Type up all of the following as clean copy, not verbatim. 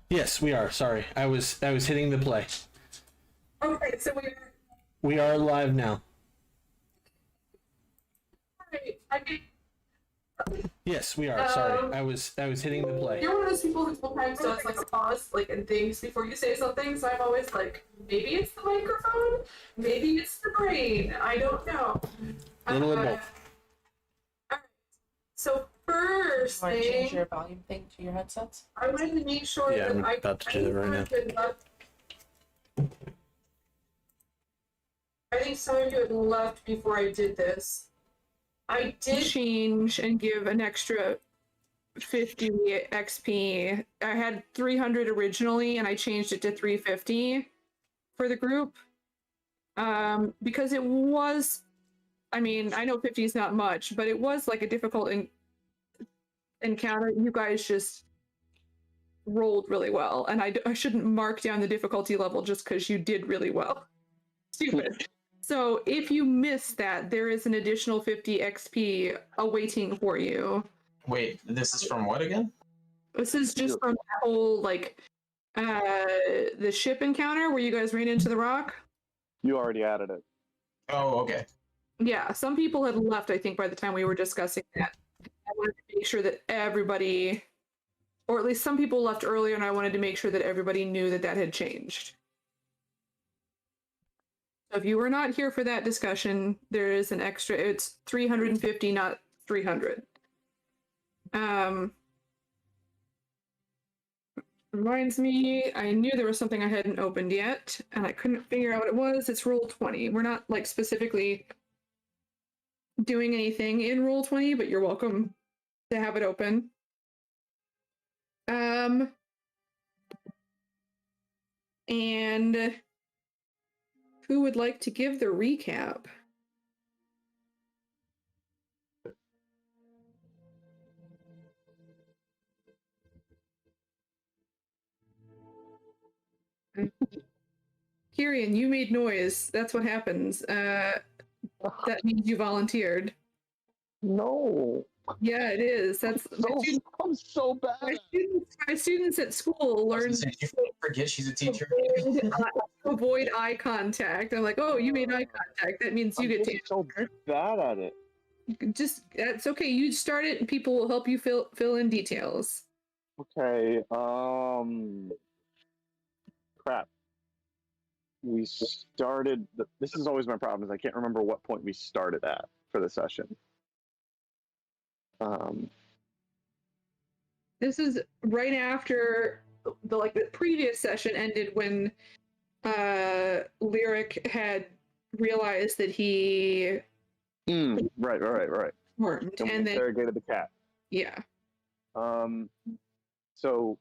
Yes, we are. Sorry, I was hitting the play. Okay, so We are live now. I mean, Yes, we are. Sorry, I was hitting the play. you're one of those people who sometimes does like a pause, like and things before you say something. So I'm always like, maybe it's the microphone, maybe it's the brain. I don't know. A little of both. Alright. So first Want to change thing, your volume thing to your headsets? I wanted to make sure Yeah, that I'm about to do that right now. I think some of you had left before I did this. I did change and give an extra 50 XP. I had 300 originally, and I changed it to 350 for the group. Because it was, I mean, I know 50 is not much, but it was like a difficult encounter. You guys just rolled really well, and I shouldn't mark down the difficulty level just because you did really well. Stupid. So if you miss that, there is an additional 50 XP awaiting for you. Wait, this is from what again? This is just from that whole, like, the ship encounter where you guys ran into the rock. You already added it. Oh, okay. Yeah, some people had left, I think, by the time we were discussing that. I wanted to make sure that everybody, or at least some people left earlier, and I wanted to make sure that everybody knew that that had changed. So if you were not here for that discussion, there is an extra, it's 350, not 300. Reminds me, I knew there was something I hadn't opened yet, and I couldn't figure out what it was. It's Roll20. We're not, like, specifically doing anything in Roll20, but you're welcome to have it open. And who would like to give the recap? Kirian, you made noise. That's what happens. That means you volunteered. No. Yeah, it is. That's I'm so bad. My students at school learn You forget she's a teacher. to avoid eye contact. I'm like, oh, you made eye contact. That means you get to so bad at it. just. That's okay. You start it, and people will help you fill in details. Okay. Crap. We started. This is always my problem. Is I can't remember what point we started at for the session. This is right after the previous session ended when Lyric had realized that he Right. wormed, And and then interrogated the cat. yeah. So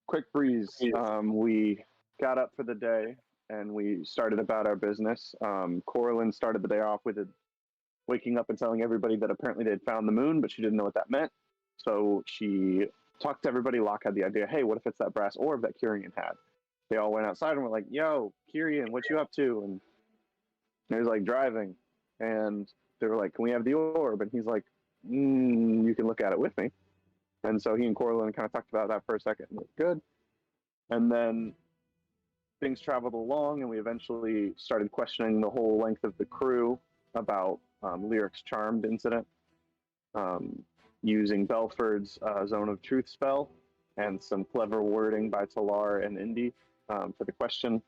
quick breeze. We got up for the day and we started about our business. Corlin started the day off with waking up and telling everybody that apparently they'd found the moon, but she didn't know what that meant. So she talked to everybody. Locke had the idea, hey, what if it's that brass orb that Kirian had? They all went outside and were like, yo, Kirian, what you up to? And he was like, driving. And they were like, can we have the orb? And he's like, you can look at it with me. And so he and Corlin kind of talked about that for a second. And it was good. And then things traveled along, and we eventually started questioning the whole length of the crew about Lyric's Charmed incident, using Belford's Zone of Truth spell and some clever wording by Talar and Indy for the question.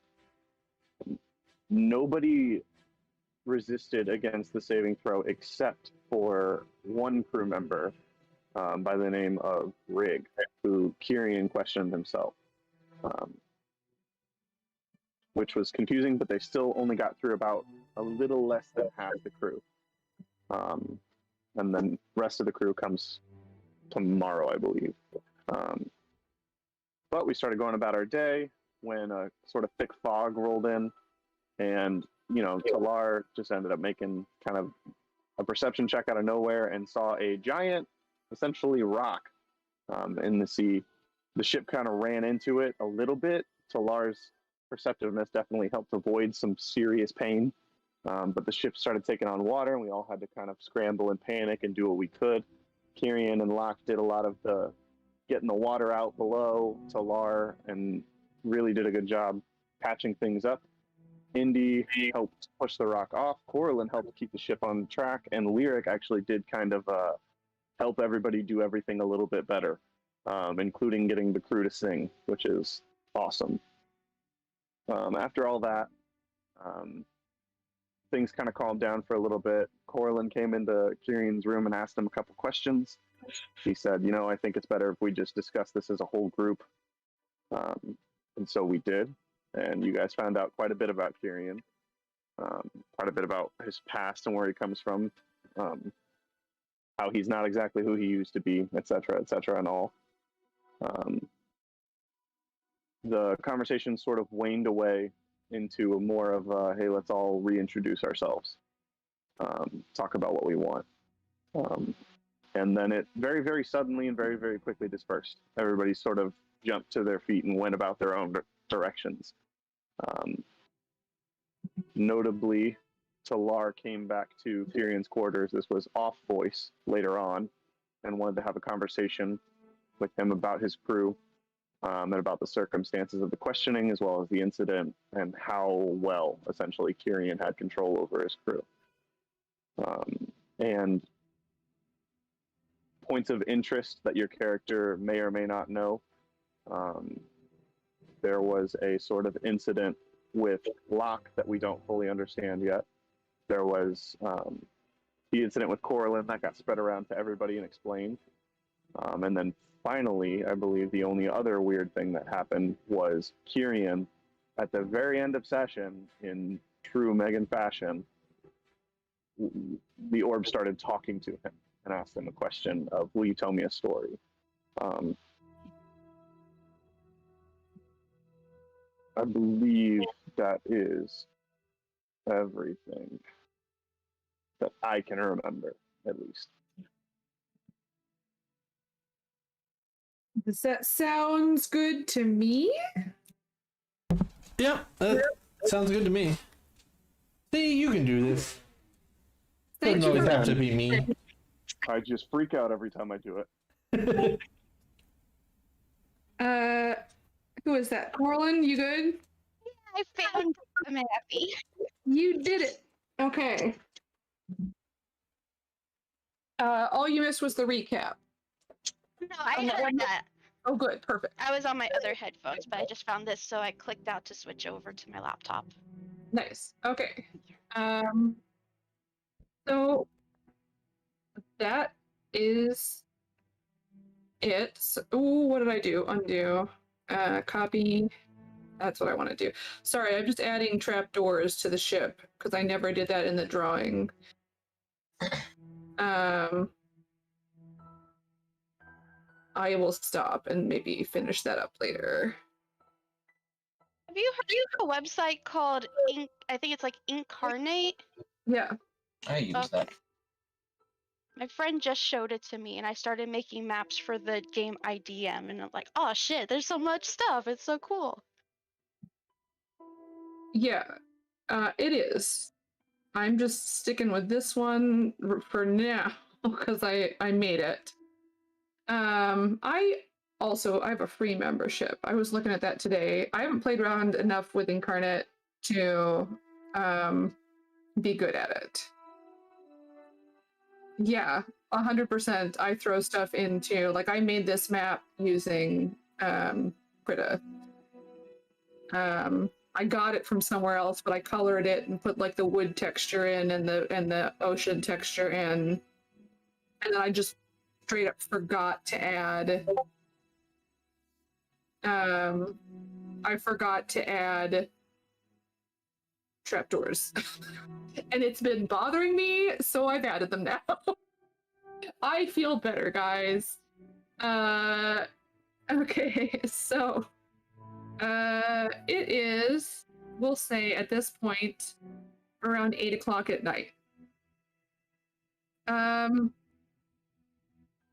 Nobody resisted against the saving throw except for one crew member by the name of Rig, who Kirian questioned himself. Which was confusing, but they still only got through about a little less than half the crew. And then the rest of the crew comes tomorrow, I believe. But we started going about our day when a sort of thick fog rolled in, and, Talar just ended up making kind of a perception check out of nowhere and saw a giant, essentially rock in the sea. The ship kind of ran into it a little bit. Talar's perceptiveness definitely helped avoid some serious pain. But the ship started taking on water, and we all had to kind of scramble and panic and do what we could. Kirian and Locke did a lot of the getting the water out below, Talar, and really did a good job patching things up. Indy helped push the rock off. Corlin helped keep the ship on track, and Lyric actually did kind of help everybody do everything a little bit better, including getting the crew to sing, which is awesome. After all that, things kind of calmed down for a little bit. Corlin came into Kirian's room and asked him a couple questions. He said, you know, I think it's better if we just discuss this as a whole group. And so we did. And you guys found out quite a bit about Kirian, quite a bit about his past and where he comes from, how he's not exactly who he used to be, et cetera, and all. The conversation sort of waned away into a more of a, hey, let's all reintroduce ourselves, talk about what we want. And then it very, very suddenly and very, very quickly dispersed. Everybody sort of jumped to their feet and went about their own directions. Notably, Talar came back to Kirian's quarters. This was off voice later on, and wanted to have a conversation with him about his crew, and about the circumstances of the questioning, as well as the incident, and how well, essentially, Kirian had control over his crew. And points of interest that your character may or may not know. There was a sort of incident with Locke that we don't fully understand yet. There was the incident with Corlin that got spread around to everybody and explained. And then finally, I believe the only other weird thing that happened was Kirian, at the very end of session, in true Megan fashion, the orb started talking to him and asked him a question of, will you tell me a story? I believe that is everything that I can remember, at least. That sounds good to me. Yeah, that sounds good to me. See, you can do this. Thank Doesn't you. always have to be me. I just freak out every time I do it. Who is that? Corlin, you good? I found. I'm happy. You did it. Okay. All you missed was the recap. No, I heard that. Oh, good. Perfect. I was on my other headphones, but I just found this, so I clicked out to switch over to my laptop. Nice. Okay. So that is it. So, ooh, what did I do? Undo. Copy. That's what I want to do. Sorry, I'm just adding trapdoors to the ship because I never did that in the drawing. I will stop and maybe finish that up later. Have you heard of a website called I think it's like Incarnate? Yeah. I use that. My friend just showed it to me, and I started making maps for the game IDM, and I'm like, oh shit, there's so much stuff. It's so cool. Yeah, it is. I'm just sticking with this one for now because I made it. I have a free membership. I was looking at that today. I haven't played around enough with Incarnate to be good at it. Yeah, 100%. I throw stuff into, like, I made this map using Krita. I got it from somewhere else, but I colored it and put like the wood texture in and the ocean texture in, and then I just straight up forgot to add. I forgot to add trapdoors, and it's been bothering me, so I've added them now. I feel better, guys. Okay, so. It is, we'll say at this point, around 8 o'clock at night.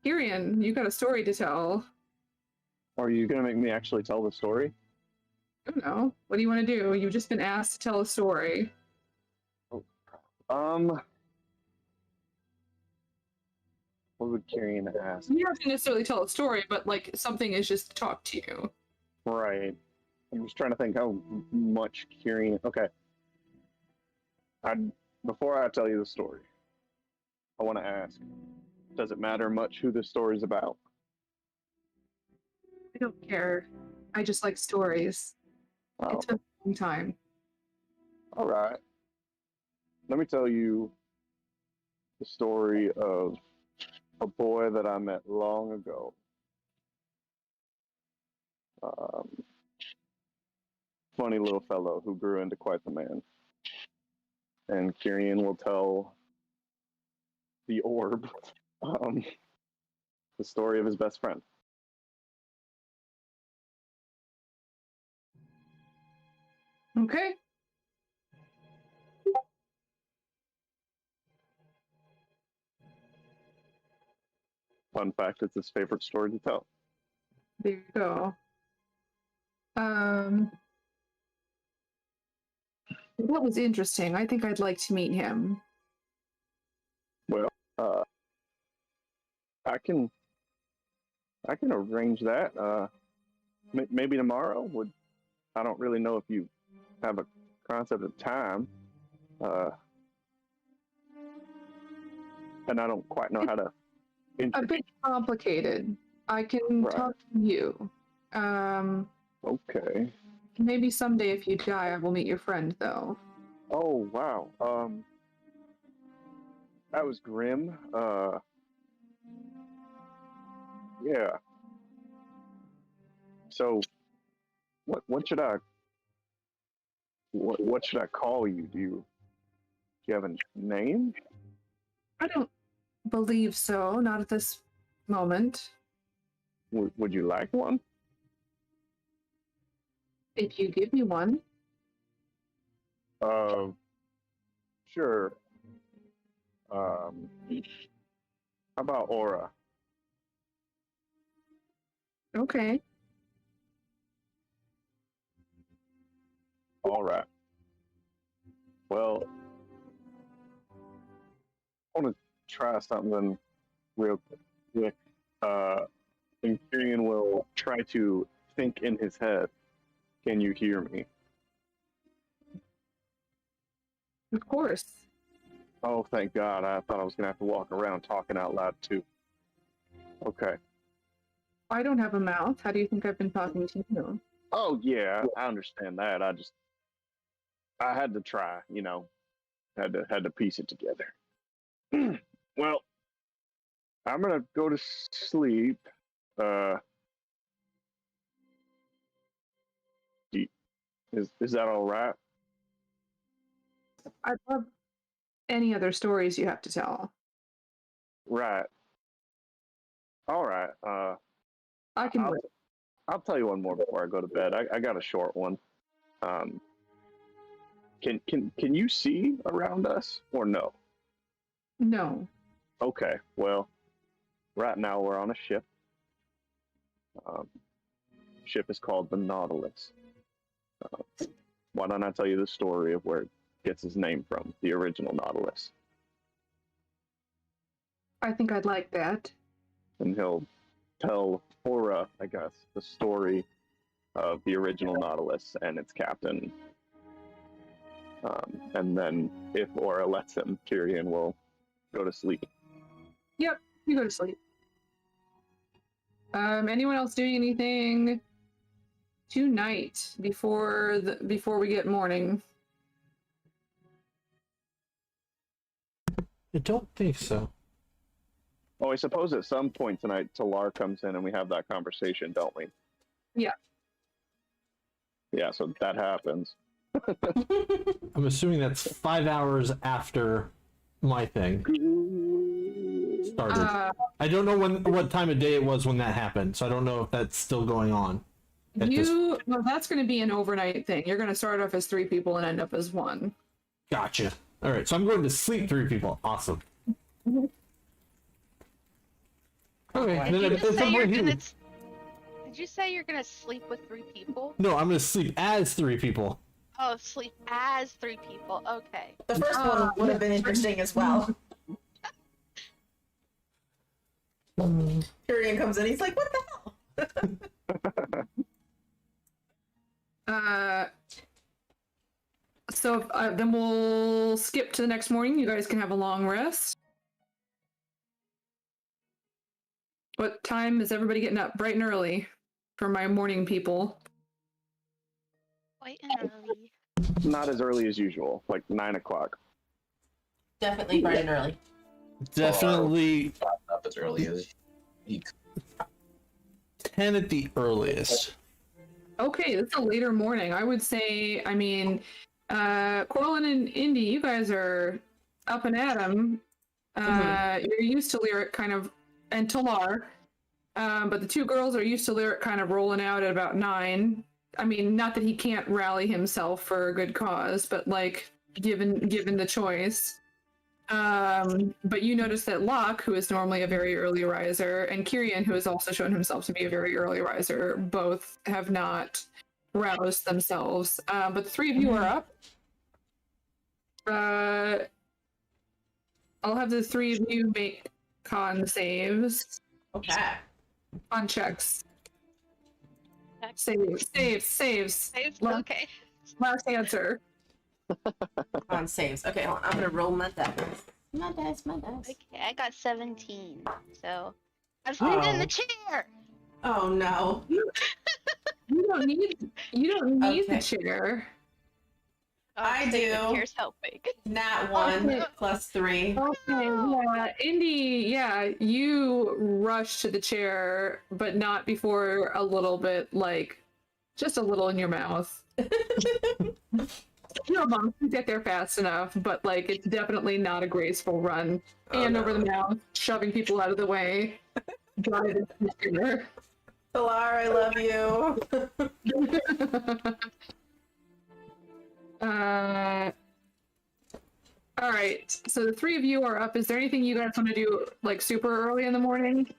Kirian, you got a story to tell. Are you going to make me actually tell the story? I don't know. What do you want to do? You've just been asked to tell a story. What would Kyrian ask? You don't have to necessarily tell a story, but like something is just to talk to you. Right. I'm just trying to think how much Kyrian. Okay. Before I tell you the story, I want to ask: does it matter much who the story's about? I don't care. I just like stories. Oh, It's been a long time. all right. Let me tell you the story of a boy that I met long ago. Funny little fellow who grew into quite the man. And Kyrian will tell the orb the story of his best friend. Okay. Fun fact, it's his favorite story to tell. There you go. That was interesting. I think I'd like to meet him. Well, I can arrange that. Maybe tomorrow. I don't really know if you have a concept of time, and I don't quite know how to. A bit complicated. I can Right. talk to you. Okay. Maybe someday if you die, I will meet your friend, though. Oh wow. That was grim. Yeah. So, what should I what should I call you? Do you have a name? I don't believe so. Not at this moment. Would you like one? If you give me one. Sure. How about Aura? Okay. All right. Well, I want to try something real quick. Imperian will try to think in his head. Can you hear me? Of course. Oh, thank God. I thought I was going to have to walk around talking out loud, too. Okay. I don't have a mouth. How do you think I've been talking to you? Oh, yeah, I understand that. I had to try, had to piece it together. Well, I'm going to go to sleep. Is that all right? I'd love any other stories you have to tell. Right. All right. I can wait. I'll tell you one more before I go to bed. I got a short one. Can you see around us or no? No. Okay. Well, right now we're on a ship. Ship is called the Nautilus. Why don't I tell you the story of where it gets its name from, the original Nautilus? I think I'd like that. And he'll tell Aura, I guess, the story of the original Nautilus and its captain. And then, if Aura lets him, Tyrion will go to sleep. Yep, you go to sleep. Anyone else doing anything tonight before we get morning? I don't think so. Oh, I suppose at some point tonight, Talar comes in and we have that conversation, don't we? Yeah. Yeah, so that happens. I'm assuming that's 5 hours after my thing started. I don't know what time of day it was when that happened, so I don't know if that's still going on. Well, that's going to be an overnight thing. You're going to start off as 3 people and end up as 1. Gotcha. All right, so I'm going to sleep 3 people. Awesome. Okay. Did you say you're gonna sleep with 3 people? No, I'm going to sleep as 3 people. Oh, sleep as 3 people. Okay. The first one would have been interesting as well. Tyrion comes in, he's like, what the hell? So then we'll skip to the next morning. You guys can have a long rest. What time is everybody getting up? Bright and early for my morning people. Quite and early. Not as early as usual, like 9 o'clock. Definitely bright and early. Definitely Up as early as you could. 10 at the earliest. Okay, it's a later morning. I would say, I mean, Corlin and Indy, you guys are up and at 'em. You're used to Lyric kind of, and Talar. But the two girls are used to Lyric kind of rolling out at about 9. I mean, not that he can't rally himself for a good cause, but like given the choice. But you notice that Locke, who is normally a very early riser, and Kyrian, who has also shown himself to be a very early riser, both have not roused themselves. But the three of you are up. I'll have the three of you make con saves. Okay. On checks. Checks. Saves. Saves? Last- Okay. Last answer. On saves. Okay, hold on. I'm gonna roll my dice. My dice. Okay, I got 17. So I'm sitting in Oh. the chair. Oh no. You don't need Okay. the chair. Oh, I so the do. chair's helping. Nat 1 Okay. plus 3. Okay, yeah. Indy, yeah, you rush to the chair, but not before a little bit, like, just a little in your mouth. Your mom can get there fast enough, but, like, it's definitely not a graceful run. Oh, Hand no. over the mouth, shoving people out of the way. Driving to the chair. Pilar, I love you. All right. So the three of you are up. Is there anything you guys want to do like super early in the morning?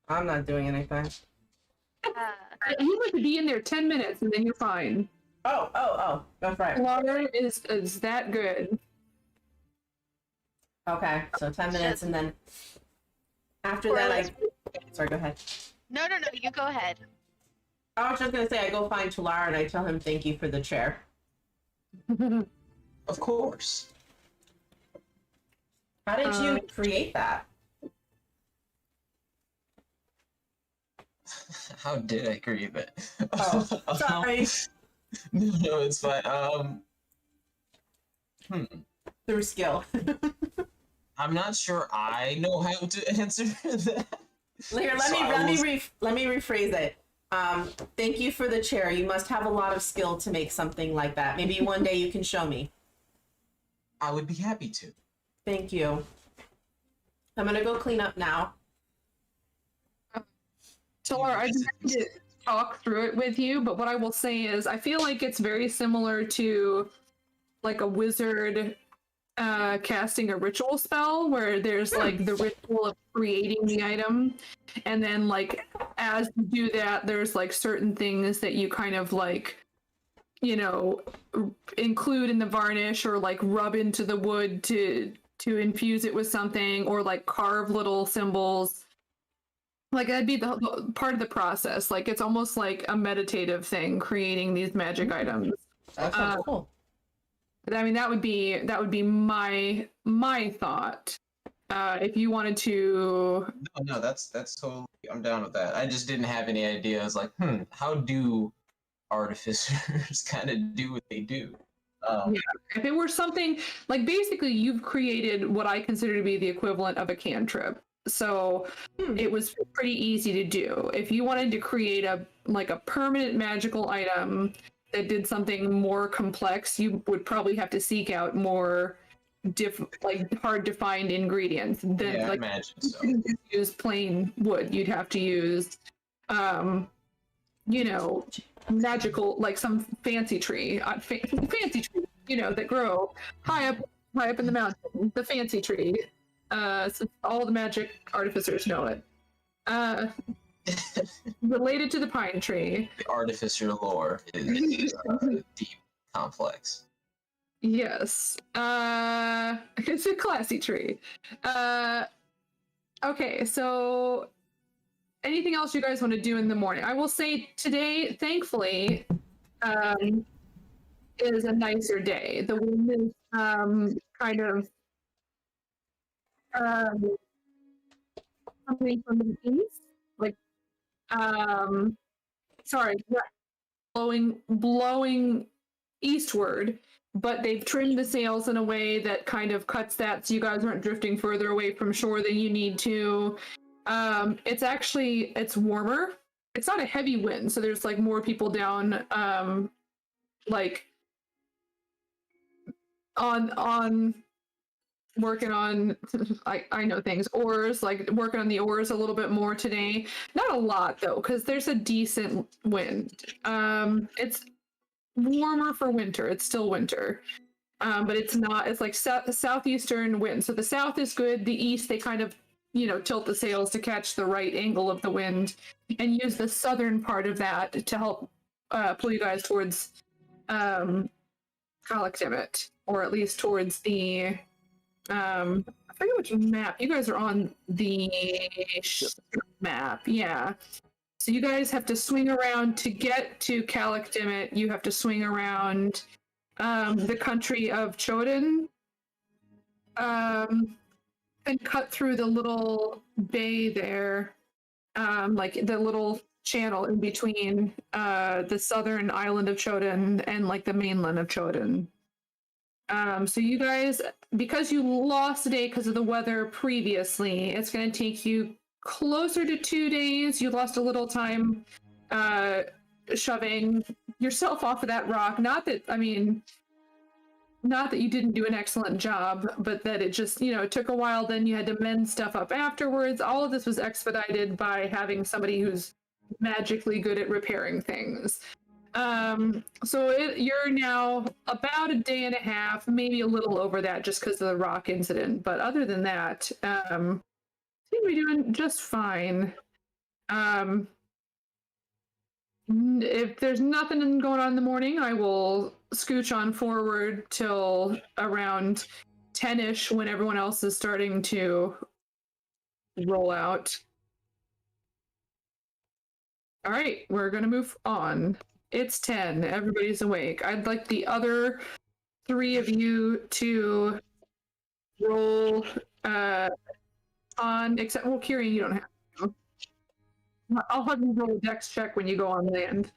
I'm not doing anything. You have to be in there 10 minutes and then you're fine. Oh. That's right. Water is that good. Okay, so 10 minutes and then after that Sorry, go ahead. No, you go ahead. I was just gonna say I go find Tular and I tell him thank you for the chair. Of course. How did you create that? How did I create that? Oh, sorry. No, it's fine. Through skill. I'm not sure I know how to answer that. Here, let me rephrase it. Thank you for the chair. You must have a lot of skill to make something like that. Maybe one day you can show me. I would be happy to. Thank you. I'm gonna go clean up now. Talar, I just need to talk through it with you, but what I will say is I feel like it's very similar to like a wizard casting a ritual spell where there's like the ritual of creating the item, and then like as you do that there's like certain things that you kind of like, you know, include in the varnish or like rub into the wood to infuse it with something, or like carve little symbols. Like that'd be the part of the process. Like it's almost like a meditative thing, creating these magic items. That sounds cool. I mean, that would be my thought. If you wanted to. No, that's totally. I'm down with that. I just didn't have any ideas. Like, how do artificers kind of do what they do? Yeah, if it were something like basically you've created what I consider to be the equivalent of a cantrip. So it was pretty easy to do. If you wanted to create a permanent magical item that did something more complex, you would probably have to seek out more hard to find ingredients. Then Yeah, I like imagine you so. couldn't just use plain wood. You'd have to use you know, magical, like some fancy tree, fancy tree, you know, that grow high up in the mountain, the fancy tree. So all the magic artificers know it. Related to the pine tree. The artificer lore is deep, complex. Yes. It's a classy tree. Okay, so anything else you guys want to do in the morning? I will say today, thankfully, is a nicer day. The wind is kind of coming from the east, like sorry, yeah, blowing eastward, but they've trimmed the sails in a way that kind of cuts that so you guys aren't drifting further away from shore than you need to. It's warmer. It's not a heavy wind, so there's like more people down like on working on I know things, oars, like working on the oars a little bit more today. Not a lot though, because there's a decent wind. It's warmer for winter. It's still winter. But it's not, it's like southeastern wind. So the south is good. The east, they kind of, tilt the sails to catch the right angle of the wind and use the southern part of that to help pull you guys towards Kalaktimit, or at least towards the I forget which map. You guys are on the map, yeah. So you guys have to swing around to get to Kalaktimit. You have to swing around the country of Choden, and cut through the little bay there, like the little channel in between the southern island of Choden and like the mainland of Choden. So you guys, because you lost a day because of the weather previously, it's going to take you closer to 2 days. You lost a little time shoving yourself off of that rock. Not that you didn't do an excellent job, but that it just, it took a while. Then you had to mend stuff up afterwards. All of this was expedited by having somebody who's magically good at repairing things. So you're now about a day and a half, maybe a little over that, just because of the rock incident. But other than that, seem to be doing just fine. If there's nothing going on in the morning, I will scooch on forward till around 10-ish when everyone else is starting to roll out. All right, we're gonna move on. It's 10. Everybody's awake. I'd like the other 3 of you to roll on, except, well, Kiri, you don't have to. I'll have you roll a dex check when you go on land.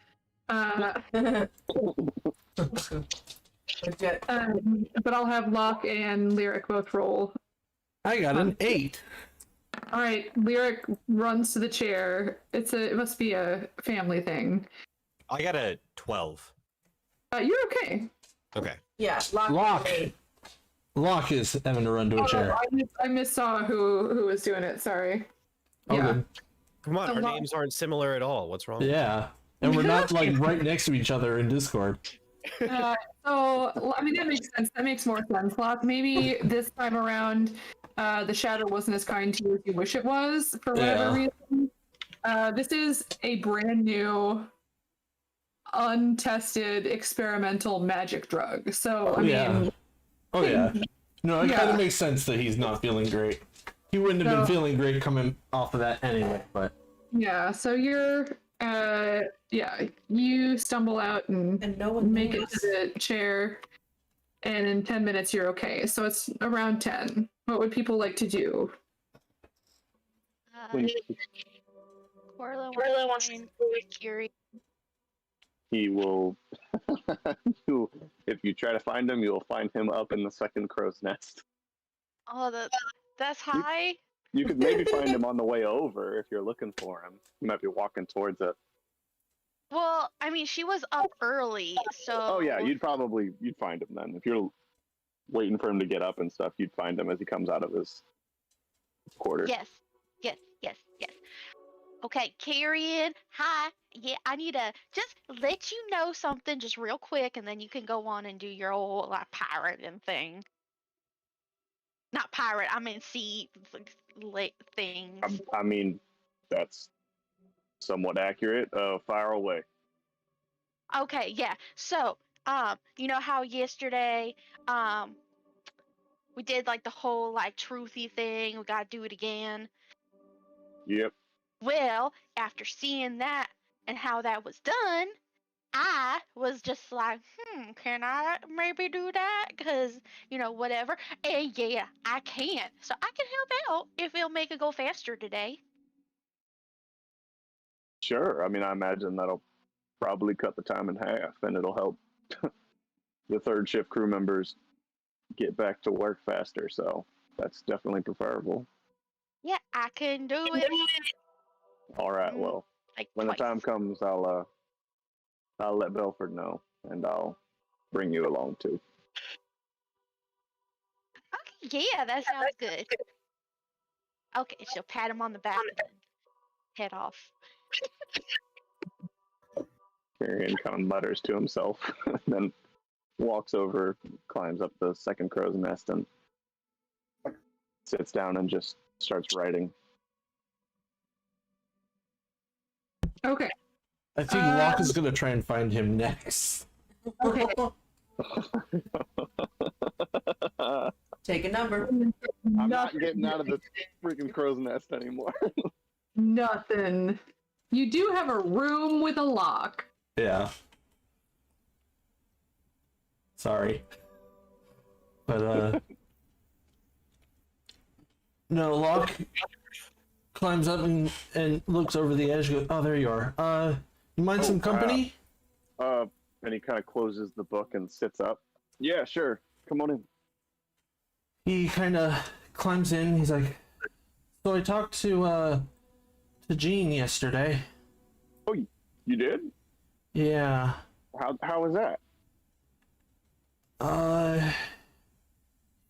But I'll have Locke and Lyric both roll. I got an 8. All right, Lyric runs to the chair. It must be a family thing. I got a 12. You're okay. Okay. Yeah, Locke is having to run to a chair. I missaw who was doing it. Sorry. Oh, Yeah. good. Come on, our names aren't similar at all. What's wrong? Yeah. And we're not like right next to each other in Discord. So, that makes sense. That makes more sense. Locke, maybe this time around, the shadow wasn't as kind to you as you wish it was, for whatever reason. This is a brand new, untested, experimental magic drug. So, I mean... Oh, yeah. No, it kind of makes sense that he's not feeling great. He wouldn't have been feeling great coming off of that anyway, but... Yeah, so you're... you stumble out and no one make knows. it to the chair, and in 10 minutes you're okay. So it's around 10. What would people like to do? Corlin wants to Kiri. He will. If you try to find him, you will find him up in the second crow's nest. Oh, that's high. You could maybe find him on the way over if you're looking for him. You might be walking towards it. Well, I mean, she was up early, so. Oh yeah, you'd find him then. If you're waiting for him to get up and stuff, you'd find him as he comes out of his quarters. Yes. Okay, Carrion, hi. Yeah, I need to just let you know something just real quick, and then you can go on and do your old like pirating thing. Not pirate, I mean sea things. I mean, that's somewhat accurate. Fire away. Okay, yeah. So, you know how yesterday, we did like the whole like truthy thing. We gotta do it again. Yep. Well, after seeing that and how that was done, I was just like, can I maybe do that? Because, whatever. And yeah, I can. So I can help out if it'll make it go faster today. Sure. I mean, I imagine that'll probably cut the time in half, and it'll help the third shift crew members get back to work faster. So that's definitely preferable. Yeah, I can do it. All right. Well, Like when twice. the time comes, I'll let Belford know, and I'll bring you along too. Okay, yeah, that sounds good. Okay, she'll pat him on the back and then head off. Tyrion kind of mutters to himself, and then walks over, climbs up the second crow's nest, and sits down and just starts writing. Okay. I think Locke is gonna try and find him next. Okay. Take a number. I'm not getting out of the freaking crow's nest anymore. Nothing. You do have a room with a lock. Yeah. Sorry. But, no, Locke climbs up and looks over the edge and goes, oh, there you are. You mind some company? And he kind of closes the book and sits up. Yeah, sure. Come on in. He kind of climbs in. He's like, so I talked to Jean yesterday. Oh, you did? Yeah. How was that?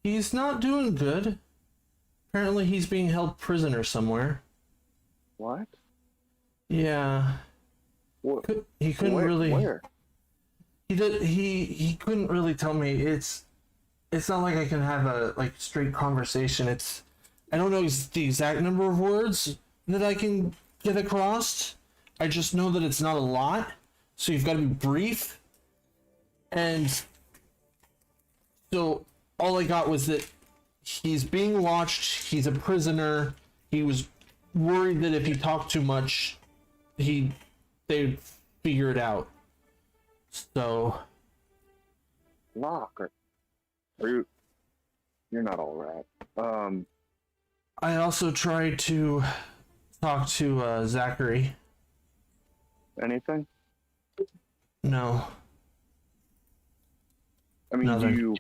He's not doing good. Apparently he's being held prisoner somewhere. What? Yeah. What? He couldn't really. Where? He couldn't really tell me. It's not like I can have a straight conversation. I don't know the exact number of words that I can get across. I just know that it's not a lot. So you've got to be brief. And so all I got was that he's being watched. He's a prisoner. He was worried that if he talked too much, they'd figure it out. So, Locke, are you? You're not all right. I also tried to talk to Zachary. Anything? No. I mean, Nothing.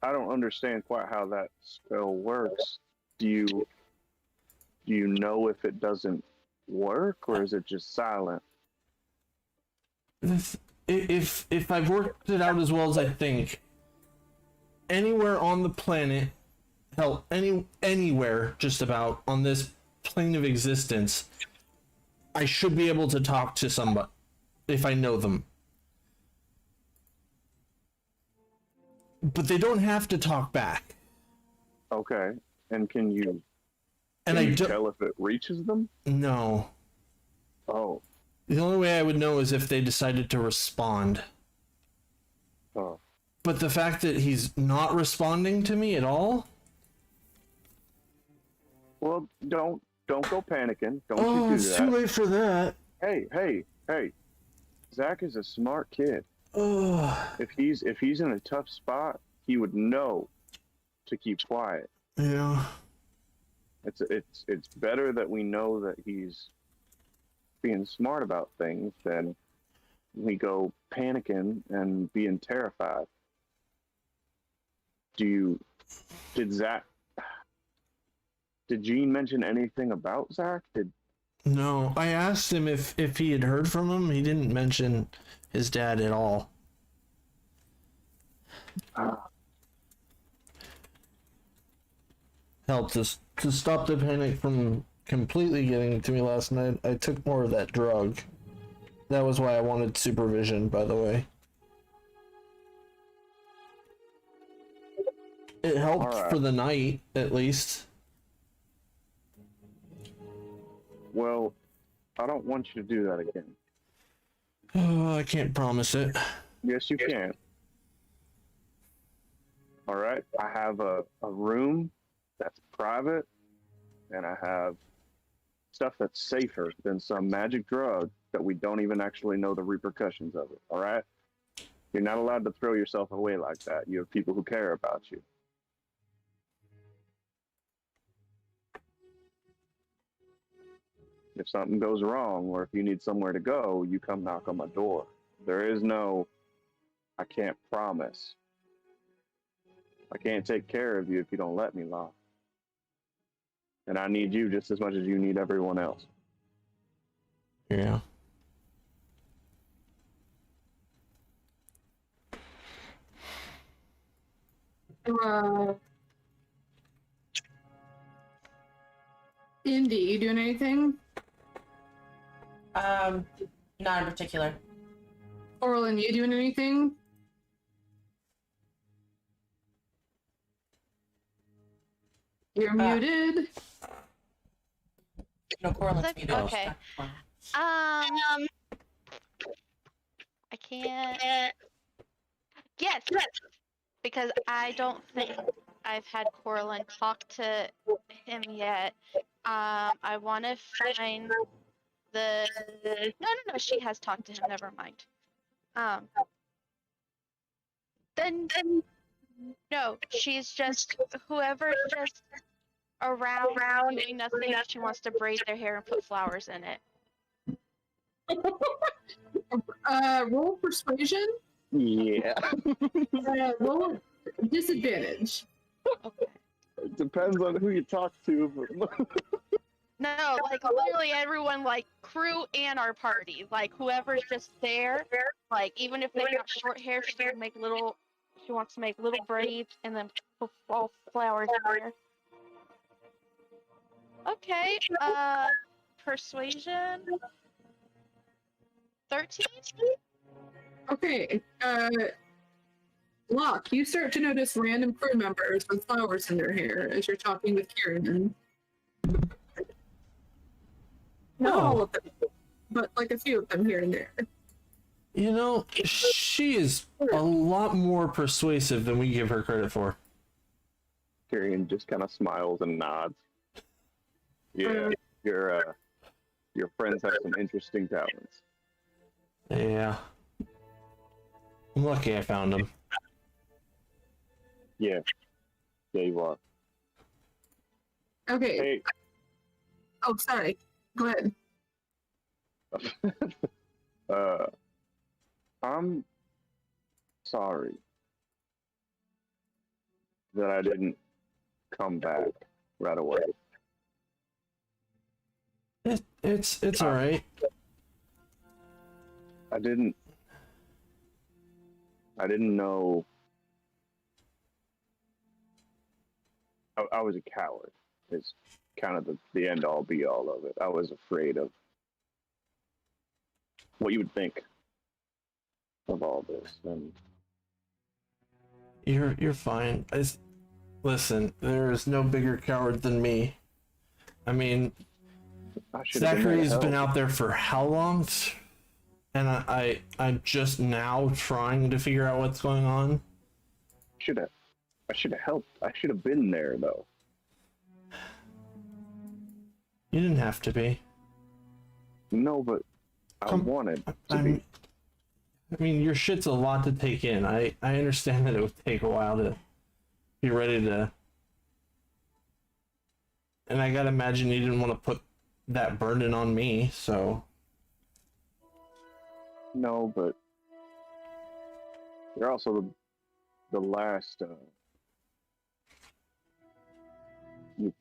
I don't understand quite how that spell works. Do you know if it doesn't work, or is it just silent? If I've worked it out as well as I think, anywhere on the planet, hell, anywhere just about on this plane of existence, I should be able to talk to somebody if I know them. But they don't have to talk back. Okay, and can you tell if it reaches them? No. Oh. The only way I would know is if they decided to respond. Oh. But the fact that he's not responding to me at all? Well, don't go panicking. Don't Oh, you do it's that. too late for that. Hey. Zach is a smart kid. Oh. If he's in a tough spot, he would know to keep quiet. Yeah. It's better that we know that he's being smart about things than we go panicking and being terrified. Did Jean mention anything about Zach? No, I asked him if he had heard from him. He didn't mention his dad at all. Helped to stop the panic from completely getting to me last night. I took more of that drug. That was why I wanted supervision, by the way. It helped for the night, at least. Well, I don't want you to do that again. Oh, I can't promise it. Yes, you can. All right. I have a room that's private, and I have stuff that's safer than some magic drug that we don't even actually know the repercussions of it. All right? You're not allowed to throw yourself away like that. You have people who care about you. If something goes wrong or if you need somewhere to go, you come knock on my door. There is no, I can't promise. I can't take care of you if you don't let me, Law. And I need you just as much as you need everyone else. Yeah. Indy, you doing anything? Not in particular. Orlin, you doing anything? You're muted. No, Corlin's Look, muted. okay. I can't. Yes, because I don't think I've had Corlin talk to him yet. I want to find the. No. She has talked to him. Never mind. Then no, she's just whoever's just around doing nothing. She wants to braid their hair and put flowers in it. Roll persuasion. Yeah. Roll disadvantage. Okay. It depends on who you talk to. No, like literally everyone, like crew and our party, like whoever's just there, like even if they got short hair, she wants to make little braids and then put all flowers in there. Okay, persuasion. 13? Okay, Locke, you start to notice random crew members with flowers in their hair as you're talking with Kieran. Not all of them, but like a few of them here and there. You know, she is a lot more persuasive than we give her credit for. Tyrion just kind of smiles and nods. Yeah, your friends have some interesting talents. Yeah. I'm lucky I found him. Yeah. Yeah, you are. Okay. Hey, Oh, sorry. Go ahead. I'm sorry that I didn't come back right away. It's all right. I didn't know. I was a coward. It's kind of the end all be all of it. I was afraid of what you would think of all this. And You're fine. Listen, there's no bigger coward than me. I mean, I should have Zachary's been help. out there for how long? And I'm just now trying to figure out what's going on. I should have helped. I should have been there though. You didn't have to be. No, but I wanted to be. I mean, your shit's a lot to take in. I understand that it would take a while to be ready to. And I gotta imagine you didn't want to put that burden on me, so. No, but you're also the last.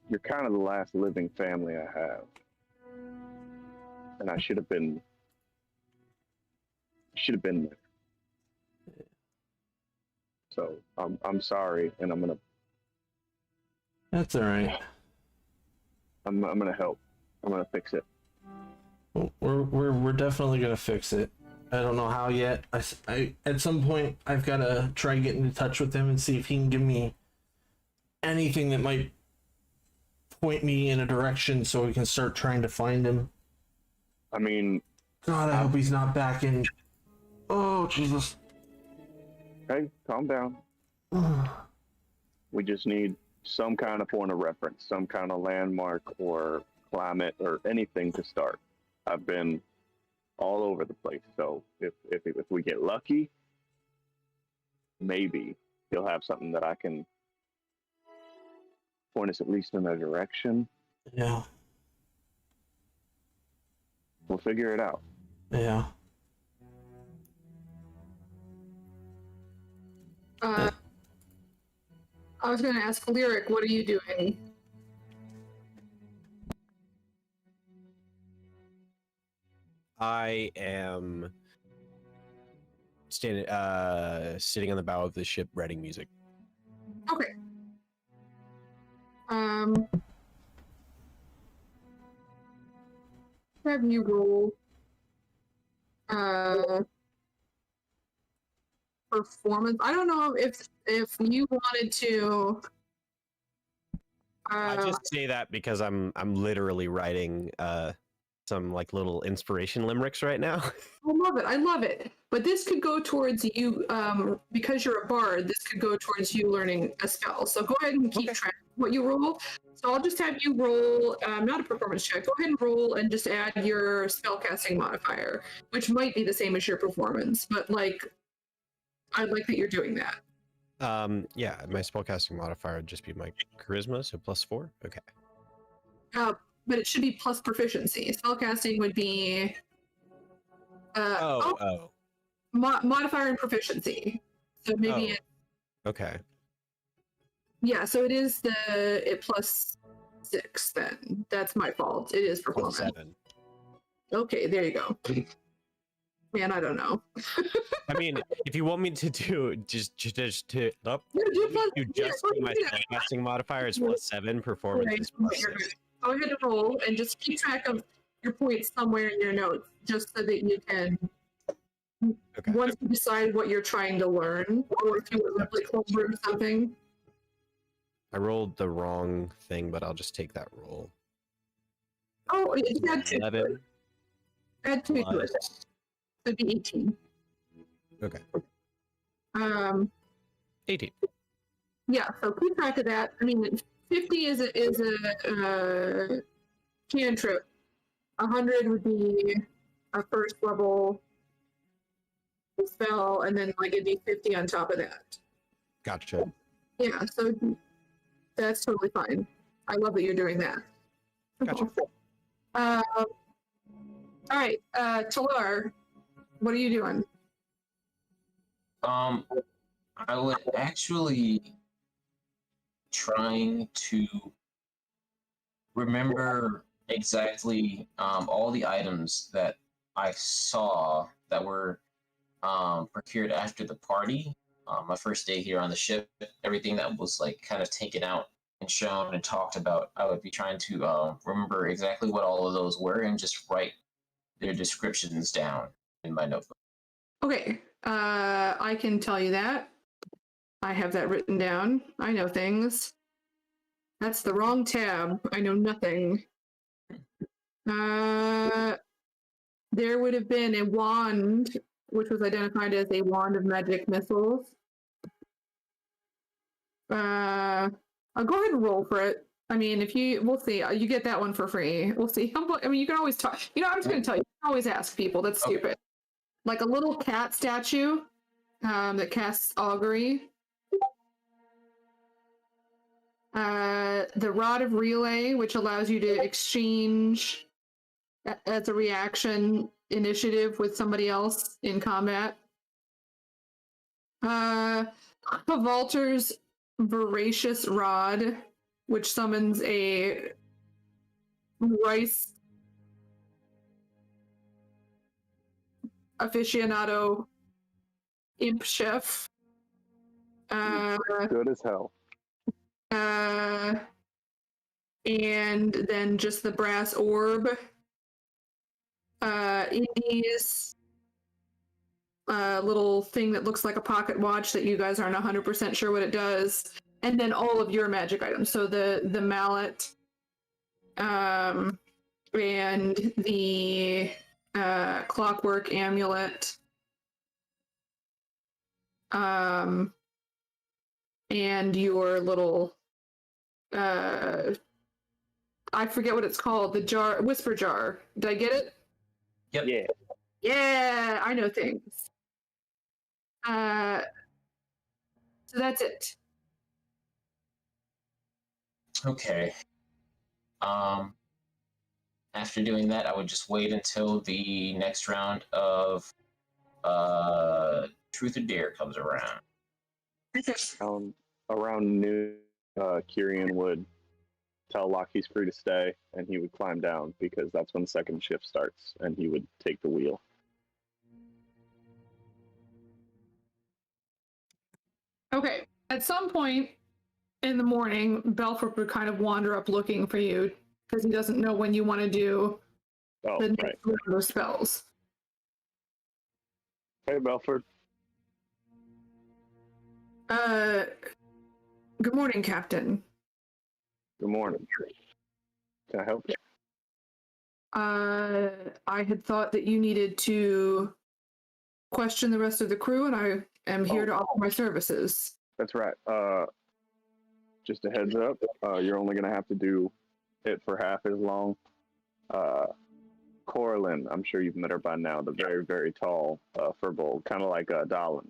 You're kind of the last living family I have, and I should have been. Should have been there. So I'm sorry, and I'm gonna. That's all right. I'm gonna help. I'm gonna fix it. We're definitely gonna fix it. I don't know how yet. I at some point I've gotta try getting in touch with him and see if he can give me anything that might point me in a direction so we can start trying to find him. I mean, God, I hope he's not back in. Oh Jesus. hey, calm down. We just need some kind of point of reference, some kind of landmark or climate or anything to start. I've been all over the place. So if we get lucky, maybe he'll have something that I can point us at least in a direction. Yeah. We'll figure it out. Yeah. I was going to ask Lyric, what are you doing? I am sitting on the bow of the ship writing music. Okay. Have you roll performance? I don't know if you wanted to. I just say that because I'm literally writing some like little inspiration limericks right now. I love it. I love it. But this could go towards you, because you're a bard. This could go towards you learning a spell. So go ahead and keep track of what you roll. So I'll just have you roll, not a performance check. Go ahead and roll and just add your spellcasting modifier, which might be the same as your performance. But like, I like that you're doing that. Yeah, my spellcasting modifier would just be my charisma, so +4. Okay. But it should be plus proficiency. Spellcasting would be modifier and proficiency. So maybe it, okay. yeah, so it is it +6 then. That's my fault. It is performance. +7. Okay, there you go. Man, I don't know. I mean, if you want me to do just to No, just my spellcasting modifier, it's +7. Performance is +6. Go ahead and roll and just keep track of your points somewhere in your notes, just so that you can. Okay. Once you decide what you're trying to learn, or if you would like homebrew something. I rolled the wrong thing, but I'll just take that roll. Oh, add 2. 11. Add 2 to it. plus- So it'd be 18. Okay. 18. Yeah, so keep track of that. I mean, 50 is a cantrip. 100 would be a first level spell, and then like it'd be 50 on top of that. Gotcha. Yeah, so that's totally fine. I love that you're doing that. Gotcha. All right, Talar, what are you doing? I would actually trying to remember exactly all the items that I saw that were procured after the party. My first day here on the ship, everything that was like kind of taken out and shown and talked about, I would be trying to remember exactly what all of those were and just write their descriptions down in my notebook. Okay, I can tell you that. I have that written down. I know things. That's the wrong tab. I know nothing. There would have been a wand, which was identified as a wand of magic missiles. I'll go ahead and roll for it. I mean, we'll see. You get that one for free. We'll see. I mean, you can always talk. You know, I'm just going to tell you. You can always ask people. That's stupid. Like a little cat statue that casts augury. The Rod of Relay, which allows you to exchange as a reaction initiative with somebody else in combat. Valter's Voracious Rod, which summons a rice aficionado imp chef. Good as hell. And then just the brass orb. Indy's little thing that looks like a pocket watch that you guys aren't 100% sure what it does. And then all of your magic items. So the mallet, and the clockwork amulet, and your little I forget what it's called. The jar, whisper jar. Did I get it? Yep. Yeah. Yeah, I know things. So that's it. Okay. After doing that, I would just wait until the next round of Truth or Dare comes around. Around noon, Kyrian would tell Locke he's free to stay, and he would climb down because that's when the second shift starts, and he would take the wheel. Okay. At some point in the morning, Belfort would kind of wander up looking for you because he doesn't know when you want to do Oh, the right. next round of spells. Hey, Belford. Good morning, Captain. Good morning. Can I help you? I had thought that you needed to question the rest of the crew, and I am here to offer my services. That's right. Just a heads up, you're only going to have to do it for half as long. Corlin, I'm sure you've met her by now, the very, very tall furbolg, kind of like Dalin.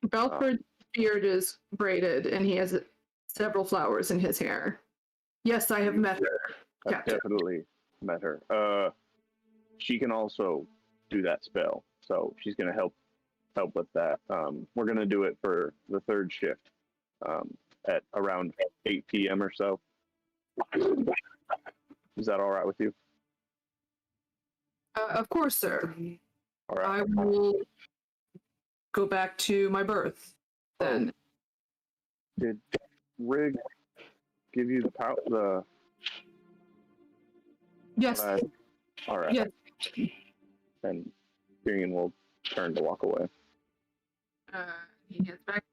Belford's beard is braided, and he has several flowers in his hair. Yes, I have met her. I've Captain. definitely met her. She can also do that spell, so she's going to help with that. We're going to do it for the third shift at around 8 p.m. or so. Is that all right with you? Of course, sir. All right. I will go back to my berth then. Did Rig give you the Yes. all right. Yes. And Tyrion will turn to walk away. He gets back.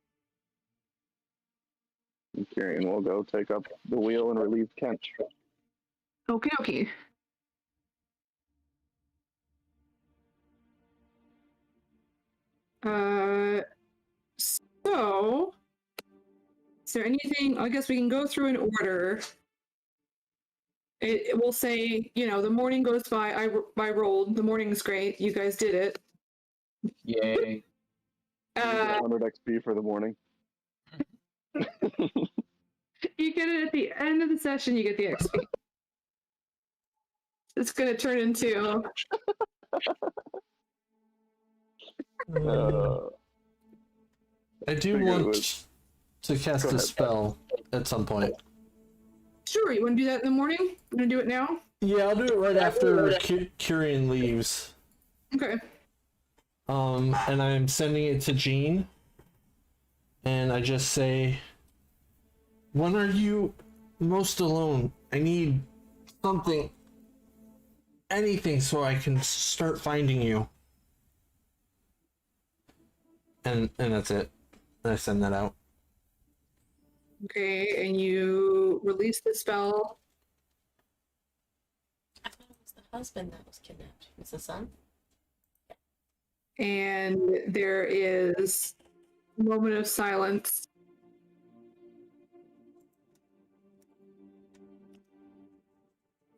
And Tyrion will go take up the wheel and relieve Kench. Okay. So, is there anything? I guess we can go through in order. It will say, the morning goes by. I rolled. The morning's great. You guys did it. Yay. 100 XP for the morning. You get it at the end of the session. You get the XP. It's gonna turn into. I do figured it want was- to cast Go a ahead. spell at some point. Sure, you want to do that in the morning? You want to do it now? Yeah, I'll do it right after Kyrian leaves. Okay. And I'm sending it to Jean. And I just say, when are you most alone? I need something, anything, so I can start finding you. And that's it. And I send that out. Okay, and you release the spell. I thought it was the husband that was kidnapped. It's the son? And there is a moment of silence.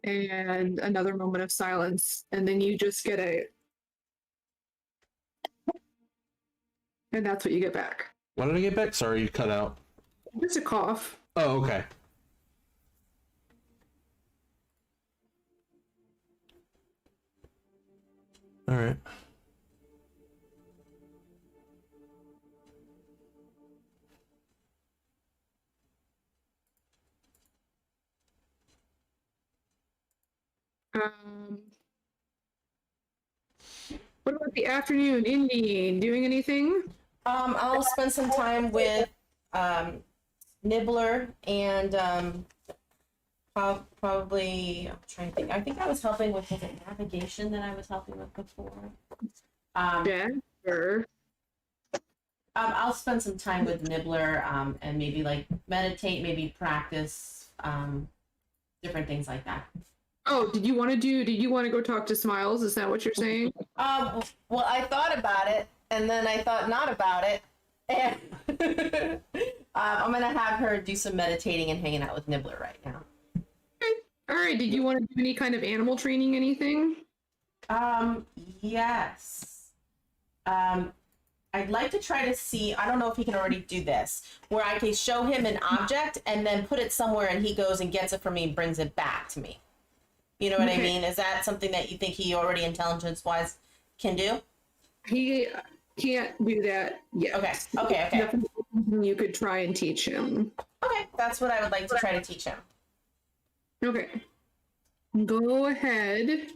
And another moment of silence. And then you just get and that's what you get back. What did I get back? Sorry, you cut out. Just a cough. Oh, okay. All right. What about the afternoon, Indy? Doing anything? I'll spend some time with Nibbler and probably I'm trying to think. I think I was helping with navigation that I was helping with before. Yeah, sure. I'll spend some time with Nibbler and maybe like meditate, maybe practice different things like that. Oh, did you want to go talk to Smiles? Is that what you're saying? Well, I thought about it, and then I thought not about it, and I'm gonna have her do some meditating and hanging out with Nibbler right now. All right. Did you want to do any kind of animal training? Anything? Yes. I'd like to try to see, I don't know if he can already do this, where I can show him an object and then put it somewhere and he goes and gets it from me and brings it back to me. You know what I mean? Is that something that you think he already intelligence-wise can do? He can't do that yet. Okay. Definitely something you could try and teach him. Okay, that's what I would like to try to teach him. Okay. Go ahead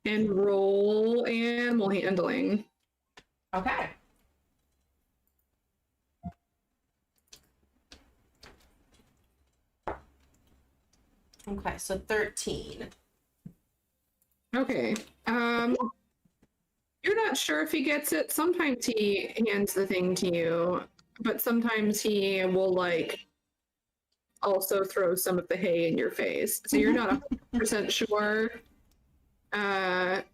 and roll animal handling. Okay. Okay, so 13. Okay. You're not sure if he gets it. Sometimes he hands the thing to you, but sometimes he will like also throw some of the hay in your face. So you're not 100% sure. But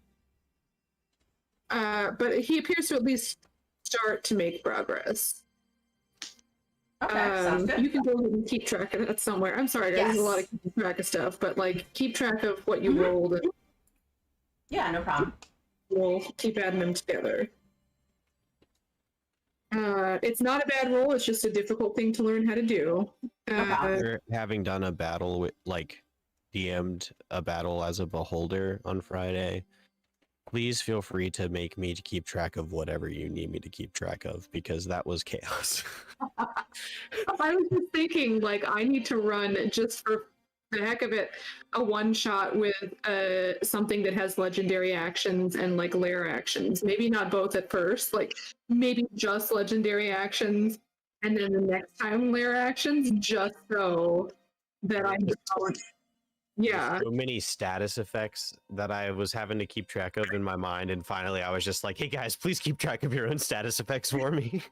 he appears to at least start to make progress. Okay, sounds good. You can go ahead and keep track of that somewhere. I'm sorry, guys. Yes. There's a lot of keeping track of stuff, but like keep track of what you rolled, and Yeah, no problem. we'll keep adding them together. It's not a bad roll. It's just a difficult thing to learn how to do. After having done a battle with, like, DM'd a battle as a beholder on Friday, please feel free to make me to keep track of whatever you need me to keep track of, because that was chaos. I was just thinking, like, I need to run just for the heck of it a one shot with something that has legendary actions and like lair actions. Maybe not both at first, like maybe just legendary actions, and then the next time lair actions, just so that I don't. Yeah. So many status effects that I was having to keep track of in my mind, and finally I was just like, hey guys, please keep track of your own status effects for me.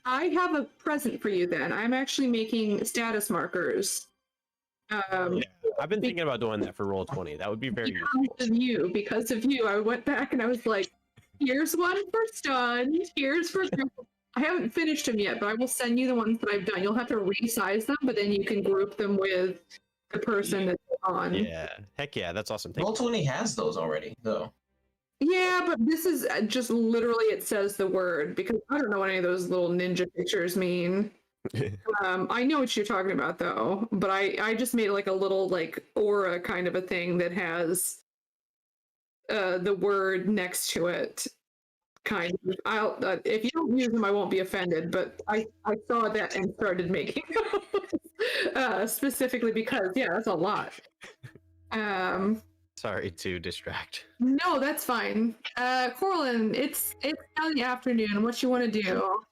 I have a present for you then. I'm actually making status markers. Yeah, I've been thinking about doing that for Roll20. That would be very useful. Because of you, I went back and I was like, here's one for stun, here's for... I haven't finished them yet, but I will send you the ones that I've done. You'll have to resize them, but then you can group them with the person that's on. Yeah, heck yeah, that's awesome. Thank you. Roll20 has those already, though. Yeah, but this is just literally it says the word, because I don't know what any of those little ninja pictures mean. I know what you're talking about though, but I just made like a little like aura kind of a thing that has the word next to it. Kind of. I'll if you don't use them, I won't be offended. But I saw that and started making specifically because that's a lot. Sorry to distract. No, that's fine. Corlin, it's now the afternoon. What you want to do?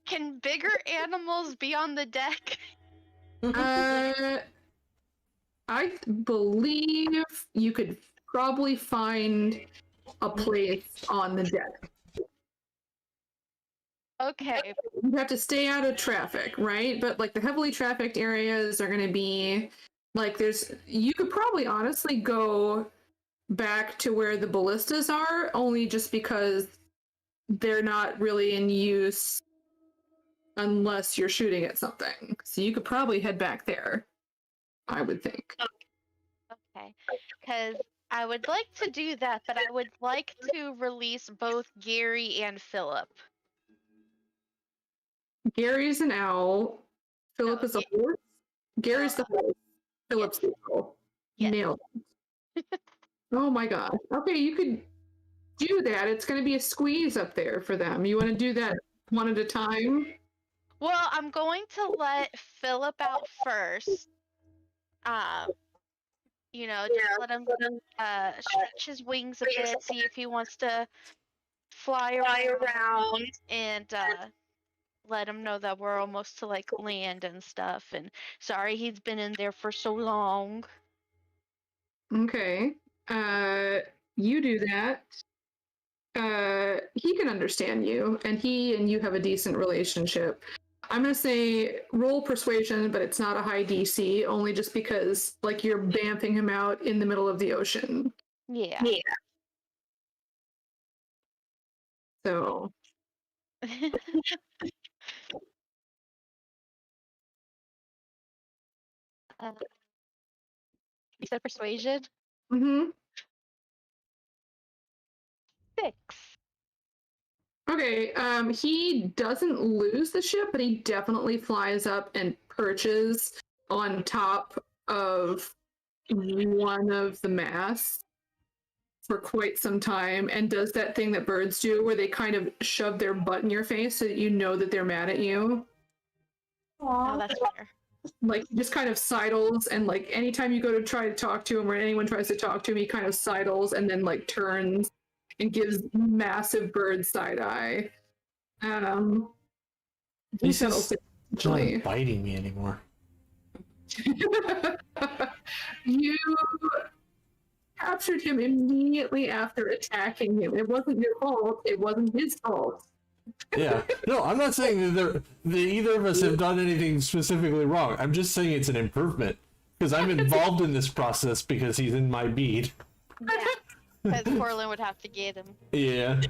Can bigger animals be on the deck? I believe you could probably find a place on the deck. Okay. You have to stay out of traffic, right? But like the heavily trafficked areas are going to be like you could probably honestly go back to where the ballistas are, only just because they're not really in use unless you're shooting at something. So you could probably head back there, I would think. Okay. Because I would like to do that, but I would like to release both Gary and Philip. Gary's an owl. Philip is a horse. Gary's the horse. Philip's the owl. Yes. Nailed it. Oh my god. Okay, you could do that. It's going to be a squeeze up there for them. You want to do that one at a time? Well, I'm going to let Philip out first. Just let him stretch his wings a bit, see if he wants to fly around, and let him know that we're almost to like land and stuff. And sorry he's been in there for so long. Okay. You do that. He can understand you, and he and you have a decent relationship. I'm gonna say roll persuasion, but it's not a high DC, only just because like you're bamfing him out in the middle of the ocean. Yeah. So You said persuasion? Mm-hmm. 6. Okay, he doesn't lose the ship, but he definitely flies up and perches on top of one of the masts for quite some time and does that thing that birds do where they kind of shove their butt in your face so that you know that they're mad at you. Oh, that's fair. Like, just kind of sidles, and like anytime you go to try to talk to him or anyone tries to talk to him, he kind of sidles and then like turns and gives massive bird side eye. He He's settles just eventually. not biting me anymore. You captured him immediately after attacking him. It wasn't your fault. It wasn't his fault. Yeah. No, I'm not saying that either of us have done anything specifically wrong. I'm just saying it's an improvement. Because I'm involved in this process because he's in my bead. Yeah. Because Corlin would have to get him. Yeah.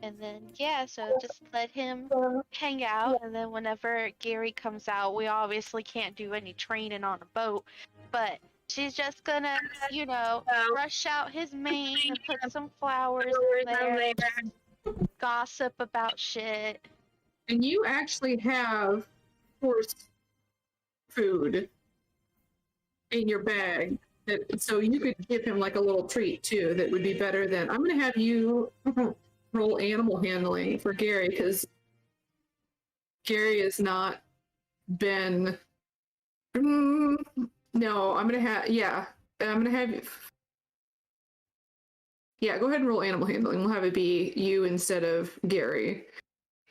And then, yeah, so just let him hang out. And then whenever Gary comes out, we obviously can't do any training on a boat. But she's just gonna, you know, brush out his mane and put some flowers in there. Gossip about shit. And you actually have horse food in your bag. So you could give him like a little treat too that would be better than I'm gonna have you roll animal handling for Gary because Gary has not been no, I'm gonna have I'm gonna have go ahead and roll animal handling. We'll have it be you instead of Gary.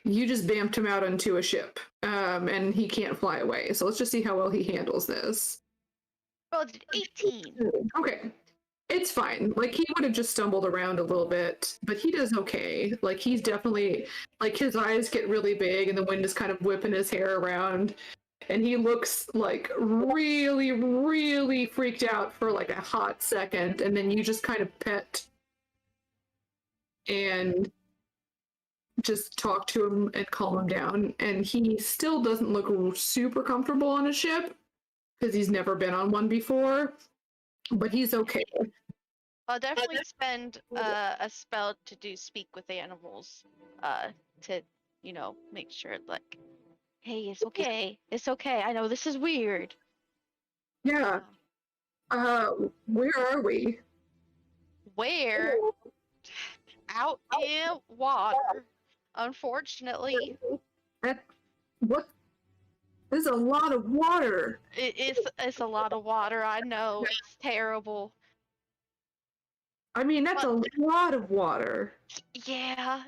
You just bamped him out onto a ship, and he can't fly away. So let's just see how well he handles this. Rolled 18. Okay. It's fine. Like, he would have just stumbled around a little bit, but he does okay. Like, he's definitely, like, his eyes get really big and the wind is kind of whipping his hair around. And he looks, like, really, really freaked out for, like, a hot second. And then you just kind of pet and just talk to him and calm him down. And he still doesn't look super comfortable on a ship because he's never been on one before, but he's okay. I'll definitely spend a spell to do speak with animals, to, you know, make sure, like, hey, it's okay. It's okay. I know this is weird. Yeah. Where are we? Where? Out in water. Unfortunately. What? There's a lot of water. It's a lot of water, I know. It's terrible. I mean, that's a lot of water. Yeah.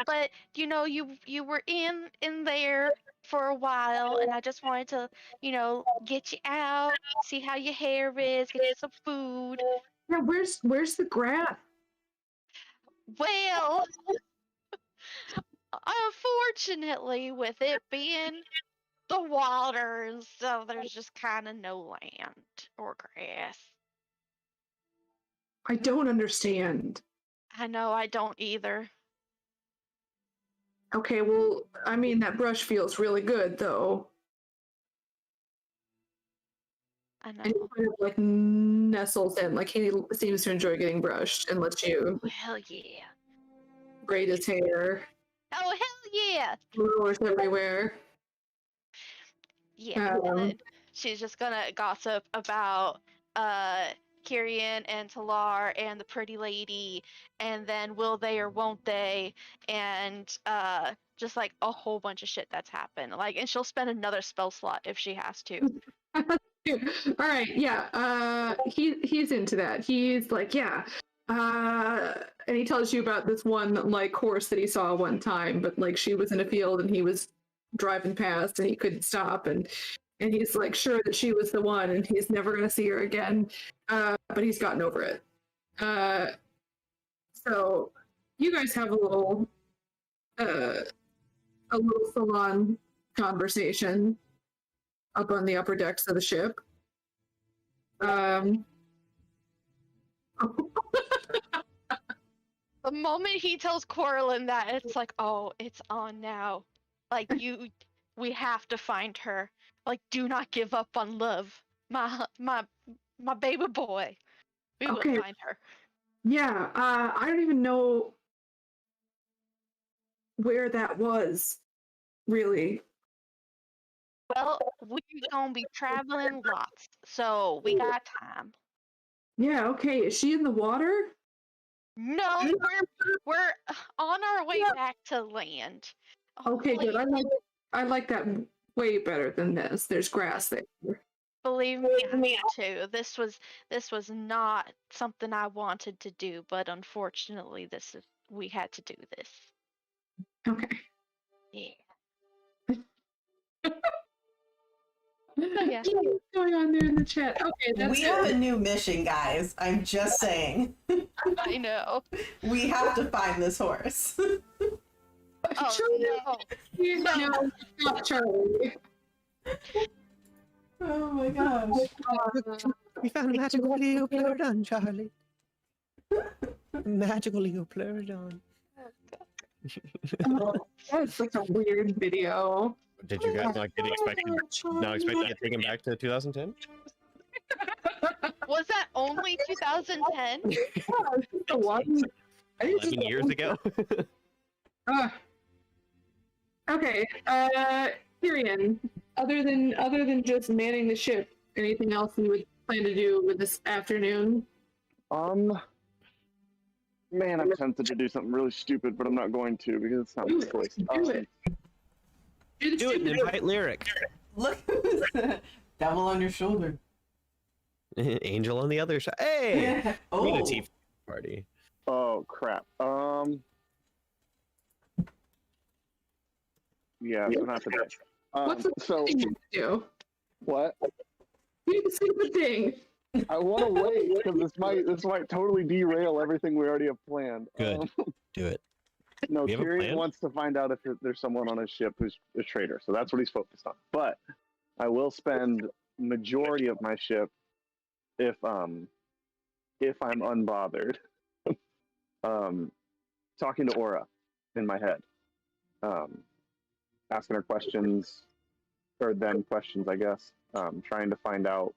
But you know, you were in there for a while, and I just wanted to, you know, get you out, see how your hair is, get you some food. Yeah, where's the grass? Well, unfortunately, with it being the water and stuff, there's just kind of no land or grass. I don't understand. I know, I don't either. Okay, well, I mean, that brush feels really good, though. I know. And he kind of, like, nestles in. Like, he seems to enjoy getting brushed and lets you Hell yeah. braid his hair. Oh, hell yeah! Flowers everywhere. Yeah, and then she's just gonna gossip about Kyrian and Talar and the pretty lady, and then will they or won't they, and just like a whole bunch of shit that's happened. Like, and she'll spend another spell slot if she has to. All right, yeah. He's into that. He's like, yeah. And he tells you about this one like horse that he saw one time, but like she was in a field and he was driving past and he couldn't stop, and he's like sure that she was the one and he's never gonna see her again. But he's gotten over it. So you guys have a little salon conversation up on the upper decks of the ship. The moment he tells Corlin that, it's like, oh, it's on now. Like, We have to find her. Like, do not give up on love. My baby boy. We Okay. will find her. Yeah, I don't even know where that was, really. Well, we're gonna be traveling lots, so we got time. Yeah, okay. Is she in the water? No, we're on our way back to land. Okay, good. Hopefully- I like that way better than this. There's grass there. Believe me, I do too. This was not something I wanted to do, but unfortunately, we had to do this. Okay. Yeah. Yeah. What's going on there in the chat? Okay, that's We have a new mission, guys. I'm just saying. I know. We have to find this horse. Oh no. No, not Charlie. Oh my gosh. We found a magical Leopleurodon, Charlie. Magical Leopleurodon. That's such a weird video. Did you guys not expect to get taken back to 2010? Was that only 2010? The one. 11 years ago? Okay. Tyrion. Other than just manning the ship, anything else you would plan to do with this afternoon? Man, I'm tempted to do something really stupid, but I'm not going to because it's not my choice. Do it. Do it, invite Lyric. Look, devil on your shoulder. Angel on the other side. Hey! Oh. We need a tea party. Oh crap. Yeah, so not today. What's the So thing you do? what? You can see the thing. I want to wait because this might totally derail everything we already have planned. Good. Do it. No, We have a Tyrion plan? wants to find out if there's someone on his ship who's a traitor, so that's what he's focused on. But I will spend majority of my ship if I'm unbothered, talking to Aura in my head, asking her questions, or them questions, I guess, trying to find out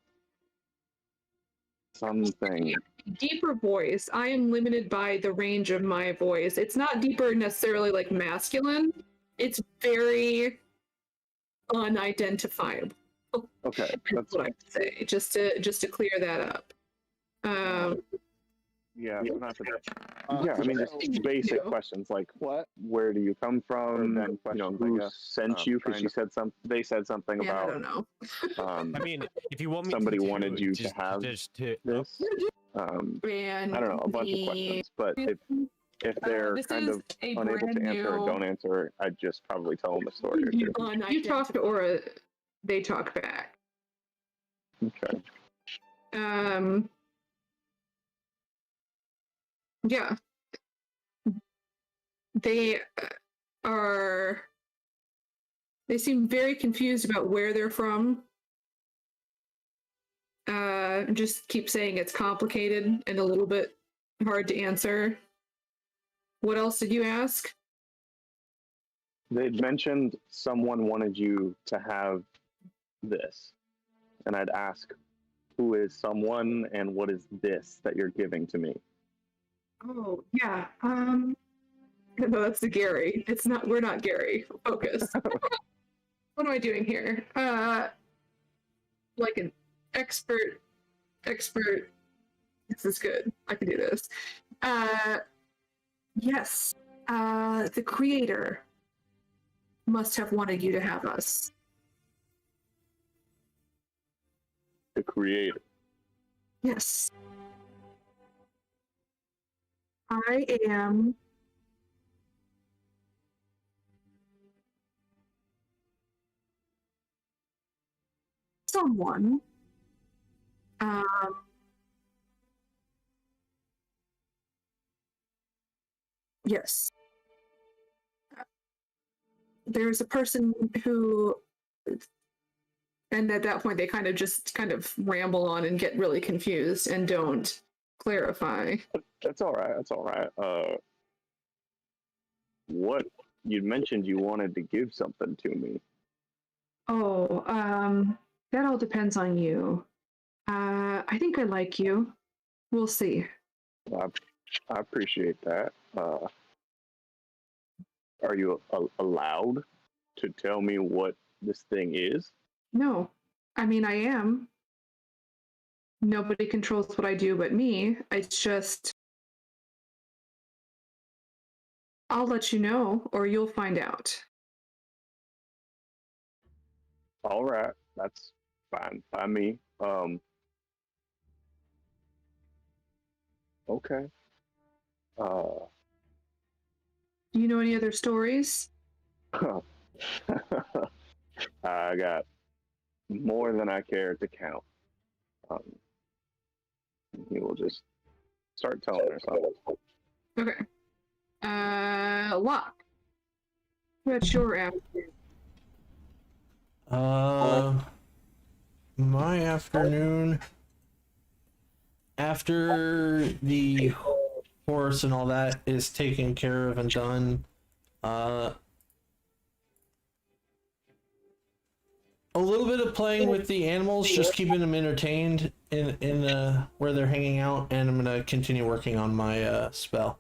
something. Deeper voice. I am limited by the range of my voice. It's not deeper necessarily like masculine. It's very unidentifiable. Okay, That's that's what I would say. Just to clear that up. yeah, so not today. Yeah, I mean just basic questions like What? where do you come from? Then You know, questions, I who guess, sent you? Because trying to- they said something Yeah, I about don't know. I mean, if you want me Somebody to wanted you to have this. this. And I don't know, a bunch of questions, but if they're this kind is of a unable to brand answer or new- don't answer, I'd just probably tell them a story or two. You talk to Aura, they talk back. Okay. Yeah. They seem very confused about where they're from. Just keep saying it's complicated and a little bit hard to answer. What else did you ask? They'd mentioned someone wanted you to have this, and I'd ask, who is someone and what is this that you're giving to me? Oh, yeah. No, that's the Gary. It's not, we're not Gary. Focus. What am I doing here? Like an expert. This is good. I can do this. Yes. The creator must have wanted you to have us. The creator. Yes. I am someone. Yes. There's a person who, and at that point they kind of ramble on and get really confused and don't clarify. That's all right. That's all right. What you mentioned you wanted to give something to me. Oh, that all depends on you. I think I like you. We'll see. I appreciate that. Are you allowed to tell me what this thing is? No, I mean, I am. Nobody controls what I do but me. It's just, I'll let you know, or you'll find out. All right, that's fine by me. Okay. Do you know any other stories? I got more than I care to count. He will just start telling her something. Okay. Locke. What's your afternoon? My afternoon after the horse and all that is taken care of and done. A little bit of playing with the animals, just keeping them entertained in where they're hanging out, and I'm gonna continue working on my spell.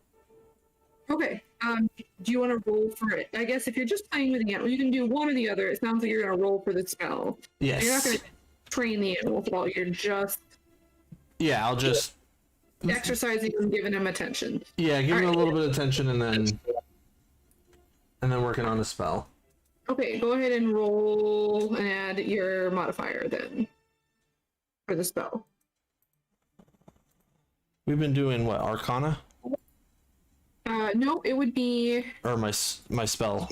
Okay. Do you want to roll for it? I guess if you're just playing with the animal, you can do one or the other. It sounds like you're gonna roll for the spell. Yes. You're not gonna train the animals at all. You're just I'll just exercising and giving them attention. give them Alright. a little bit of attention and then working on the spell. Okay, go ahead and roll and add your modifier then for the spell. We've been doing what, Arcana, No, it would be or my spell?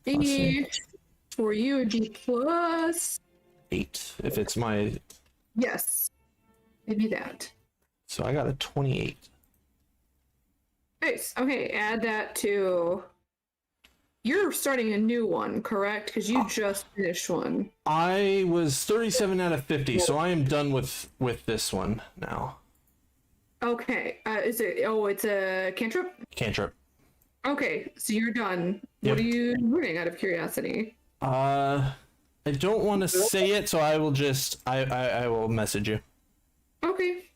maybe for you. It'd be plus 8 if it's my. yes, maybe that. So I got a 28. Nice. Okay, add that to. You're starting a new one, correct? Because you just finished one. I was 37 out of 50, so I am done with this one now. Okay. Is it? Oh, it's a cantrip. Cantrip. Okay, so you're done. Yep. What are you doing? Out of curiosity. I don't want to say it, so I will just I will message you. Okay.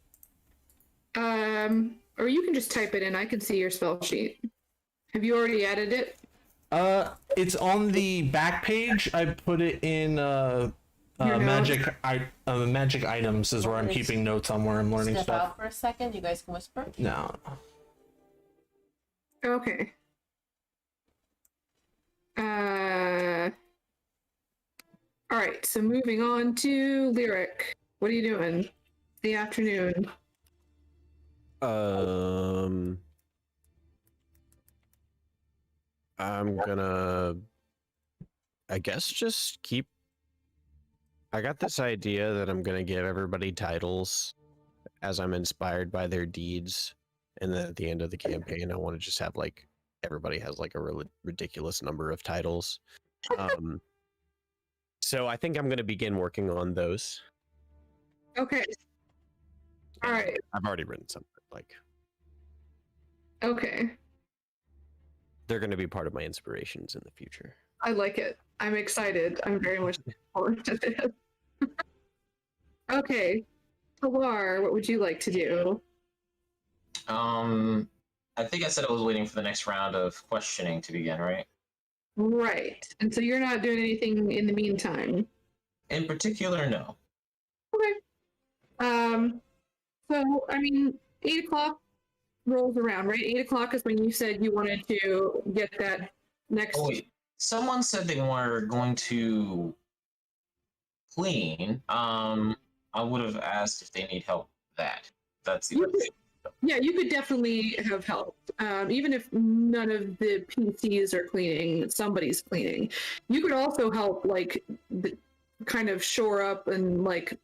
Or you can just type it in. I can see your spell sheet. Have you already added it? It's on the back page. I put it in Your notes? magic items is where I'm keeping notes on where I'm learning Step stuff. out for a second. You guys can whisper. No. Okay. All right. So moving on to Lyric. What are you doing? The afternoon. I'm gonna, I guess, just keep. I got this idea that I'm gonna give everybody titles as I'm inspired by their deeds, and then at the end of the campaign, I want to just have like everybody has like a ridiculous number of titles. So I think I'm gonna begin working on those. Okay. All right. I've already written some. Like Okay. they're gonna be part of my inspirations in the future. I like it. I'm excited. I'm very much looking forward to this. Okay. Pilar, what would you like to do? I think I said I was waiting for the next round of questioning to begin, right? Right. And so you're not doing anything in the meantime. In particular, no. Okay. So I mean, 8 o'clock rolls around, right? 8 o'clock is when you said you wanted to get that next. Oh wait, someone said they were going to clean. I would have asked if they need help with that. That's the other thing. Yeah, you could definitely have helped. Even if none of the PCs are cleaning, somebody's cleaning. You could also help, like, kind of shore up and, like,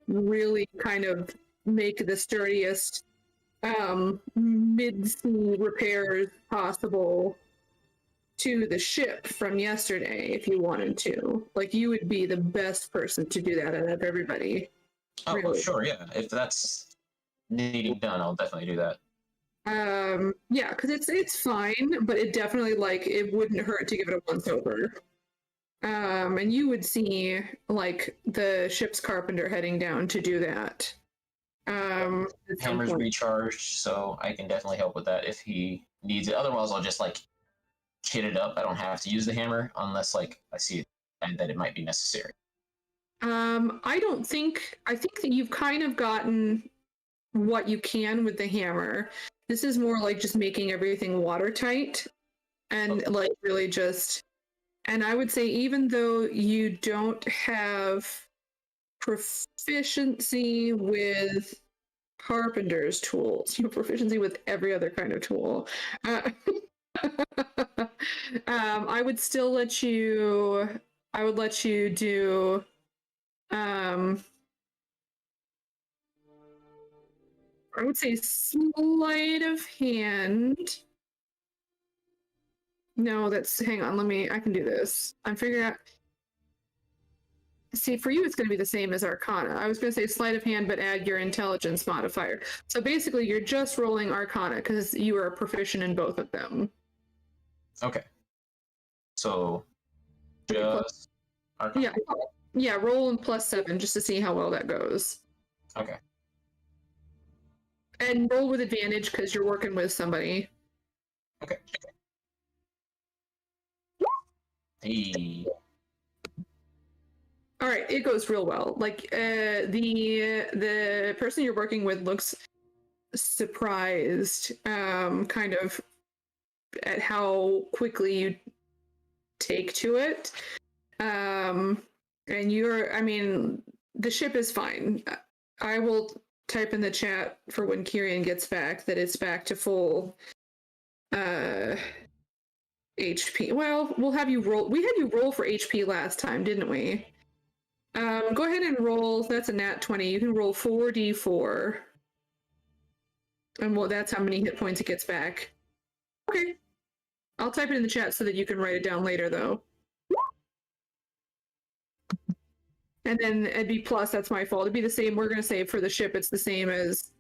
really kind of make the sturdiest mid-sea repairs possible to the ship from yesterday if you wanted to. Like, you would be the best person to do that out of everybody. Oh, Really? sure, yeah. If that's needing done, I'll definitely do that. Yeah, because it's fine, but it definitely like it wouldn't hurt to give it a once over. And you would see like the ship's carpenter heading down to do that. At some Hammer's point. recharged, so I can definitely help with that if he needs it. Otherwise, I'll just like kit it up. I don't have to use the hammer unless like I see that it might be necessary. I don't think. I think that you've kind of gotten what you can with the hammer. This is more like just making everything watertight and like really just. And I would say even though you don't have proficiency with carpenter's tools, you have proficiency with every other kind of tool. I would still let you. I would let you do. I would say sleight of hand. No, that's hang on. I can do this. I'm figuring out. See, for you, it's going to be the same as Arcana. I was going to say sleight of hand, but add your intelligence modifier. So basically, you're just rolling Arcana because you are proficient in both of them. Okay. So just Arcana. Yeah, roll in +7 just to see how well that goes. Okay. And roll with advantage because you're working with somebody. Okay. Hey. All right, it goes real well. Like the person you're working with looks surprised, kind of at how quickly you take to it. And I mean, the ship is fine. I will type in the chat for when Kyrian gets back that it's back to full HP. Well, we'll have you roll. We had you roll for HP last time, didn't we? Go ahead and roll. That's a nat 20. You can roll 4d4. And well, that's how many hit points it gets back. Okay. I'll type it in the chat so that you can write it down later, though. And then it'd be plus, that's my fault. It'd be the same. We're going to say for the ship, it's the same as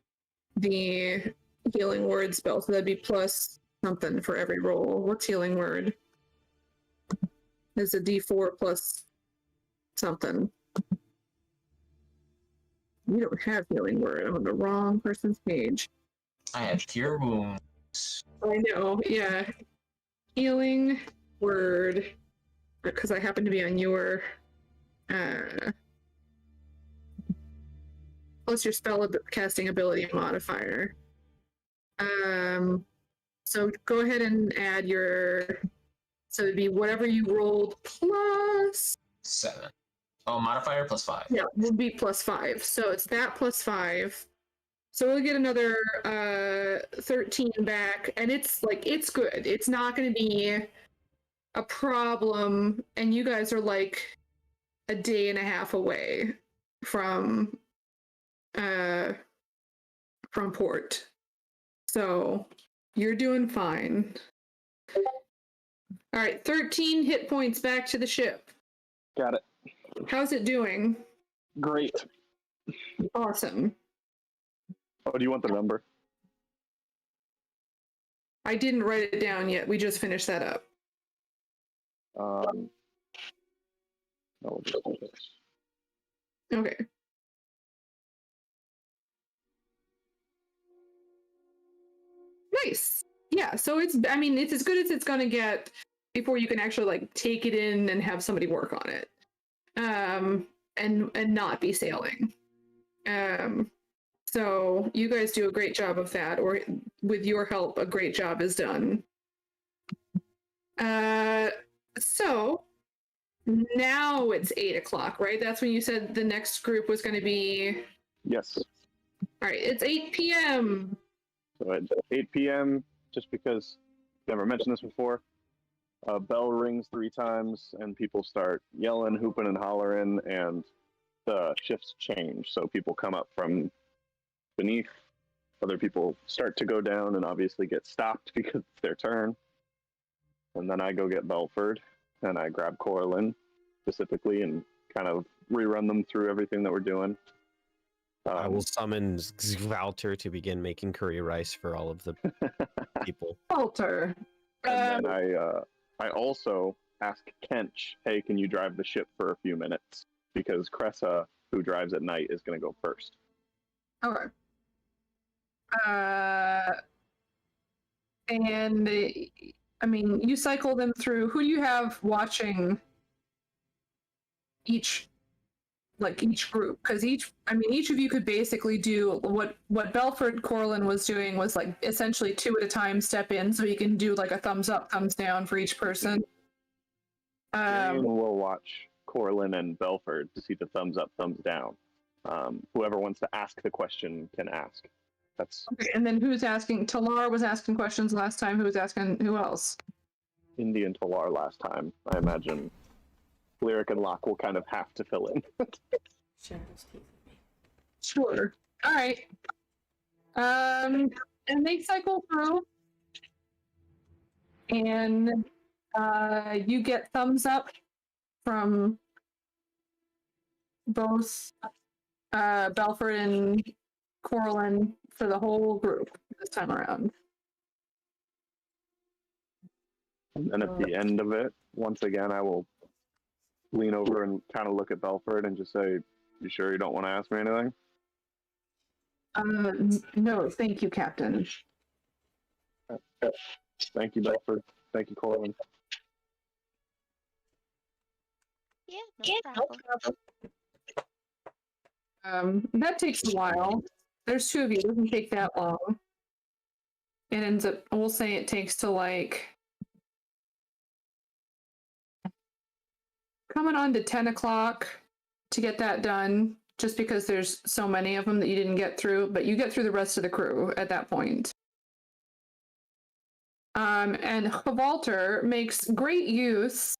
the healing word spell. So that'd be plus something for every roll. What's healing word? It's a d4 plus something. We don't have healing word. I'm on the wrong person's page. I have cure wounds. I know, yeah. Healing word, because I happen to be on your plus your spell casting ability modifier. So go ahead and add your, so it'd be whatever you rolled plus 7. Oh, modifier +5. Yeah, would be +5. So it's that +5. So we'll get another 13 back, and it's like it's good. It's not going to be a problem, and you guys are like a day and a half away from port. So you're doing fine. All right, 13 hit points back to the ship. Got it. How's it doing? Great. Awesome. Oh, do you want the number? I didn't write it down yet. We just finished that up. No, we'll just do this. Okay. Nice. Yeah, so it's as good as it's gonna get before you can actually like take it in and have somebody work on it. And not be sailing. So you guys do a great job of that, or with your help, a great job is done. So now it's 8 o'clock, right? That's when you said the next group was going to be. Yes. All right, it's 8 p.m. So at 8 p.m., just because I've never mentioned this before, a bell rings 3 times and people start yelling, hooping, and hollering, and the shifts change. So people come up from beneath, other people start to go down and obviously get stopped because it's their turn. And then I go get Belford and I grab Corlin specifically and kind of rerun them through everything that we're doing. I will summon Valter to begin making curry rice for all of the people. Walter. And then I also ask Kench, hey, can you drive the ship for a few minutes? Because Cressa, who drives at night, is going to go first. Okay. And I mean, you cycle them through. Who do you have watching each group? Because each of you could basically do what Belford Corlin was doing was like essentially 2 at a time step in, so you can do like a thumbs up, thumbs down for each person. And we'll watch Corlin and Belford to see the thumbs up, thumbs down. Whoever wants to ask the question can ask. That's okay. And then who's asking? Talar was asking questions last time. Who was asking? Who else? Indy and Talar last time. I imagine Lyric and Locke will kind of have to fill in. Sure. All right. And they cycle through, and you get thumbs up from both Belford and Corlin for the whole group this time around. And then at the end of it, once again, I will lean over and kind of look at Belford and just say, you sure you don't want to ask me anything? No, thank you, Captain. Thank you, Belford. Thank you, Corlin. Yeah, no problem. That takes a while. There's 2 of you. It doesn't take that long. It ends up, we'll say it takes to like coming on to 10 o'clock to get that done, just because there's so many of them that you didn't get through, but you get through the rest of the crew at that point. And Walter makes great use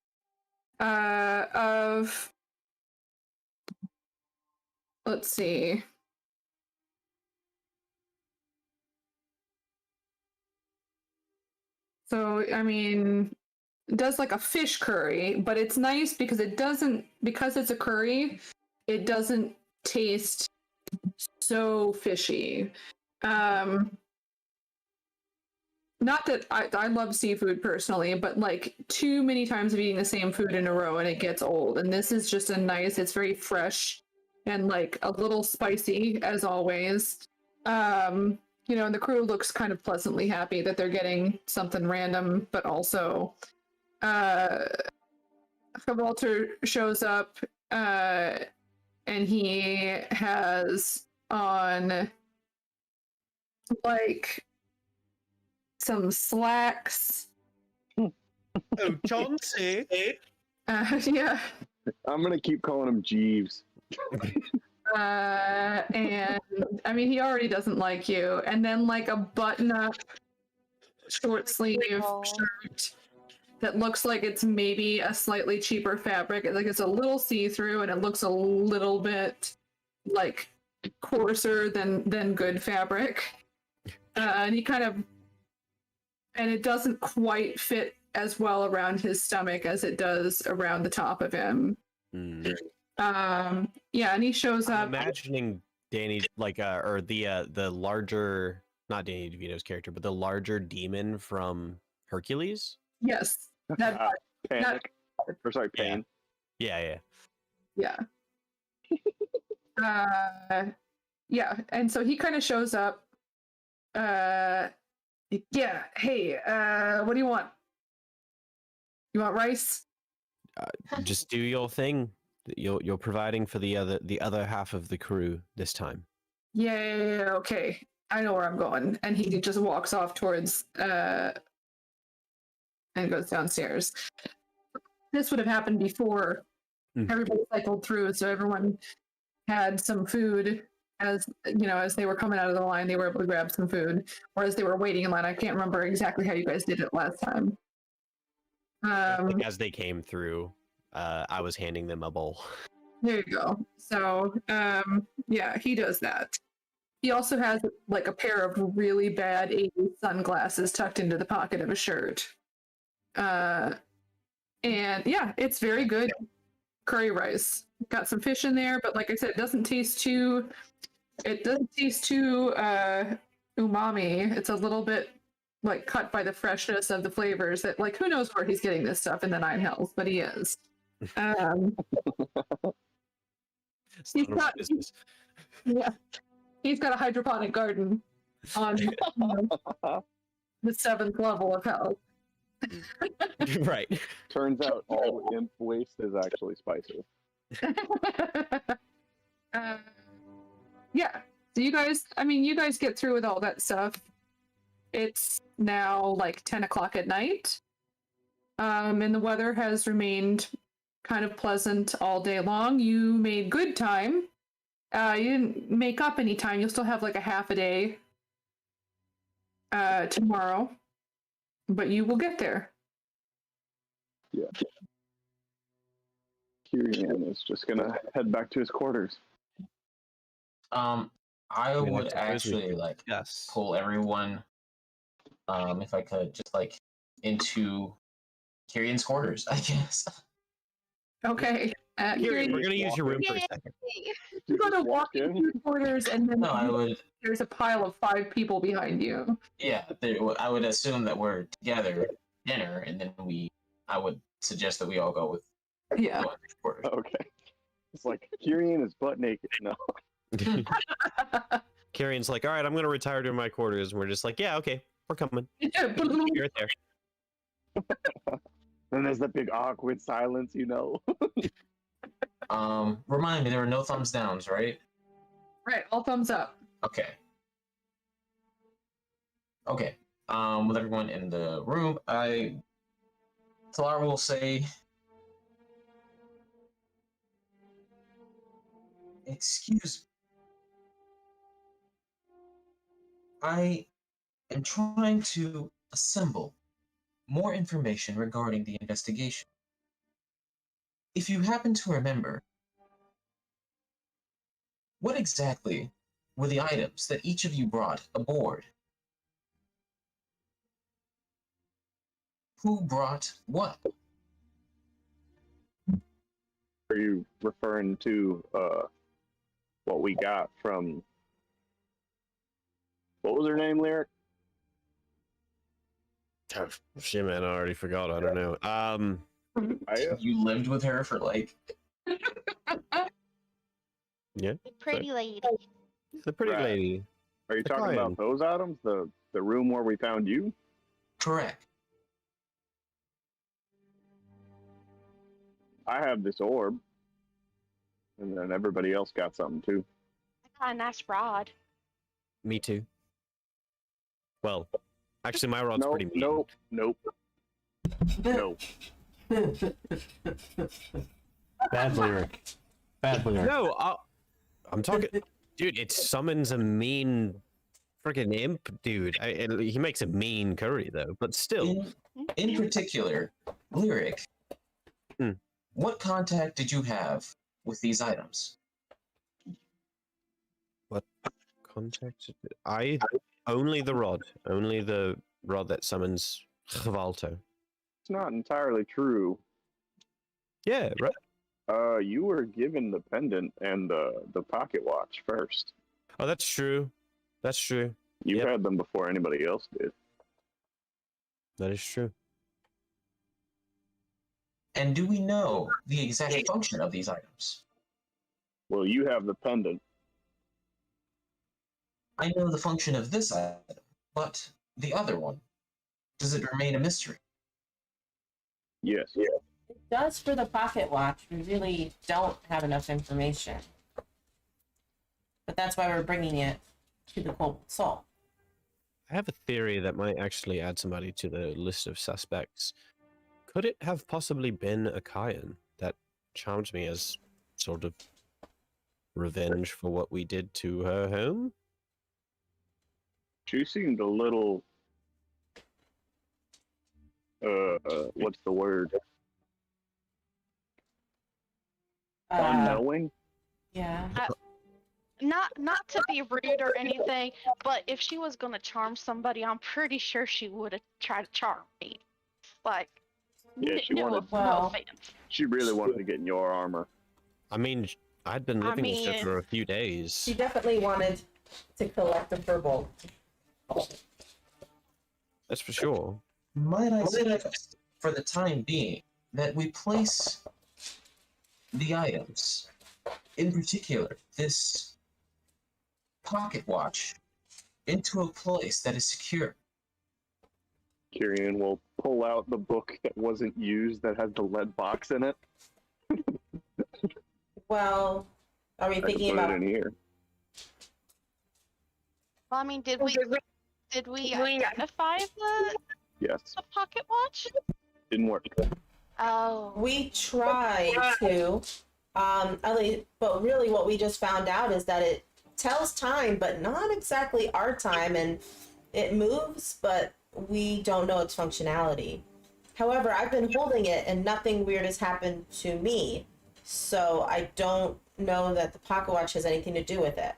of, let's see. So, I mean, does like a fish curry, but it's nice because because it's a curry, it doesn't taste so fishy. Not that I love seafood personally, but like too many times of eating the same food in a row and it gets old. And this is just it's very fresh and like a little spicy as always. And the crew looks kind of pleasantly happy that they're getting something random, but also Walter shows up and he has on like some slacks. Oh, Chauncey. Yeah. I'm going to keep calling him Jeeves. And I mean, he already doesn't like you. And then like a button-up short sleeve shirt that looks like it's maybe a slightly cheaper fabric. Like it's a little see-through and it looks a little bit like coarser than good fabric. And he kind of, and it doesn't quite fit as well around his stomach as it does around the top of him. Yeah, and he shows up. I'm imagining Danny, like, or the larger, not Danny DeVito's character, but the larger demon from Hercules. Yes, Panic. Or sorry, Pain. Yeah. Yeah. Yeah, and so he kind of shows up. Yeah. Hey, what do you want? You want rice? Just do your thing. You're providing for the other half of the crew this time. Yeah, okay. I know where I'm going. And he just walks off towards and goes downstairs. This would have happened before everybody cycled through, so everyone had some food as they were coming out of the line, they were able to grab some food. Or as they were waiting in line. I can't remember exactly how you guys did it last time. I think as they came through, I was handing them a bowl. There you go. So, yeah, he does that. He also has like a pair of really bad 80s sunglasses tucked into the pocket of his shirt. And yeah, it's very good curry rice. Got some fish in there, but like I said, it doesn't taste too It doesn't taste too umami. It's a little bit like cut by the freshness of the flavors. That like who knows where he's getting this stuff in the Nine Hells, but he is. It's He's none of my got- business. Yeah, he's got a hydroponic garden on the 7th level of hell. Right. Turns out all imp waste is actually spicy. Yeah. So you guys get through with all that stuff. It's now like 10 o'clock at night. And the weather has remained kind of pleasant all day long. You made good time. You didn't make up any time. You'll still have like a half a day tomorrow. But you will get there. Yeah. Kyrian is just gonna head back to his quarters. I mean, I would suppose we actually could- like Yes. pull everyone, if I could, just like into Kyrion's quarters, I guess. Okay. Kieran, we're Kieran, gonna use your room for a Yay. second. you're going to Just walk in. into your quarters and then No, I would. there's a pile of 5 people behind you. Yeah, I would assume that we're together at dinner, and then I would suggest that we all go with Yeah. going to quarters. Okay. It's like Kyrian is butt naked. No. Kieran's like, all right, I'm gonna retire to my quarters, and we're just like, yeah, okay, we're coming. You're right there. And there's that big awkward silence, you know. Remind me, there were no thumbs downs, right? Right, all thumbs up. Okay. Okay. With everyone in the room, Talar will say, "Excuse me. I am trying to assemble more information regarding the investigation. If you happen to remember, what exactly were the items that each of you brought aboard? Who brought what? Are you referring to what we got from what was her name, Lyric? Oh, shit, man, I already forgot. I don't know. You lived with her for like Pretty lady. The pretty Right. lady. Are you The talking client. about those items? The room where we found you? correct. I have this orb. And then everybody else got something too. I got a nice rod. Me too. Well, actually, my rod's Nope, pretty mean. nope, nope. No. Bad lyric. Bad lyric. No, I'm talking, dude. It summons a mean freaking imp, dude. He makes a mean curry though, but still. In particular, Lyric, Hmm. what contact did you have with these items? Contact. Only the rod that summons Chvalto. It's not entirely true. Yeah, right. You were given the pendant and the pocket watch first. Oh, that's true. That's true. You Yep. had them before anybody else did. That is true. And do we know the exact function of these items? Well, you have the pendant. I know the function of this item, but the other one, does it remain a mystery? Yes. It does for the pocket watch. We really don't have enough information. But that's why we're bringing it to the Cold Soul. I have a theory that might actually add somebody to the list of suspects. Could it have possibly been a Kayan that charmed me as sort of revenge for what we did to her home? She seemed a little what's the word? Unknowing. Yeah. Not to be rude or anything, but if she was gonna charm somebody, I'm pretty sure she would have tried to charm me. Like, Yeah, she no, wanted- no Well- offense. She really wanted to get in your armor. I mean, I'd been I living with mean- her for a few days. She definitely wanted to collect the purple. That's for sure. Might I suggest, for the time being, that we place the items, in particular this pocket watch, into a place that is secure. Kyrian will pull out the book that wasn't used that has the lead box in it. Well, are we I can thinking put about? it in here. Well, I mean, did we identify Yes, the pocket watch? didn't work. Oh. We tried to, but really what we just found out is that it tells time, but not exactly our time, and it moves, but we don't know its functionality. However, I've been holding it and nothing weird has happened to me, so I don't know that the pocket watch has anything to do with it.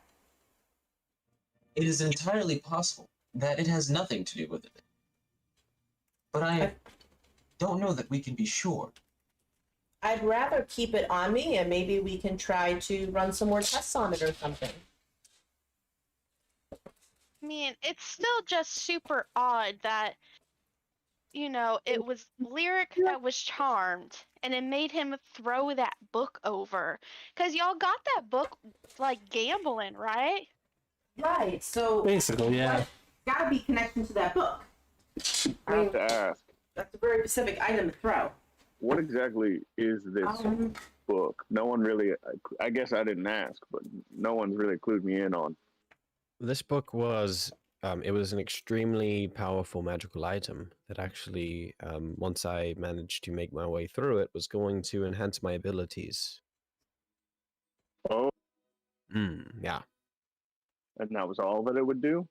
It is entirely possible that it has nothing to do with it. But I don't know that we can be sure. I'd rather keep it on me, and maybe we can try to run some more tests on it or something. I mean, it's still just super odd that, you know, it was Lyric that was charmed, and it made him throw that book over. Because y'all got that book, like, gambling, right? Right, so Basically, yeah. gotta be connection to that book. I have to ask, That's a very specific item to throw. what exactly is this book? No one really, I guess I didn't ask, but no one's really clued me in on. This book was it was an extremely powerful magical item that actually, once I managed to make my way through it, was going to enhance my abilities. Oh, Yeah. and that was all that it would do?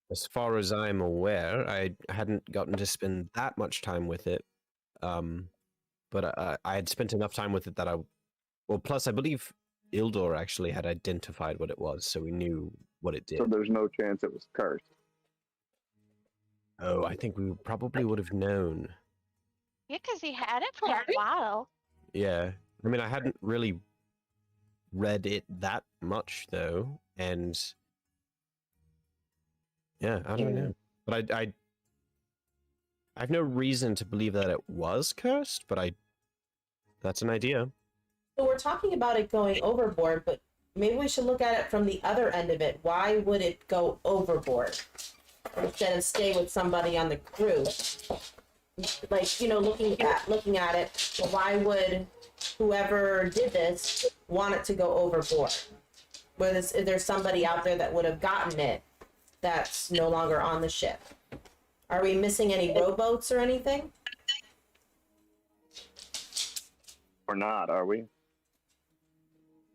As far as I'm aware, I hadn't gotten to spend that much time with it. But I had spent enough time with it that well, plus I believe Ildor actually had identified what it was, so we knew what it did. So there's no chance it was cursed. Oh, I think we probably would have known. Yeah, because he had it for a while. Yeah. I mean, I hadn't really read it that much, though, and yeah, I don't know. But I have no reason to believe that it was cursed, but that's an idea. So we're talking about it going overboard, but maybe we should look at it from the other end of it. Why would it go overboard instead of stay with somebody on the crew? Like, you know, looking at it, why would whoever did this want it to go overboard? Is there somebody out there that would have gotten it that's no longer on the ship? Are we missing any rowboats or anything? Or not, are we?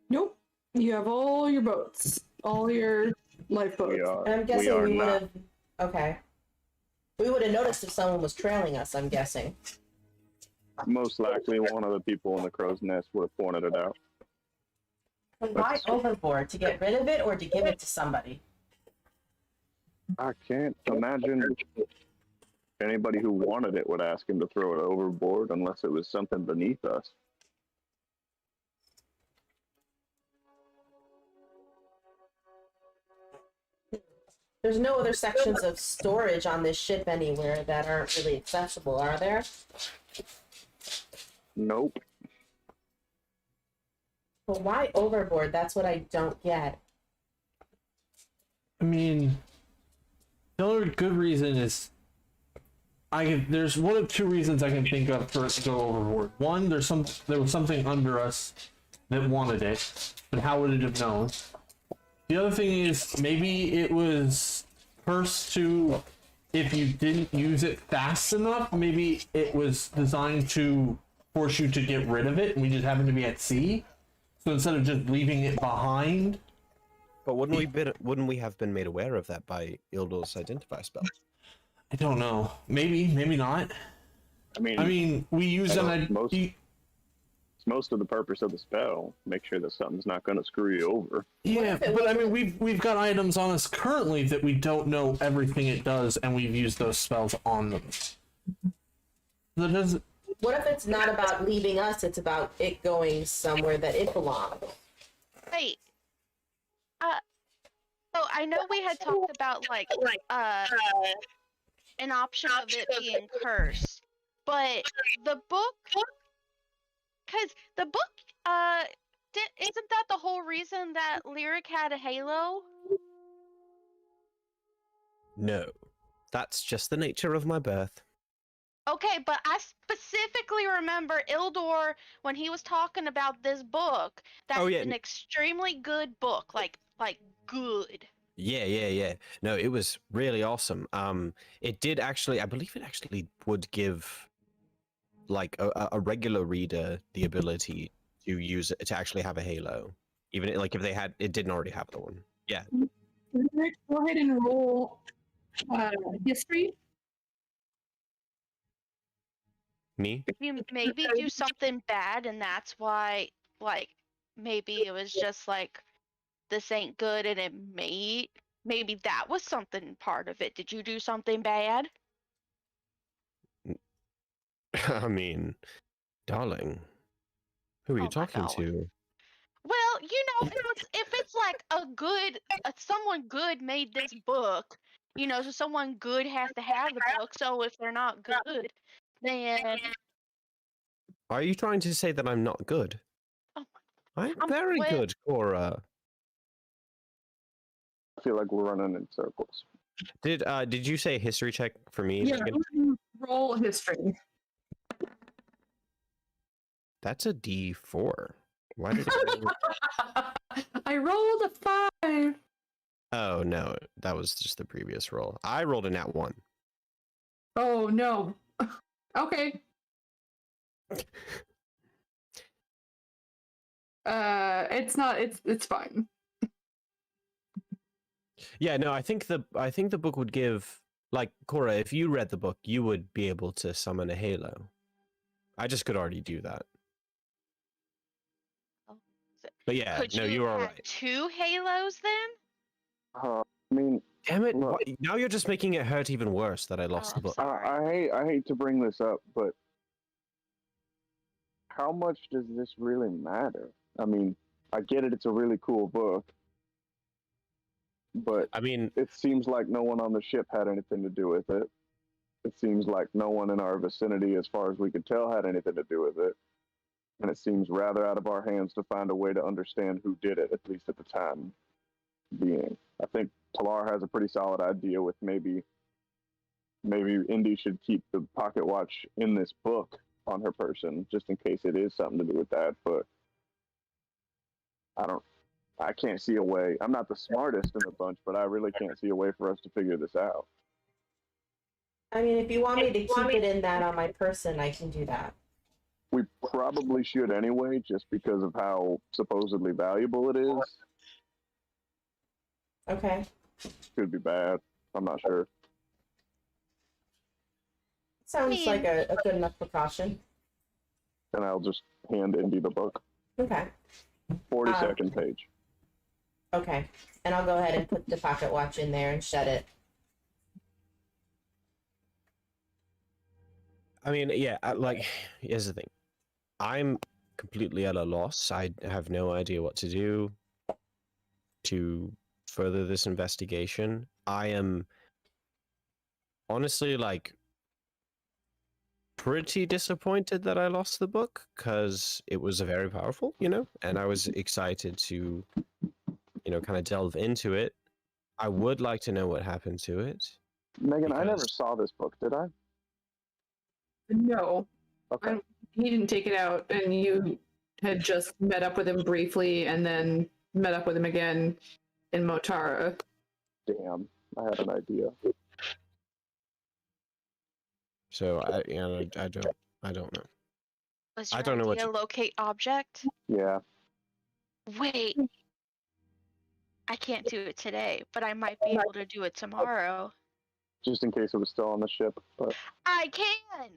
Nope. You have all your boats, all your lifeboats. We are. And I'm guessing are we would not. have. Okay. We would have noticed if someone was trailing us, I'm guessing. Most likely one of the people in the crow's nest would have pointed it out. But why overboard? To get rid of it or to give it to somebody? I can't imagine anybody who wanted it would ask him to throw it overboard unless it was something beneath us. There's no other sections of storage on this ship anywhere that aren't really accessible, are there? Nope. But why overboard? That's what I don't get. I mean, the other good reason is there's one of two reasons I can think of for it to go overboard. One, there was something under us that wanted it, but how would it have known? The other thing is maybe it was cursed to, if you didn't use it fast enough, maybe it was designed to force you to get rid of it, and we just happened to be at sea. So instead of just leaving it behind. But wouldn't we have been made aware of that by Ildor's identify spell? I don't know. Maybe not. I mean, we use them. it's most of the purpose of the spell. Make sure that something's not going to screw you over. Yeah, but I mean, we've got items on us currently that we don't know everything it does, and we've used those spells on them. That doesn't. What if it's not about leaving us, it's about it going somewhere that it belongs? Wait. So I know we had talked about like an option of it being cursed, but the book, because the book, isn't that the whole reason that Lyric had a halo? No, that's just the nature of my birth. Okay, but I specifically remember Ildor when he was talking about this book. That's an extremely good book, like good. Yeah. No, it was really awesome. It did actually, I believe it actually would give like a regular reader the ability to use it to actually have a halo, even like if it didn't already have the one. Yeah. Go ahead and roll history. Me? If you maybe do something bad, and that's why, like, maybe it was just like, this ain't good, and it maybe that was something part of it. Did you do something bad? I mean, darling, who are you talking to? Well, you know, if it's like someone good made this book, you know, so someone good has to have the book. So if they're not good, then Are you trying to say that I'm not good? Oh, I'm very good, Cora. I feel like we're running in circles. Did you say history check for me? Yeah, roll history. That's a D4. Why did it? I rolled a 5. Oh no, that was just the previous roll. I rolled a nat 1. Oh no. Okay. It's not. It's fine. Yeah, no, I think the book would give, like, Cora, if you read the book, you would be able to summon a halo. I just could already do that. But yeah, could no, you are right. 2 halos then? I mean, damn it! look, now you're just making it hurt even worse that I lost the book. I hate to bring this up, but how much does this really matter? I mean, I get it; it's a really cool book, but I mean, it seems like no one on the ship had anything to do with it. It seems like no one in our vicinity, as far as we could tell, had anything to do with it. And it seems rather out of our hands to find a way to understand who did it, at least at the time being. I think Talar has a pretty solid idea with maybe Indy should keep the pocket watch in this book on her person, just in case it is something to do with that. But I can't see a way. I'm not the smartest in the bunch, but I really can't see a way for us to figure this out. I mean, if you want me to keep it in that on my person, I can do that. We probably should anyway, just because of how supposedly valuable it is. Okay. Could be bad. I'm not sure. Sounds like a good enough precaution. And I'll just hand Indy the book. Okay. 42nd page. Okay. And I'll go ahead and put the pocket watch in there and shut it. I mean, yeah, like, here's the thing. I'm completely at a loss. I have no idea what to do to further this investigation. I am honestly, like, pretty disappointed that I lost the book, because it was very powerful, you know, and I was excited to, you know, kind of delve into it. I would like to know what happened to it. Megan, I never saw this book, did I? No. Okay. He didn't take it out, and you had just met up with him briefly, and then met up with him again in Motara. Damn, I had an idea. So I don't know. Was I your don't know what idea to- locate object? Yeah. Wait. I can't do it today, but I might be able to do it tomorrow. Just in case it was still on the ship, but I can!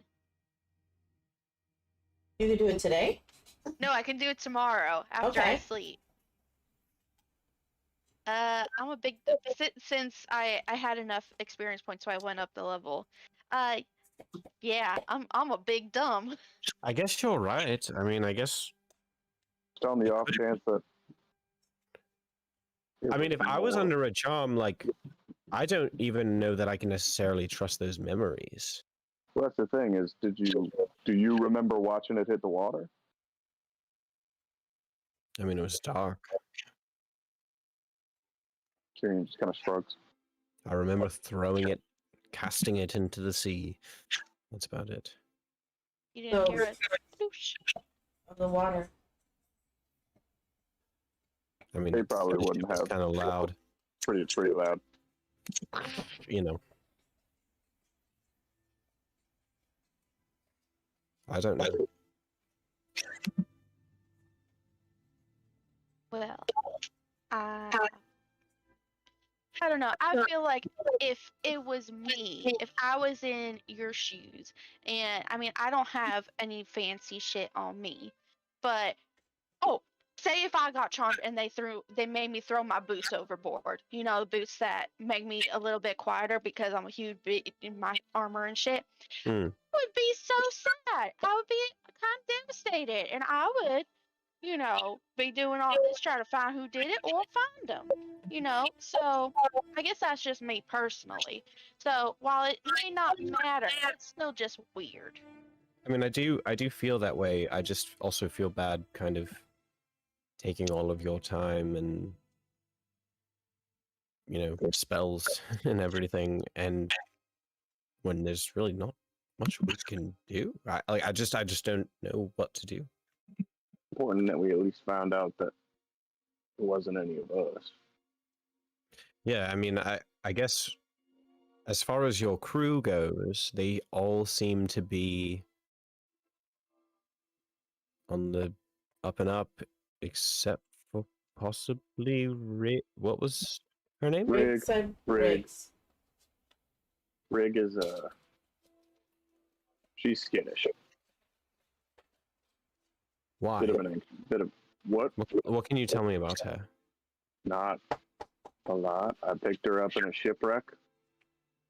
You can do it today? No, I can do it tomorrow after I Okay. sleep. I'm a big since I had enough experience points, so I went up the level. Yeah, I'm a big dumb. I guess you're right. I mean, I guess. Just on the off chance that. I mean, if I was under a charm, like, I don't even know that I can necessarily trust those memories. Well, that's the thing is, do you remember watching it hit the water? I mean, it was dark. Tyrion just kind of shrugs. I remember throwing it, casting it into the sea. That's about it. You didn't So- hear it. Whoosh. Of the water. I mean, They probably wouldn't have. kind of loud, Pretty loud. you know. I don't know. Well, I don't know. I feel like if it was me, if I was in your shoes, and I mean, I don't have any fancy shit on me, but say if I got charmed and they made me throw my boots overboard. You know, the boots that make me a little bit quieter because I'm a huge bit in my armor and shit. Hmm. I would be so sad. I would be kind of devastated, and I would, you know, be doing all this trying to find who did it or find them. You know, so I guess that's just me personally. So while it may not matter, it's still just weird. I mean, I do feel that way. I just also feel bad, kind of taking all of your time and, you know, spells and everything, and when there's really not much we can do. I just don't know what to do. Important that we at least found out that it wasn't any of us. Yeah, I mean, I guess as far as your crew goes, they all seem to be on the up and up, except for possibly what was her name? Rig. Rig said Rig. Riggs. Rig is she's skittish. Why? Bit of what? What can you tell me about her? Not a lot. I picked her up in a shipwreck,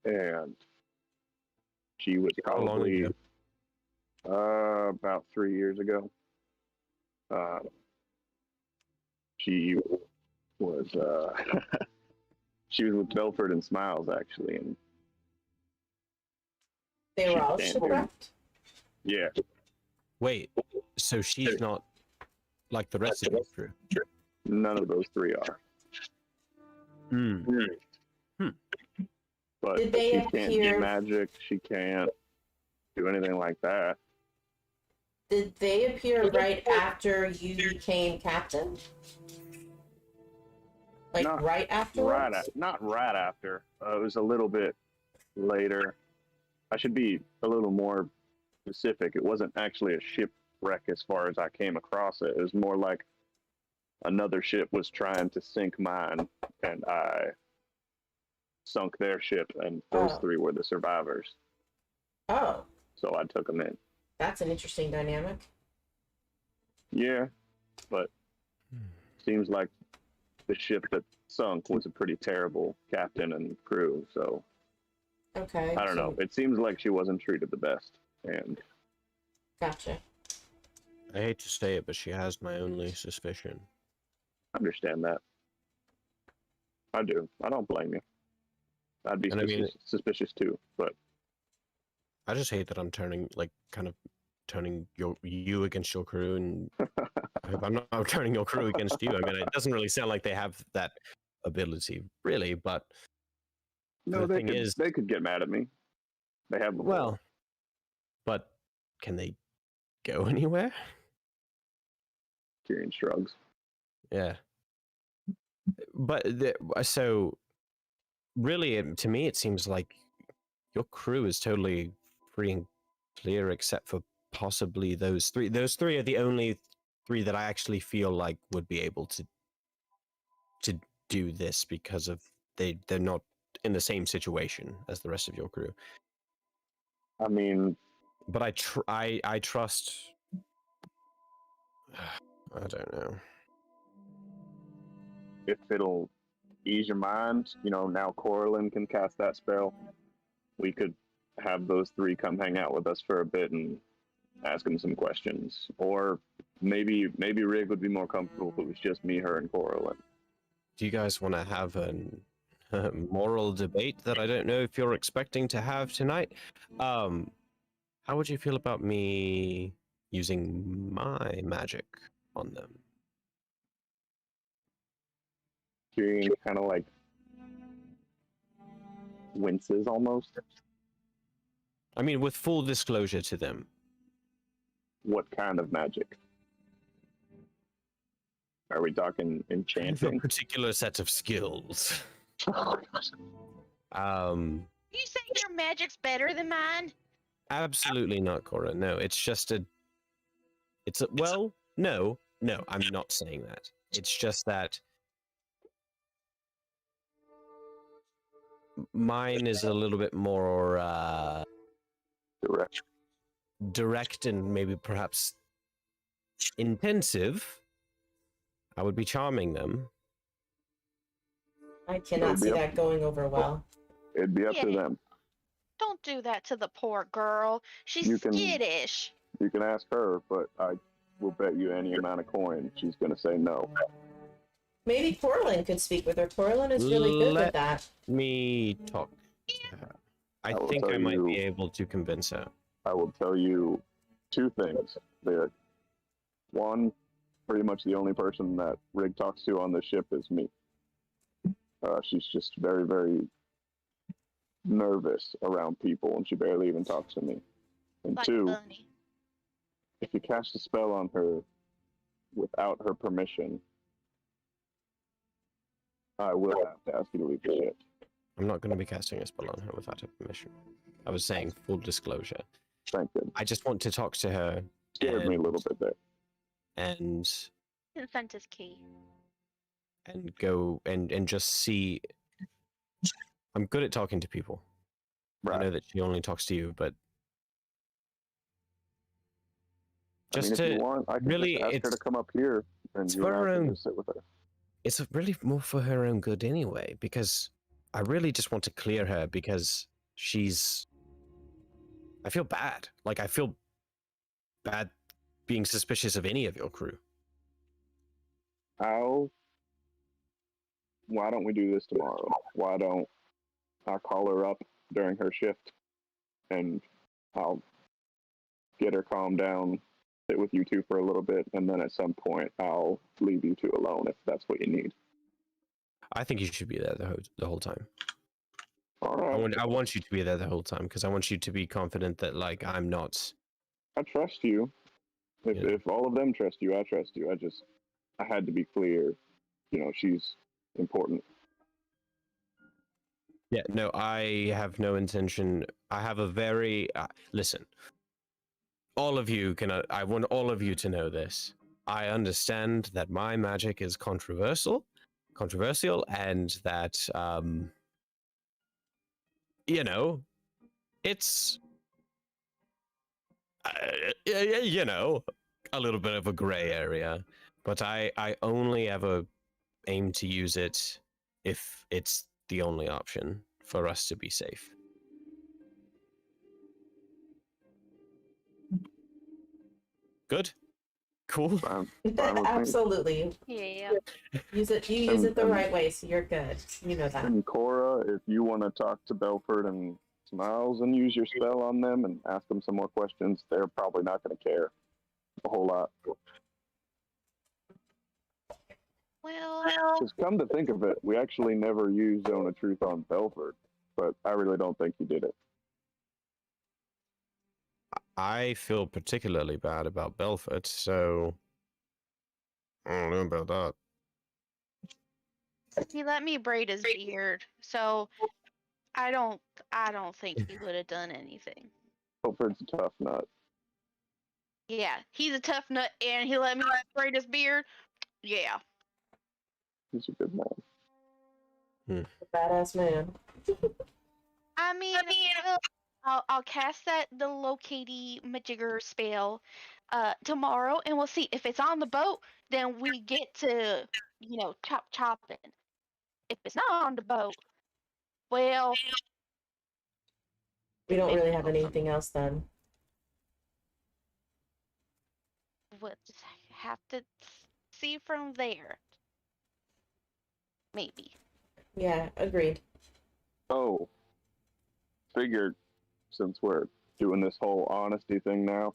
and she was How long probably ago? about 3 years ago. She was she was with Belford and Smiles actually, and They were She all can't shipwrecked? yeah, Wait, so she's not like the rest of your crew? none of those three are. Hmm. But Did they she can't appear- do magic. She can't do anything like that. Did they appear right after you became captain? Like Not right afterwards? Not right after. It was a little bit later. I should be a little more specific. It wasn't actually a shipwreck as far as I came across it. It was more like another ship was trying to sink mine, and I sunk their ship, and those Oh. three were the survivors. Oh, So I took them in. that's an interesting dynamic. Yeah, but seems like the ship that sunk was a pretty terrible captain and crew. So Okay. I don't know. It seems like she wasn't treated the best, and Gotcha. I hate to say it, but she has my only suspicion. I understand that. I do. I don't blame you. I'd be And I mean- suspicious too, but I just hate that I'm turning you against your crew, and I hope I'm not turning your crew against you. I mean, it doesn't really sound like they have that ability, really. But no, The they thing could, is- they could get mad at me. They have before. well, but can they go anywhere? Tyrion shrugs. Yeah. But so really, to me, it seems like your crew is totally free and clear, except for possibly those three. Those three are the only three that I actually feel like would be able to do this because of they're not in the same situation as the rest of your crew. I mean, But I trust. I don't know. if it'll ease your mind, now Corlin can cast that spell. We could have those three come hang out with us for a bit and ask them some questions. Or maybe Rig would be more comfortable if it was just me, her, and Coraline. Do you guys want to have a moral debate that I don't know if you're expecting to have tonight? How would you feel about me using my magic on them? Tyrion kind of like winces almost. I mean, with full disclosure to them. What kind of magic? Are we talking A enchanting? particular set of skills. You say your magic's better than mine? Absolutely not, Cora. No, it's just a. It's a. Well, no, I'm not saying that. It's just that mine is a little bit more Direct. direct and maybe perhaps intensive. I would be charming them. I cannot see that going over well. It'd be up to Yeah. them. Don't do that to the poor girl. She's You can- skittish. You can ask her, but I will bet you any amount of coin she's going to say no. Maybe Coraline could speak with her. Coraline is really good Let- with that. Me talk to her. I I will think tell I might be you- able to convince her. I will tell you two things. There, one, pretty much the only person that Rig talks to on the ship is me. She's just very, very nervous around people, and she barely even talks to me. And Like two, Bunny. if you cast a spell on her without her permission, I will have to ask you to leave the ship. I'm not going to be casting a spell on her without her permission. I was saying full disclosure. Thank you. I just want to talk to her Scared me a little bit there. and Consent is key. go and just see. I'm good at talking to people. I know Right. that she only talks to you, but I mean, just if you to want, I can really, just ask her it's to come up here, and it's you for and I her can own- just sit with her. it's really more for her own good anyway, because I really just want to clear her because I feel bad. Like, I feel bad being suspicious of any of your crew. Why don't we do this tomorrow? Why don't I call her up during her shift, and I'll get her calmed down, sit with you two for a little bit, and then at some point I'll leave you two alone if that's what you need. I think you should be there the whole time. All right. I want you to be there the whole time because I want you to be confident that, like, I'm not. I trust you. If all of them trust you, I trust you. I had to be clear. You know, she's important. Yeah, no, I have no intention. I have a very listen. All of you can. I want all of you to know this. I understand that my magic is controversial, and that you know, it's you know, a little bit of a gray area. But I only ever aim to use it if it's the only option for us to be safe. Good? Cool? Fine with me. Absolutely. Yeah. Use it the right way, so you're good. You know that. And Cora, if you want to talk to Belford and Smiles and use your spell on them and ask them some more questions, they're probably not going to care a whole lot. Well, Just come to think of it, we actually never used Zone of Truth on Belford, but I really don't think you did it. I feel particularly bad about Belfort, so I don't know about that. he let me braid his beard, so I don't think he would have done anything. Belford's a tough nut. Yeah, he's a tough nut, and he let me braid his beard. Yeah. He's a good man. Badass man. I mean, I'll cast the locatey majigger spell tomorrow, and we'll see if it's on the boat. Then we get to chopping. If it's not on the boat, well, We don't really have anything else then. We'll just have to see from there. Maybe. Yeah, agreed. Oh, figured since we're doing this whole honesty thing now,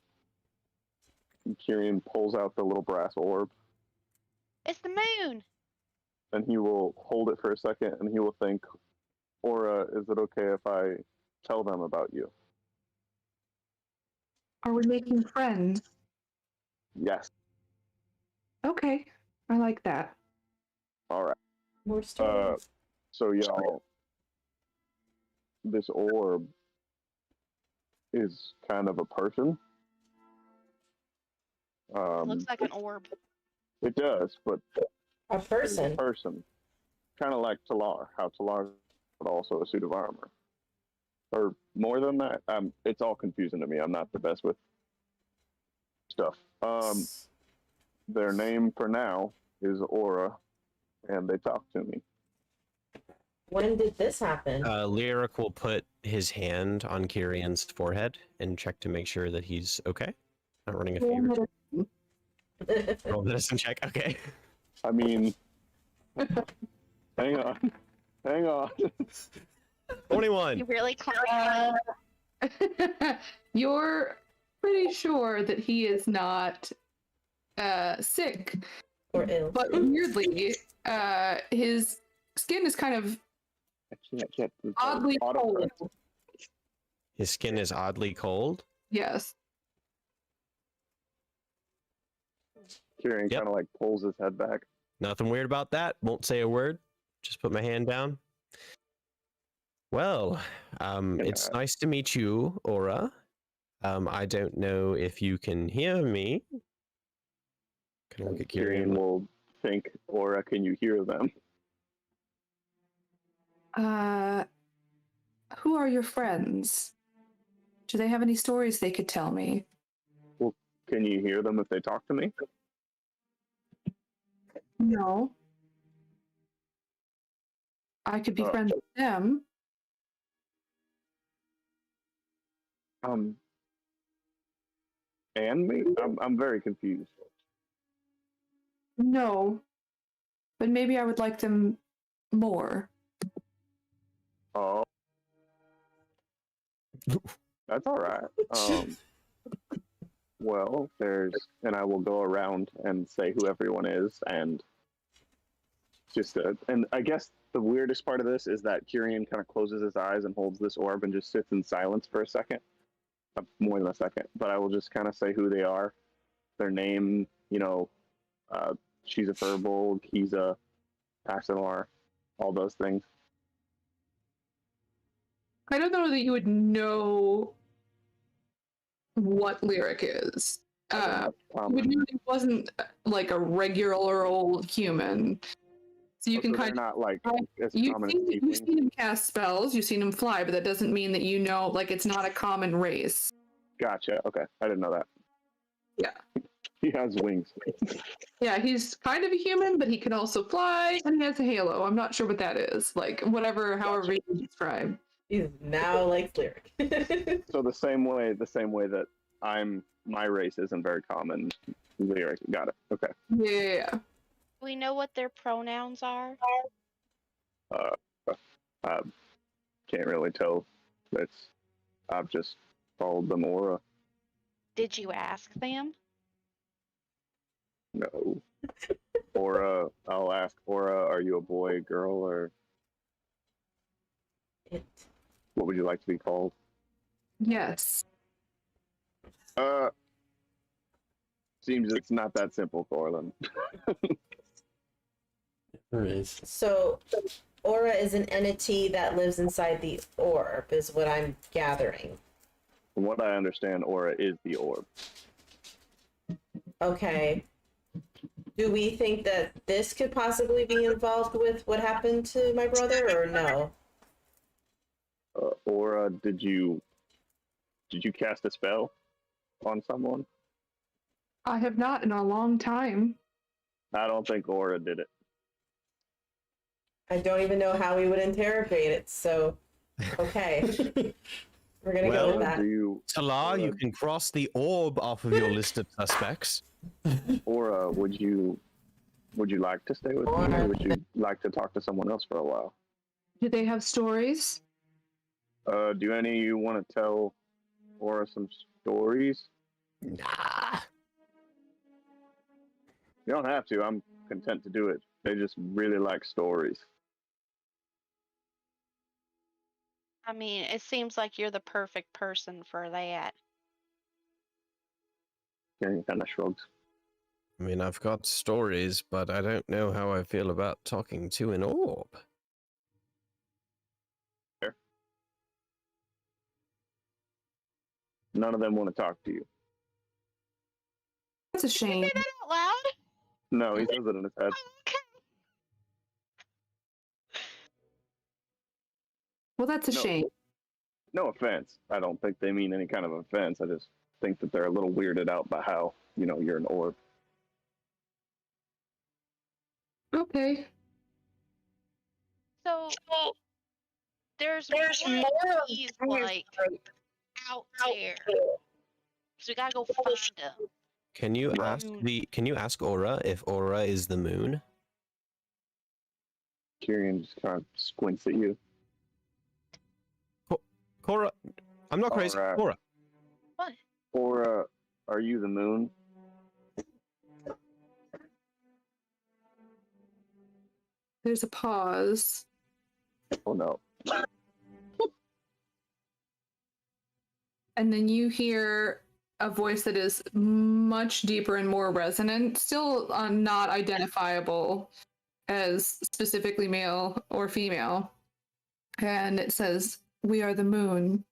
Kyrian pulls out the little brass orb, It's the moon. and he will hold it for a second, and he will think, Aura, is it okay if I tell them about you? Are we making friends? Yes. Okay, I like that. All right. More stories. So y'all, this orb is kind of a person. Looks like an orb. It does, but A it's a person. person, kind of like Talar. How Talar is also a suit of armor, or more than that. It's all confusing to me. I'm not the best with stuff. Their name for now is Aura, and they talk to me. When did this happen? Lyric will put his hand on Kyrian's forehead and check to make sure that he's okay. Not running a fever. Roll medicine check. Okay. I mean, hang on. 21. You really can't. You're pretty sure that he is not sick, Or ill. but weirdly, his skin is kind of I can't. oddly cold. His skin is oddly cold. Yes. Kyrian Yep. kind of like pulls his head back. Nothing weird about that. Won't say a word. Just put my hand down. Well, it's nice to meet you, Aura. I don't know if you can hear me. Can I look at Kyrian Kyrian? will think, Aura, can you hear them? Who are your friends? Do they have any stories they could tell me? Can you hear them if they talk to me? No. I could be Oh. friends with them. And me? I'm very confused. No. But maybe I would like them more. Oh. That's all right. Well, and I will go around and say who everyone is, and and I guess the weirdest part of this is that Kyrian kind of closes his eyes and holds this orb and just sits in silence for a second, more than a second. But I will just kind of say who they are, their name, she's a Furbolg, he's a Passalar, all those things. I don't know that you would know what Lyric is. You would know he wasn't like a regular old human. So you can they're kind of not like as you've common as seen him cast spells, you've seen him fly, but that doesn't mean that you know like it's not a common race. Gotcha. Okay, I didn't know that. Yeah. He has wings. Yeah, he's kind of a human, but he can also fly, and he has a halo. I'm not sure what that is. Like however you describe. He's now like Lyric. So the same way that my race isn't very common. Lyric, got it. Okay. Yeah. We know what their pronouns are. Can't really tell. I've just followed them. Aura. Did you ask them? No. Aura. I'll ask Aura. Are you a boy, girl, or It. what would you like to be called? Yes. Seems it's not that simple, Corlin. There is. So, Aura is an entity that lives inside the orb, is what I'm gathering. From what I understand, Aura is the orb. Okay. Do we think that this could possibly be involved with what happened to my brother, or no? Aura, did you cast a spell on someone? I have not in a long time. I don't think Aura did it. I don't even know how we would interrogate it, so okay. We're gonna go Well, with that. Do you, Talar, you can cross the orb off of your list of suspects. or would you like to stay with me, or would you like to talk to someone else for a while? Do they have stories? Do any of you want to tell Aura some stories? Nah. You don't have to. I'm content to do it. They just really like stories. I mean, it seems like you're the perfect person for that. Karen kind of shrugs. I mean, I've got stories, but I don't know how I feel about talking to an orb. None of them want to talk to you. That's a shame. Say that out loud. No, he says it in his head. Okay. Well, that's a No. shame. No offense. I don't think they mean any kind of offense. I just think that they're a little weirded out by how, you're an orb. Okay. So there's more of these like out there. So we gotta go find them. Can you Right. ask Can you ask Aura if Aura is the moon? Kyrian just kind of squints at you. Cora, I'm not crazy. Alright. Cora, What? Or, are you the moon? There's a pause. Oh no. And then you hear a voice that is much deeper and more resonant, still not identifiable as specifically male or female. And it says, "We are the moon."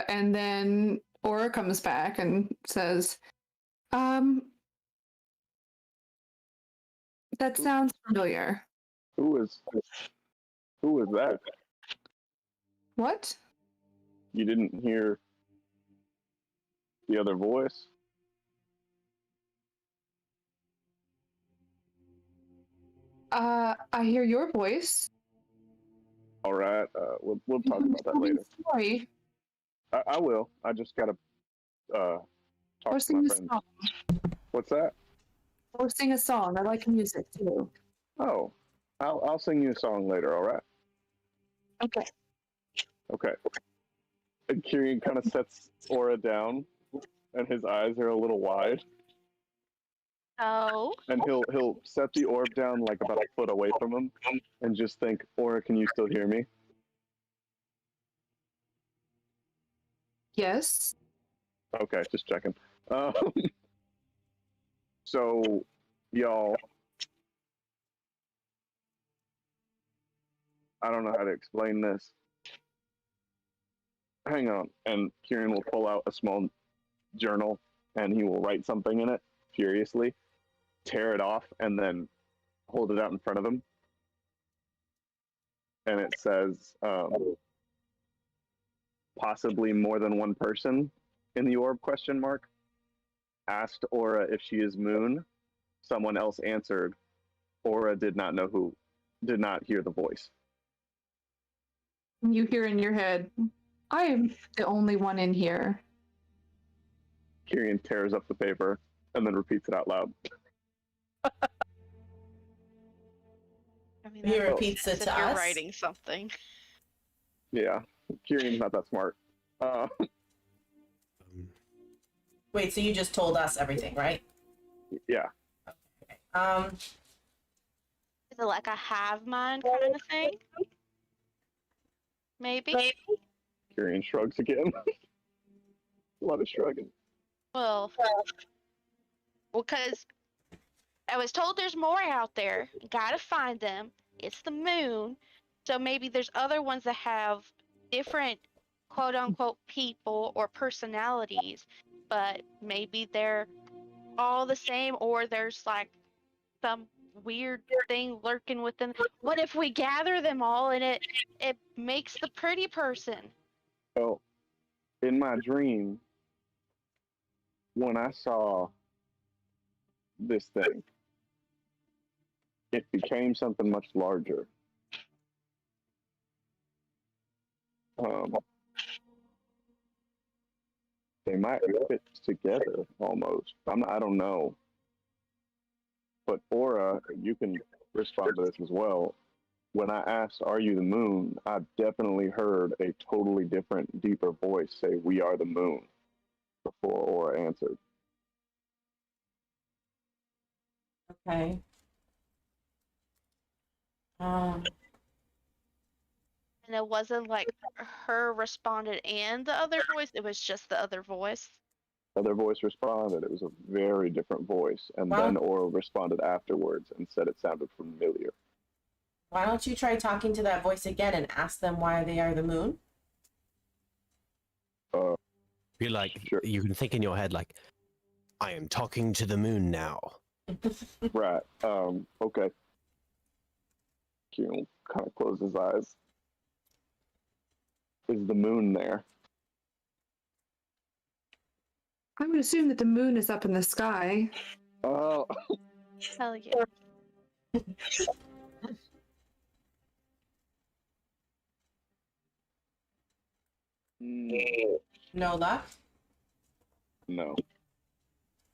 And then Aura comes back and says, that sounds familiar. Who is that? What? You didn't hear the other voice? I hear your voice. All right. We'll talk about that later. Sorry. I will. I just gotta talk Or to my sing a friends. song. What's that? Or sing a song. I like music too. Oh, I'll sing you a song later. All right. Okay. Okay. And Kyrian kind of sets Aura down, and his eyes are a little wide, Oh. and he'll set the orb down like about a foot away from him, and just think, Aura, can you still hear me? Yes. Okay, just checking. So, y'all, I don't know how to explain this. Hang on, and Kieran will pull out a small journal, and he will write something in it furiously, tear it off, and then hold it out in front of him. And it says, possibly more than one person in the orb, question mark. Asked Aura if she is moon. Someone else answered. Aura did not hear the voice. You hear in your head, I am the only one in here. Kyrian tears up the paper and then repeats it out loud. I mean, He that repeats makes it sense if to you're us. writing something. Yeah, Kyrian's not that smart. Wait, so you just told us everything, right? Yeah. Is it like a hive mind kind of thing? Maybe. Kyrian shrugs again. A lot of shrugging. Well, because I was told there's more out there. Gotta find them. It's the moon. So maybe there's other ones that have different quote unquote people or personalities, but maybe they're all the same, or there's like some weird thing lurking within. What if we gather them all and it makes the pretty person? So, in my dream, when I saw this thing, it became something much larger. They might fit together almost. I don't know. But Aura, you can respond to this as well. When I asked, "Are you the moon?" I definitely heard a totally different, deeper voice say, "We are the moon," before Aura answered. Okay. And it wasn't like her responded and the other voice, it was just the other voice. Other voice responded. It was a very different voice. And then Aura responded afterwards and said it sounded familiar. Why don't you try talking to that voice again and ask them why they are the moon? Be like, Sure. you can think in your head like, I am talking to the moon now. Right. Okay. Kieran kind of closed his eyes. Is the moon there? I would assume that the moon is up in the sky. Oh. Hell yeah. No luck? No.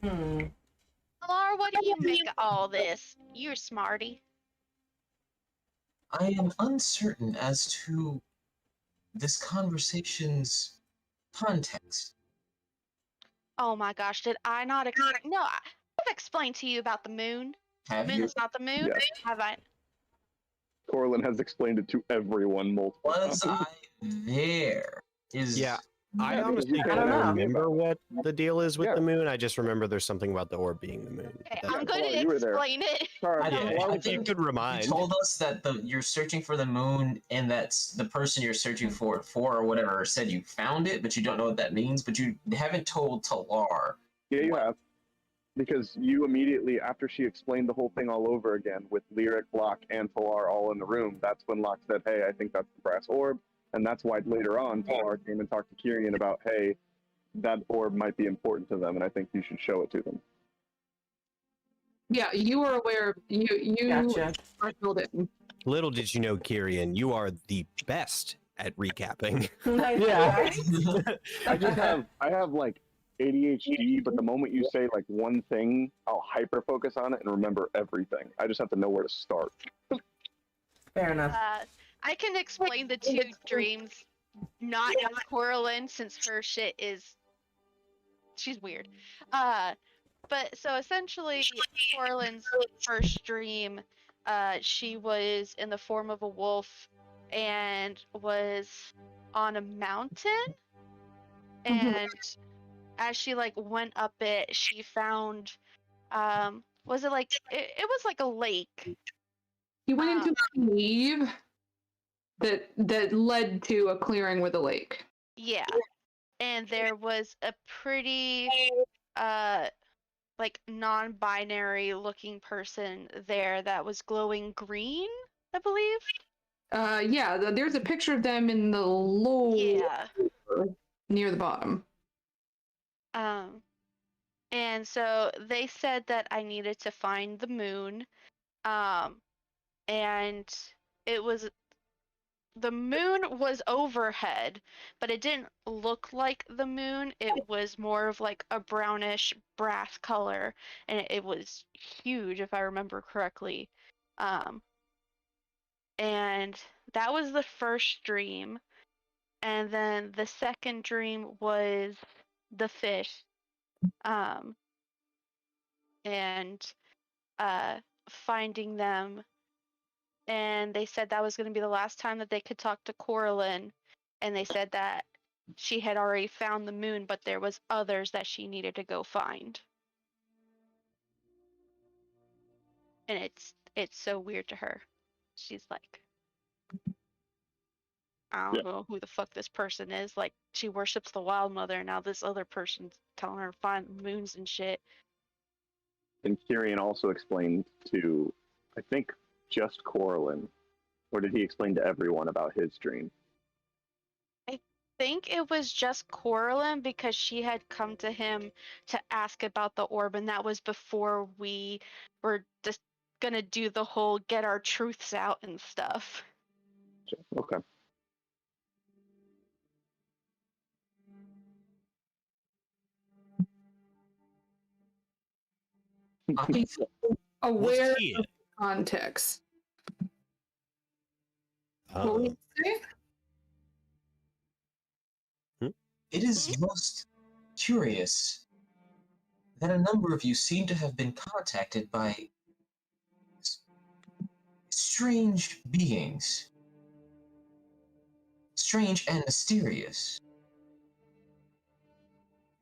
Laura, what do you make of all this? You're smarty. I am uncertain as to this conversation's context. Oh my gosh, did I not explain? No, I've explained to you about the moon. Have Moon you? is not the moon. Yes. Have I? Corlin has explained it to everyone multiple Was times. I there? Yeah, I Yeah, honestly you I don't don't know. remember what the deal is with Yeah. the moon. I just remember there's something about the orb being the moon. Okay, That's I'm all. going well, to you were there. explain it. Sorry, I Yeah, why if was you it? could You remind. told us that you're searching for the moon, and that's the person you're searching for or whatever said you found it, but you don't know what that means. But you haven't told Talar. Yeah, you have. Because you immediately, after she explained the whole thing all over again with Lyric, Locke, and Talar all in the room, that's when Locke said, "Hey, I think that's the brass orb." And that's why later on, Talar came and talked to Kyrian about, "Hey, that orb might be important to them, and I think you should show it to them." Yeah, you were aware. You Gotcha. told it. Little did you know, Kyrian, you are the best at recapping. Yeah. I have like ADHD, but the moment you say like one thing, I'll hyper focus on it and remember everything. I just have to know where to start. Fair enough. I can explain the two dreams, not as Coralyn, since her shit is, she's weird. But so essentially, Coralyn's first dream, she was in the form of a wolf and was on a mountain, and as she like went up it, she found, was it like it was like a lake. You went into a cave that led to a clearing with a lake. Yeah. And there was a pretty like non-binary looking person there that was glowing green, I believe. Yeah, there's a picture of them in the low near the bottom. And so they said that I needed to find the moon. And it was, the moon was overhead, but it didn't look like the moon. It was more of like a brownish brass color, and it was huge, if I remember correctly. And that was the first dream. And then the second dream was the fish. And finding them. And they said that was going to be the last time that they could talk to Coralyn. And they said that she had already found the moon, but there was others that she needed to go find. And it's so weird to her. She's like, I don't know who the fuck this person is. Like, she worships the Wild Mother, and now this other person's telling her to find moons and shit. And Kyrian also explained to, I think, just Coralyn, or did he explain to everyone about his dream? I think it was just Coralyn, because she had come to him to ask about the orb, and that was before we were just gonna do the whole get our truths out and stuff. Okay. I Aware see of it. context. What Oh. would you say? It is most curious that a number of you seem to have been contacted by strange beings. Strange and mysterious.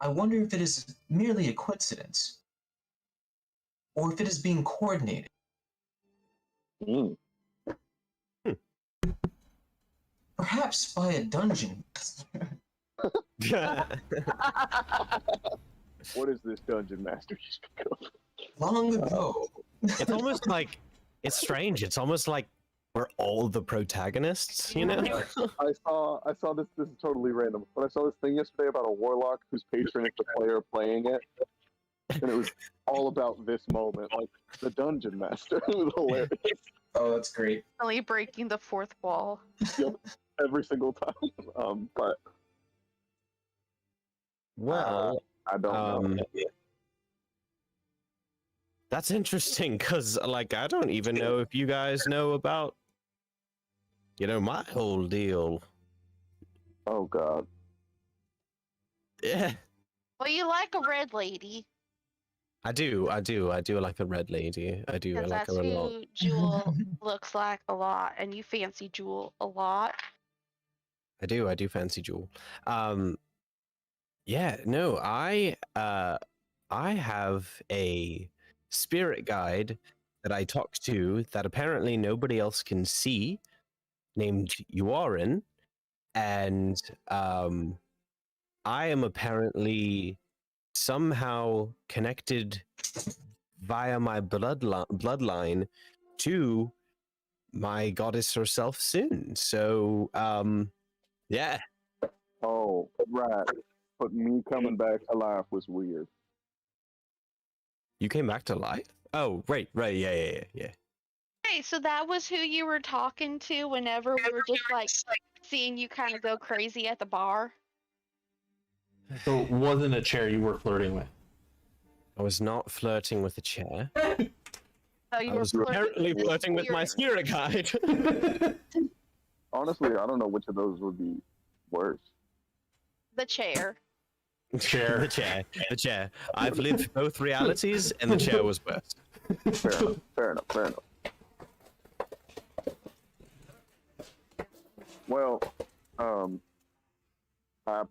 I wonder if it is merely a coincidence, or if it is being coordinated. Mm. Perhaps by a dungeon. What is this dungeon master you speak of? Long ago. It's almost like it's strange. It's almost like we're all the protagonists, you know? I saw this is totally random, but I saw this thing yesterday about a warlock whose patron is the player playing it. And it was all about this moment, like the dungeon master. It was hilarious. Oh, that's great. Only breaking the fourth wall. Every single time. But Well, I don't know. that's interesting because, like, I don't even know if you guys know about, my whole deal. Oh god. Yeah, Well, you like a red lady, I do like a red lady. I do. I because like that's her a lot. who Jewel looks like a lot, and you fancy Jewel a lot. I do fancy Jewel. Yeah, no, I have a spirit guide that I talk to that apparently nobody else can see, named Yuarin, and I am apparently somehow connected via my bloodline to my goddess herself soon. So, yeah. Oh, right. But me coming back alive was weird. You came back to life? Oh, right, yeah. Hey, so that was who you were talking to whenever we were just like seeing you kind of go crazy at the bar? So it wasn't a chair you were flirting with. I was not flirting with a chair. So you I were was flirting apparently with flirting with my spirit guide. Honestly, I don't know which of those would be worse. the chair. Chair. The chair. I've lived both realities, and the chair was worse. Fair enough. Well, I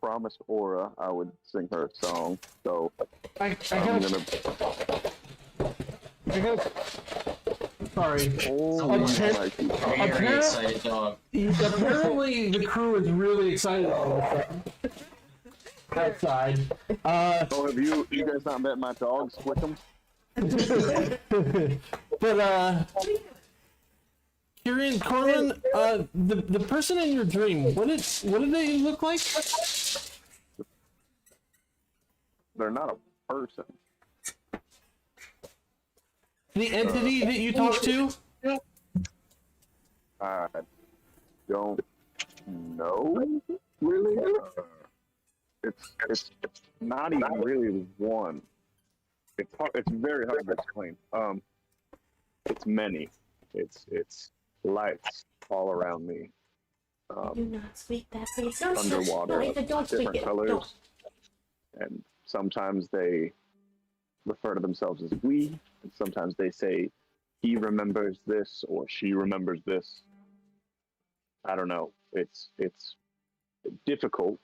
promised Aura I would sing her a song, so I I'm gotta. Sorry. Oh, Appar- Very excited dog. Apparently, the crew is really excited about this outside. Oh, have you guys not met my dog, Squickum? But Kieran, Corlin, the person in your dream, what did they look like? They're not a person. The entity that you talked to? I don't know, really. It's not even really one. It's very hard to explain. It's many. It's lights all around me. Do not speak that face. Underwater, Don't speak different it. colors, Don't. and sometimes they refer to themselves as we, and sometimes they say he remembers this or she remembers this. I don't know. It's difficult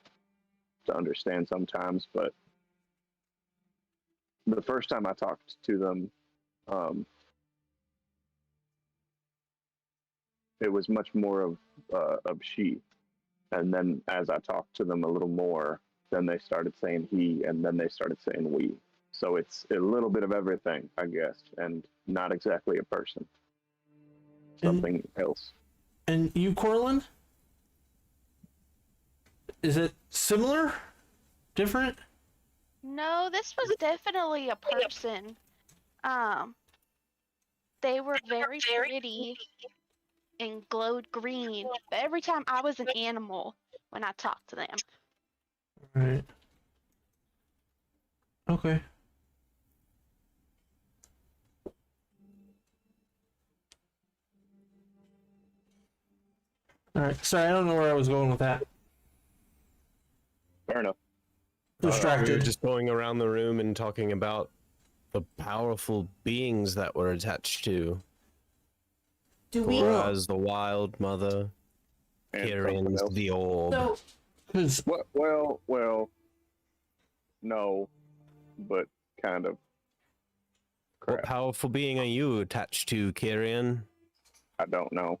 to understand sometimes, but the first time I talked to them, it was much more of she, and then as I talked to them a little more, then they started saying he, and then they started saying we. So it's a little bit of everything, I guess, and not exactly a person. Something else. And you, Corlin? Is it similar? Different? No, this was definitely a person. They were very pretty and glowed green, but every time I was an animal when I talked to them. Right. Okay. All right. Sorry, I don't know where I was going with that. Fair enough. We were Distracted. just going around the room and talking about the powerful beings that we're attached to. Do we? Whereas the Wild Mother, And something Kieran's else. the Orb. So, 'Cause Well, no, but kind of. What Crap. powerful being are you attached to, Kieran? I don't know.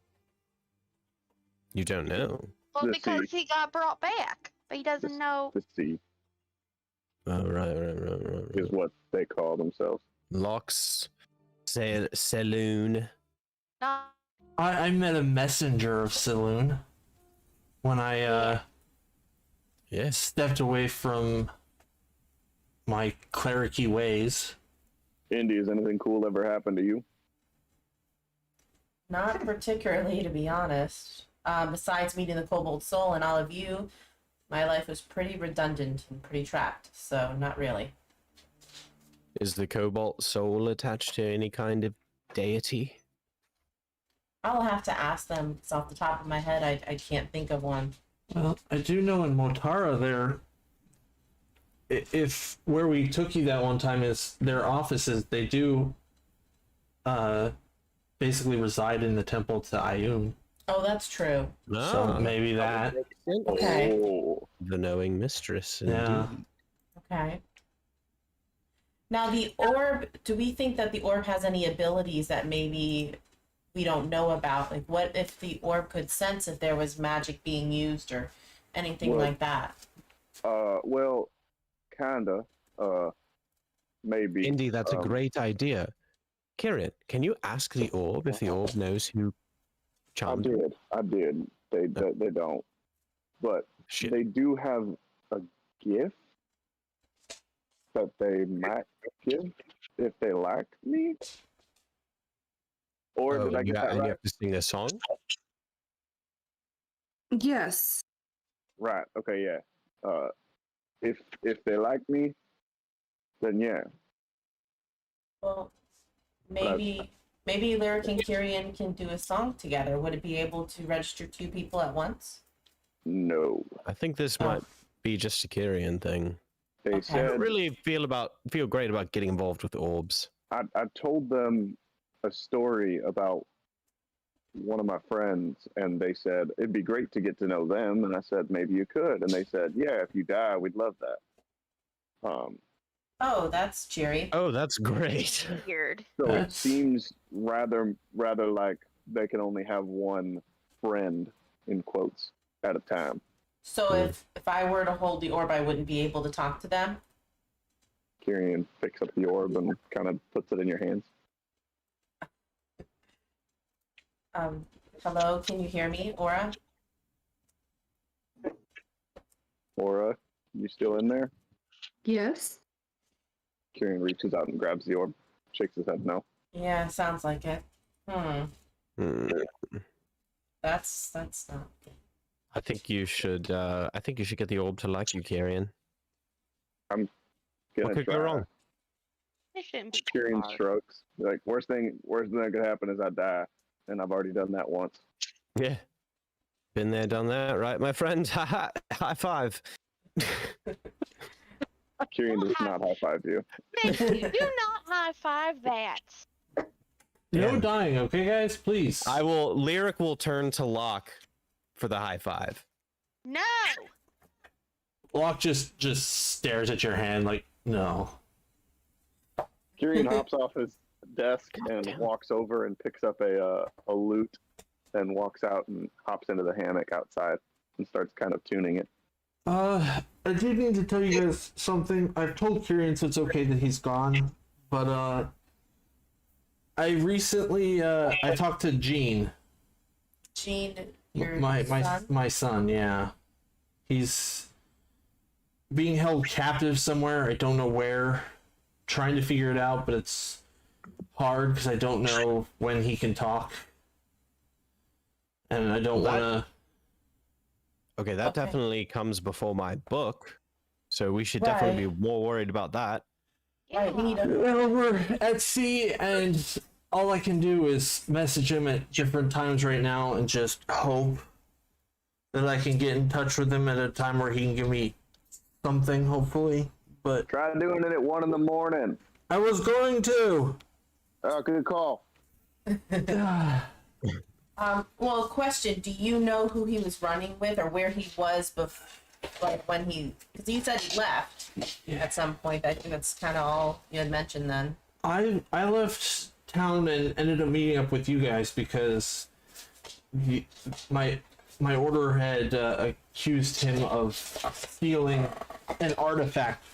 You don't know. Well, Let's because see. he got brought back, but he doesn't This- know. The sea Oh, right. is what they call themselves. Locks, Saloon. No, I met a messenger of Saloon when I Yes. stepped away from my clericy ways. Indy, has anything cool ever happened to you? not particularly, to be honest. Besides meeting the Kobold Soul and all of you, my life was pretty redundant and pretty trapped. So, not really. Is the Cobalt Soul attached to any kind of deity? I'll have to ask them. It's off the top of my head. I can't think of one. Well, I do know in Motara there, if where we took you that one time is their offices, they do basically reside in the temple to Ayun. Oh, that's true. So maybe that. Okay. Oh, The knowing mistress. Yeah. Indeed. Okay. Now, the orb, do we think that the orb has any abilities that maybe we don't know about? Like, what if the orb could sense if there was magic being used or anything Well, like that? well, kinda. Maybe. Indy, that's a Um, great idea. Kieran, can you ask the orb if the orb knows who I charmed? I did. They don't, but Shit. they do have a gift that they might give if they like me. Or Oh, did I and get that you right? have to sing a song? Yes. Right. Okay. Yeah. If they like me, then yeah. Well, maybe Lyric and Kyrian can do a song together. Would it be able to register 2 people at once? No. I think this Oh. might be just a Kieran thing. They Okay. I said don't really feel great about getting involved with orbs. I told them a story about one of my friends, and they said it'd be great to get to know them. And I said maybe you could, and they said yeah, if you die, we'd love that. Oh, that's cheery. Oh, that's great. weird. So it That's- seems rather like they can only have one friend in quotes at a time. So if I were to hold the orb, I wouldn't be able to talk to them? Kyrian picks up the orb and kind of puts it in your hands. Hello, can you hear me, Aura? Aura, you still in there? Yes. Kyrian reaches out and grabs the orb, shakes his head no. Yeah, sounds like it. Hmm. That's not good. I think you should get the orb to like you, Kieran. Gonna What could go try. wrong? It shouldn't be Kyrian hard. shrugs. Like worst thing that could happen is I die, and I've already done that once. Yeah. Been there, done that, right, my friend? High five. Kyrian does not high five you. Thank you. Do not high five that. No Yeah. dying, okay, guys? Please. Lyric will turn to Locke for the high five. No. Locke just stares at your hand like, no. Kyrian hops off his desk and Goddamn. walks over and picks up a lute and walks out and hops into the hammock outside and starts kind of tuning it. I did need to tell you guys something. I've told Kyrian, so it's okay that he's gone. But I recently I talked to Gene, Gene, your my son? my son. Yeah, he's being held captive somewhere. I don't know where. Trying to figure it out, but it's hard because I don't know when he can talk, and I don't Well, want to. Okay, that Okay. definitely comes before my book, so we should definitely be more worried about that. Right, we need a Well, we're at sea, and all I can do is message him at different times right now, and just hope that I can get in touch with him at a time where he can give me something, hopefully. But Try doing it at 1 in the morning. I was going to. Oh, good call. well, question, do you know who he was running with or where he was like when because you said he left at some point. I think that's kind of all you had mentioned then. I left town and ended up meeting up with you guys because my order had accused him of stealing an artifact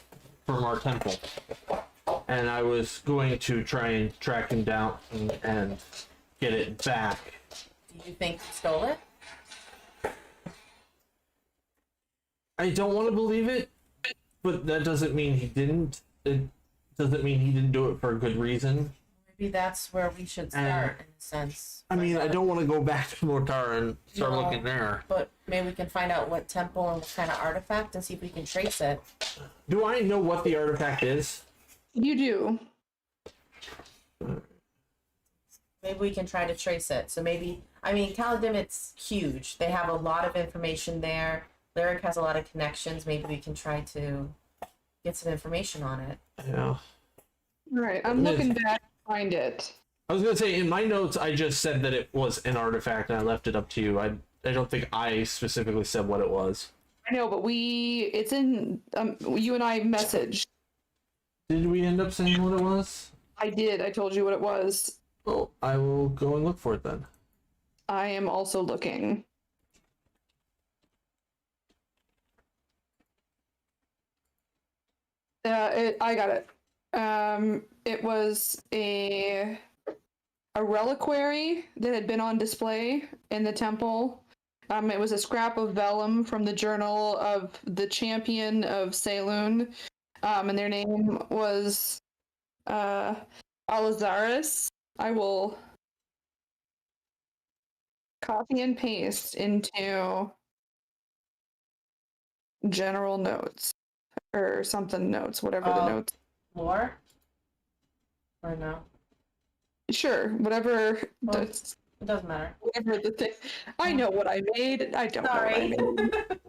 from our temple, and I was going to try and track him down and get it back. Do you think he stole it? I don't want to believe it, but that doesn't mean he didn't. It doesn't mean he didn't do it for a good reason. Maybe that's where we should start in a sense. I mean, I don't want to go back to Mortar and start No. looking there. But maybe we can find out what temple and what kind of artifact and see if we can trace it. Do I know what the artifact is? You do. Maybe we can try to trace it. So maybe, I mean, Caladim—it's huge. They have a lot of information there. Lyric has a lot of connections. Maybe we can try to get some information on it. Yeah. All right, I'm looking back to find it. I was gonna say in my notes I just said that it was an artifact and I left it up to you. I don't think I specifically said what it was. I know, but it's in, you and I messaged. Did we end up saying what it was? I did, I told you what it was. Well, I will go and look for it then. I am also looking. I got it. It was a reliquary that had been on display in the temple. It was a scrap of vellum from the journal of the champion of Saloon, and their name was Alizaris. I will copy and paste into general notes or something notes, whatever the notes. Lore? Or no? Sure, whatever. Well, It doesn't matter. Whatever the thing. I know what I made. I don't know what I Sorry. made.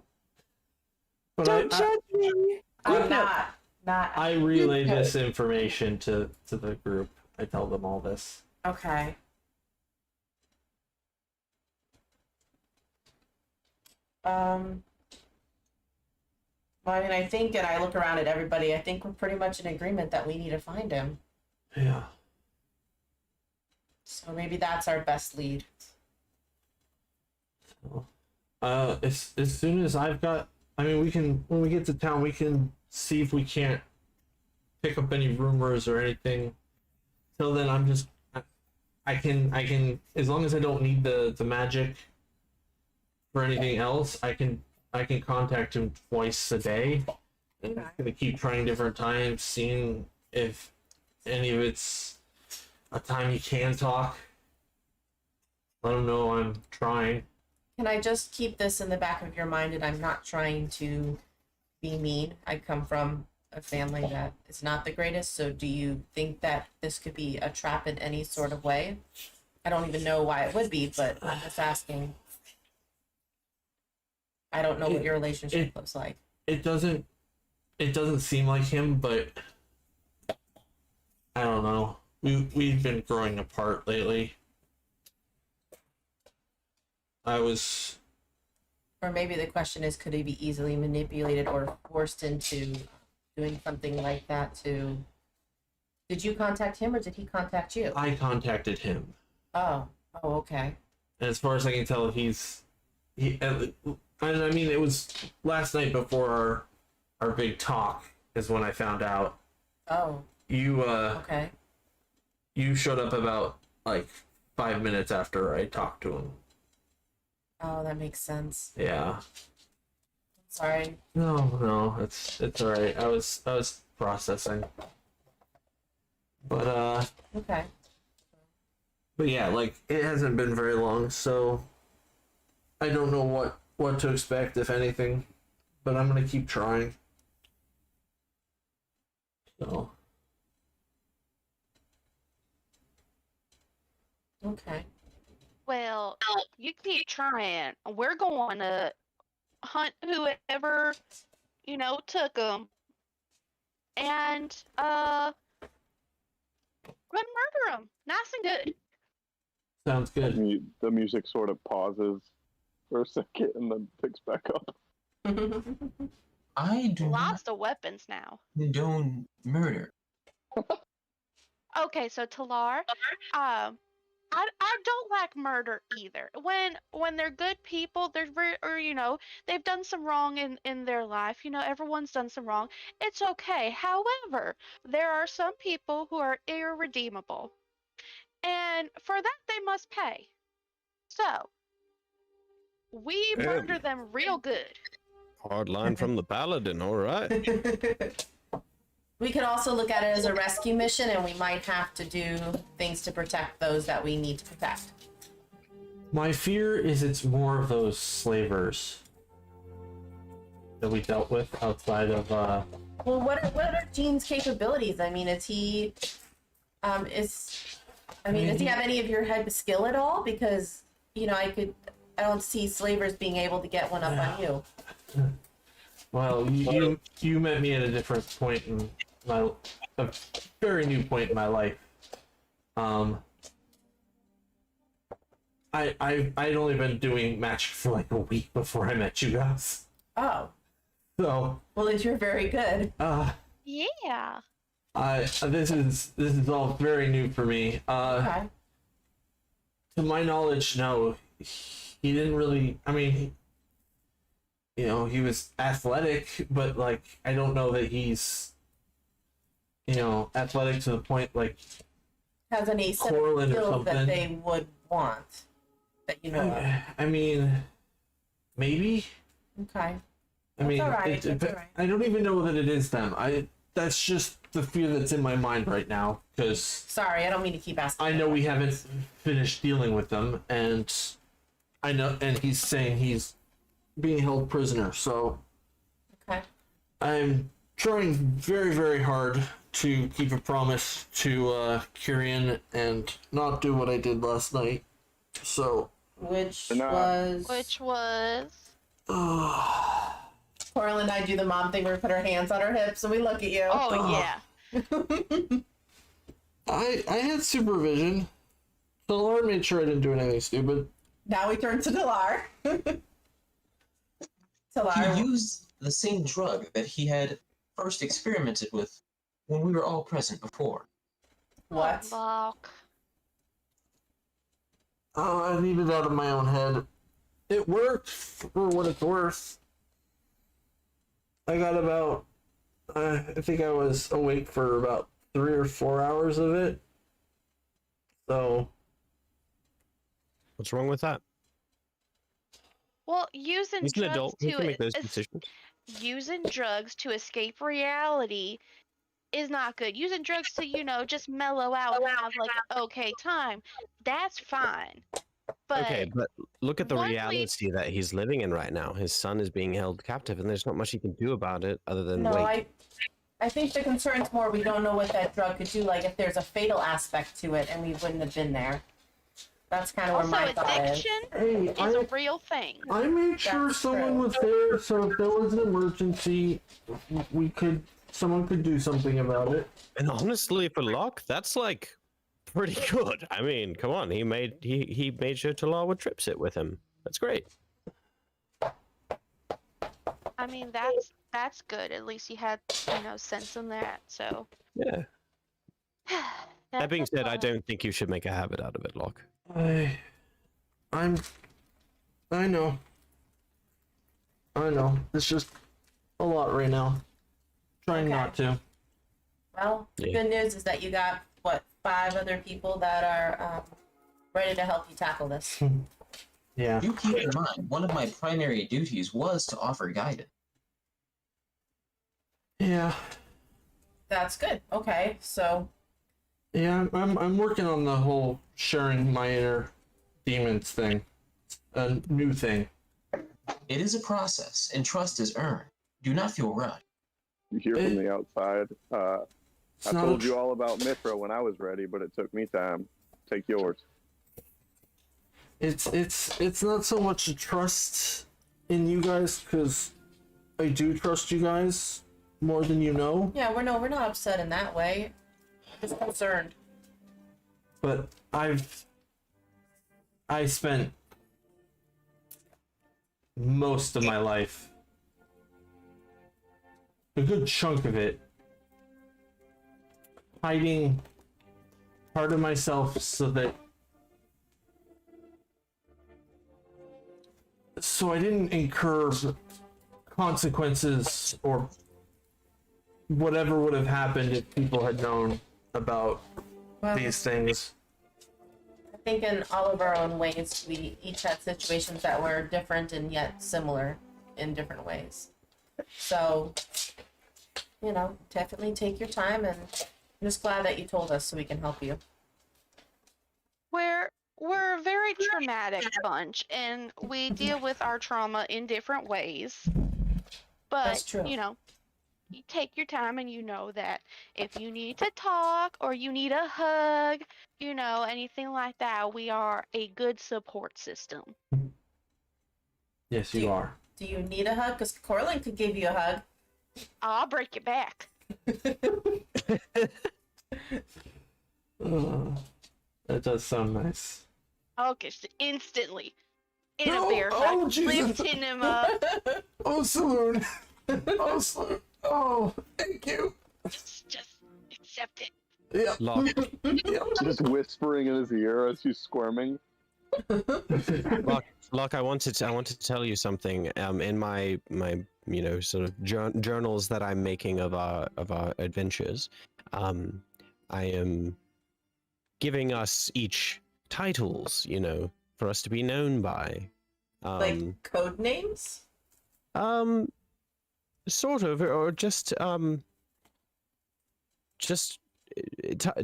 But Don't judge me. I'm not. I relay this information to the group. I tell them all this. Okay. Well, I mean, I think, and I look around at everybody, I think we're pretty much in agreement that we need to find him. Yeah. So maybe that's our best lead. So, as soon as I've got, I mean, we can, when we get to town, we can see if we can't pick up any rumors or anything. Till then, I'm just, I can, as long as I don't need the magic for anything else, I can contact him twice a day. And I'm gonna keep trying different times, seeing if any of it's a time he can talk. Let him know I'm trying. Can I just keep this in the back of your mind, and I'm not trying to be mean. I come from a family that is not the greatest, so do you think that this could be a trap in any sort of way? I don't even know why it would be, but I'm just asking. I don't know what your relationship looks like. It doesn't seem like him, but I don't know. We've been growing apart lately. Or maybe the question is, could he be easily manipulated or forced into doing something like that to... Did you contact him or did he contact you? I contacted him. Oh, okay. And as far as I can tell, I mean, it was last night before our big talk is when I found out. Oh, You okay. you showed up about like 5 minutes after I talked to him. Oh, that makes sense. Yeah. Sorry. No, it's all right. I was processing. But Okay. But yeah, like it hasn't been very long, so I don't know what to expect, if anything. But I'm gonna keep trying. So Okay. Well, you keep trying. We're going to hunt whoever, took them, and gonna murder them. Nice and good. sounds good. The music sort of pauses for a second and then picks back up. I do not Lots of weapons now. condone murder. Okay, so Talar, I don't like murder either. When they're good people, they've done some wrong in their life. Everyone's done some wrong. It's okay. However, there are some people who are irredeemable, and for that they must pay. So we murder them real good. Hard line from the paladin, all right. We could also look at it as a rescue mission, and we might have to do things to protect those that we need to protect. My fear is it's more of those slavers that we dealt with outside of Well, what are Gene's capabilities? I mean, does he have any of your type of skill at all? Because I don't see slavers being able to get one up on you. well, you met me at a different point in a very new point in my life. I'd only been doing magic for like a week before I met you guys. Oh, So well, then you're very good. Yeah. this is all very new for me. Okay. To my knowledge, no, he didn't really. I mean, he was athletic, but like I don't know that he's, athletic to the point like Has any set of Corlin or skills that something. they would want that you know of? I mean, maybe. Okay. I mean, all right, that's all right. I don't even know that it is them. That's just the fear that's in my mind right now because Sorry, I don't mean to keep asking. I know we haven't finished dealing with them, and I know, and he's saying he's being held prisoner. So Okay. I'm trying very, very hard to keep a promise to Kyrian and not do what I did last night. So, Which No. was. Coral and I do the mom thing where we put our hands on our hips and we look at you. Oh yeah. I had supervision. The Lord made sure I didn't do anything stupid. Now we turn to Delar. Delar. He used the same drug that he had first experimented with when we were all present before. What? Lock. Oh, I need it out of my own head. It worked for what it's worth. I got about, I think I was awake for about 3 or 4 hours of it. So, What's wrong with that? Well, using He's an drugs adult. He to can make those decisions. using drugs to escape reality is not good. Using drugs to, just mellow out and have like an okay time, that's fine. But Okay, but look at the once we- reality that he's living in right now. His son is being held captive, and there's not much he can do about it other than No, wait. I think the concern's more we don't know what that drug could do, like if there's a fatal aspect to it and we wouldn't have been there. That's kind of where also my thought is. addiction hey, is a real thing. I made sure That's someone true. was there, so if there was an emergency, someone could do something about it. And honestly, for Locke, that's like pretty good. I mean, come on, he made sure Talar would trip sit with him. That's great. I mean, that's good. At least he had, sense in that. So Yeah. That that's being a said, I plus. don't think you should make a habit out of it, Locke. I know. It's just a lot right now. Trying Okay. not to. Well, the Yeah. good news is that you got, 5 other people that are ready to help you tackle this. Yeah. You keep in mind, one of my primary duties was to offer guidance. Yeah. That's good. Okay, so Yeah, I'm working on the whole sharing my inner demons thing. It's a new thing. It is a process, and trust is earned. Do not feel rushed. You hear from the outside. It's I not told a you all about Mithra when I was ready, but it took me time. Take yours. It's not so much a trust in you guys, because I do trust you guys more than you know. Yeah, we're not upset in that way. Just concerned. But I spent most of my life, a good chunk of it, hiding part of myself so I didn't incur consequences or whatever would have happened if people had known about these things. I think in all of our own ways, we each had situations that were different and yet similar in different ways. So, definitely take your time, and I'm just glad that you told us so we can help you. We're a very traumatic bunch, and we deal with our trauma in different ways. But, That's true. You take your time, and you know that if you need to talk or you need a hug, anything like that, we are a good support system. Yes, you are. Do you need a hug? Because Corlin could give you a hug. I'll break your back. That does sound nice. Okay, instantly. In No, a bear oh, hug, Jesus. lifting him up. Oh, Saloon. Oh, Saloon. Oh, thank you. Just accept it. Yeah. Locke, Yeah. Just whispering in his ear as he's squirming. Locke, I wanted to tell you something. In my sort of journals that I'm making of our adventures, I am giving us each titles, for us to be known by. Like code names? Sort of, or just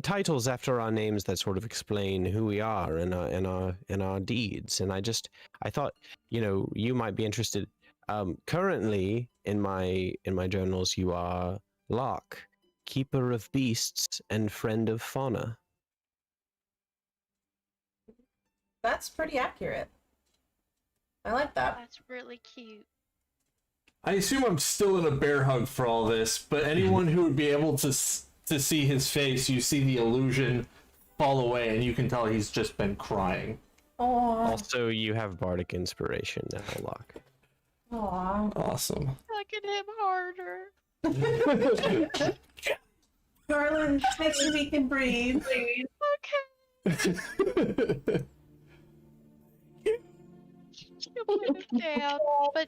titles after our names that sort of explain who we are and our deeds. And I thought, you might be interested. Currently in my journals, you are Locke, keeper of beasts and friend of fauna. That's pretty accurate. I like that. That's really cute. I assume I'm still in a bear hug for all this, but anyone who would be able to see his face, you see the illusion fall away, and you can tell he's just been crying. Aww. Also, you have bardic inspiration now, Locke. Aww. Awesome. Look at him harder. Garland, make sure we can breathe. Okay. She'll put him down, but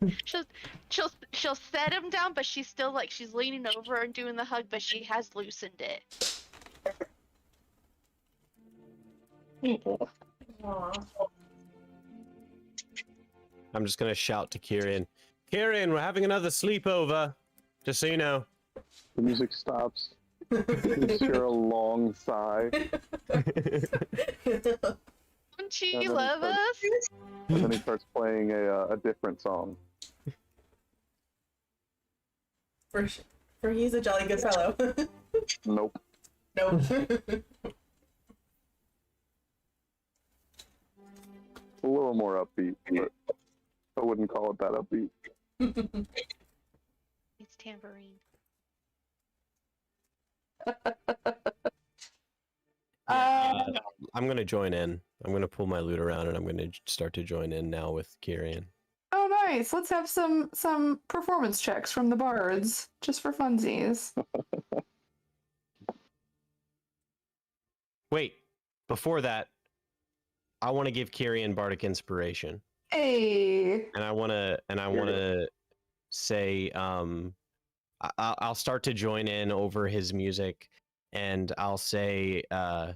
she'll set him down, but she's still she's leaning over and doing the hug, but she has loosened it. Aww. I'm just gonna shout to Kirian. Kirian, we're having another sleepover. Just so you know. The music stops. You hear a long sigh, Don't she And then love it us? and then he starts playing a different song. For he's a jolly good fellow. Nope. Nope. A little more upbeat, but I wouldn't call it that upbeat. It's tambourine. I'm gonna join in. I'm gonna pull my lute around and I'm gonna start to join in now with Kirian. Oh, nice. Let's have some performance checks from the bards, just for funsies. Wait, before that, I want to give Kirian bardic inspiration, Hey. and I want to say, I'll start to join in over his music, and I'll say, or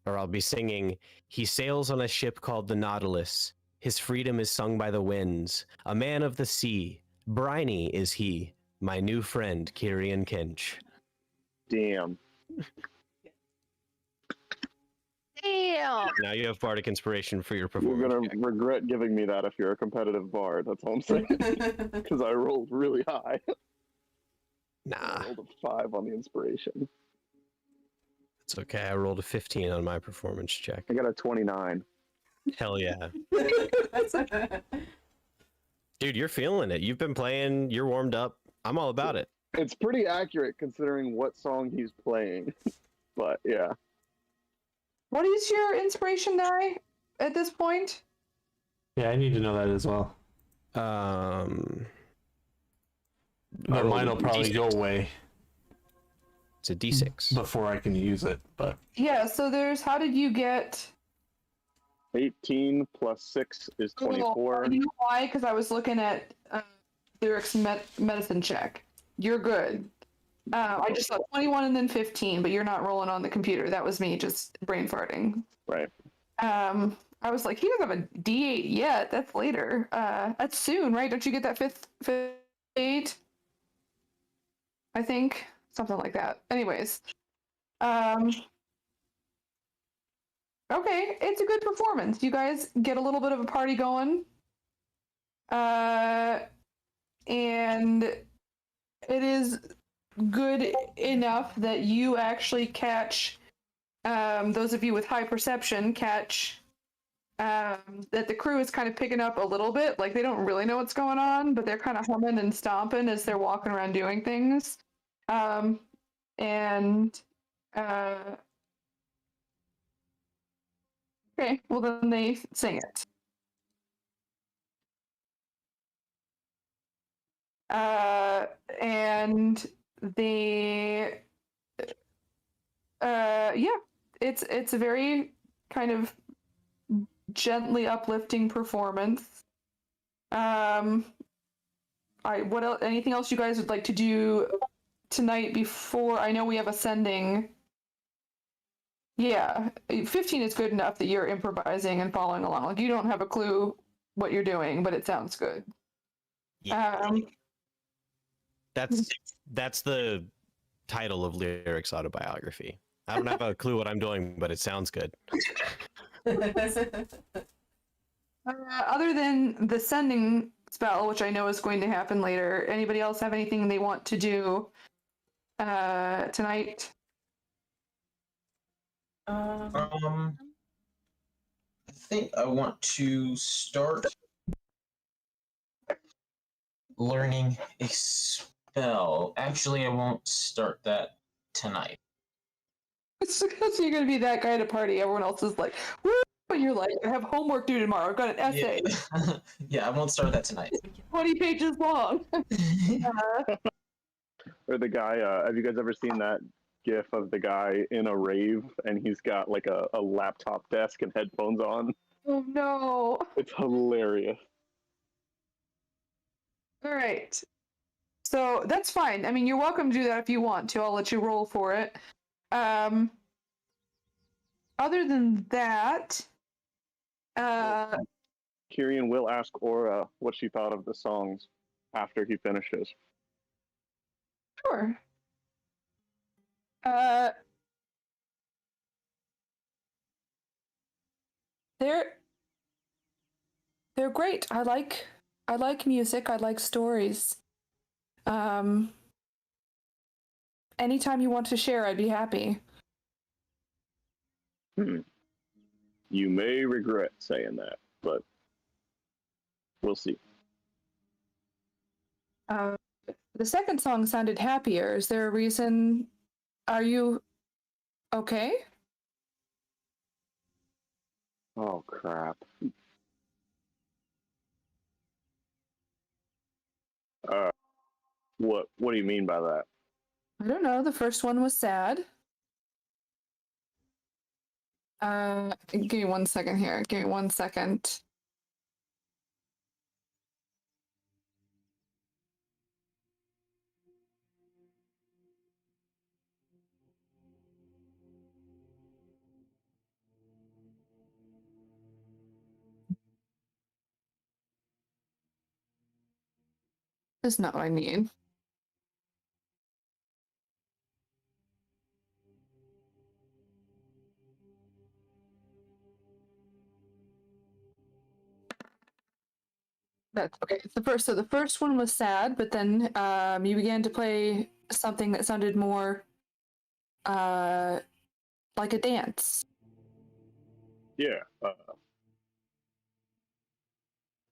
I'll be singing. He sails on a ship called the Nautilus. His freedom is sung by the winds. A man of the sea, briny is he. My new friend, Kirian Kinch. Damn. Damn. Now you have bardic inspiration for your You're performance. gonna check. regret giving me that if you're a competitive bard. That's all I'm saying. Because I rolled really high. Nah, I rolled a 5 on the inspiration. it's okay. I rolled a 15 on my performance check. I got a 29. Hell yeah. Dude, you're feeling it. You've been playing, you're warmed up. I'm all about it. It's pretty accurate considering what song he's playing. But yeah. What is your inspiration die at this point? Yeah, I need to know that as well. I But rolled mine a will probably D6. go away It's a D6. before I can use it. But Yeah, so there's how did you get 18 plus 6 is 24. You know why? Because I was looking at Lyric's medicine check. You're good. I just saw 21 and then 15, but you're not rolling on the computer. That was me just brain farting. Right. I was like, he doesn't have a D8 yet. That's later. That's soon, right? Don't you get that fifth 8? I think something like that. Anyways, okay, it's a good performance. You guys get a little bit of a party going, and it is good enough that you actually catch. Those of you with high perception catch that the crew is kind of picking up a little bit. Like they don't really know what's going on, but they're kind of humming and stomping as they're walking around doing things. Okay, well then they sing it. And they yeah, it's a very kind of gently uplifting performance. What else, anything else you guys would like to do tonight before? I know we have ascending. Yeah, 15 is good enough that you're improvising and following along. Like you don't have a clue what you're doing, but it sounds good. Yeah. That's the title of Lyric's autobiography. I don't have a clue what I'm doing, but it sounds good. Other than the sending spell, which I know is going to happen later, anybody else have anything they want to do tonight? I think I want to start learning a spell. Actually, I won't start that tonight. So you're gonna be that guy at a party. Everyone else is like, woo! And you're like, I have homework due tomorrow. I've got an essay, Yeah, yeah, I won't start that tonight. 20 pages long. Or the guy, have you guys ever seen that gif of the guy in a rave and he's got like a laptop desk and headphones on? Oh no. It's hilarious. All right. So that's fine. I mean, you're welcome to do that if you want to. I'll let you roll for it. Other than that, Kyrian will ask Aura what she thought of the songs after he finishes. sure. They're great. I like music. I like stories. Anytime you want to share, I'd be happy. You may regret saying that, but we'll see. The second song sounded happier. Is there a reason? Are you okay? Oh crap. What do you mean by that? I don't know. The first one was sad. Give me 1 second here. Give me 1 second. That's not what I need. That's okay. It's the first. So the first one was sad, but then you began to play something that sounded more like a dance. Yeah.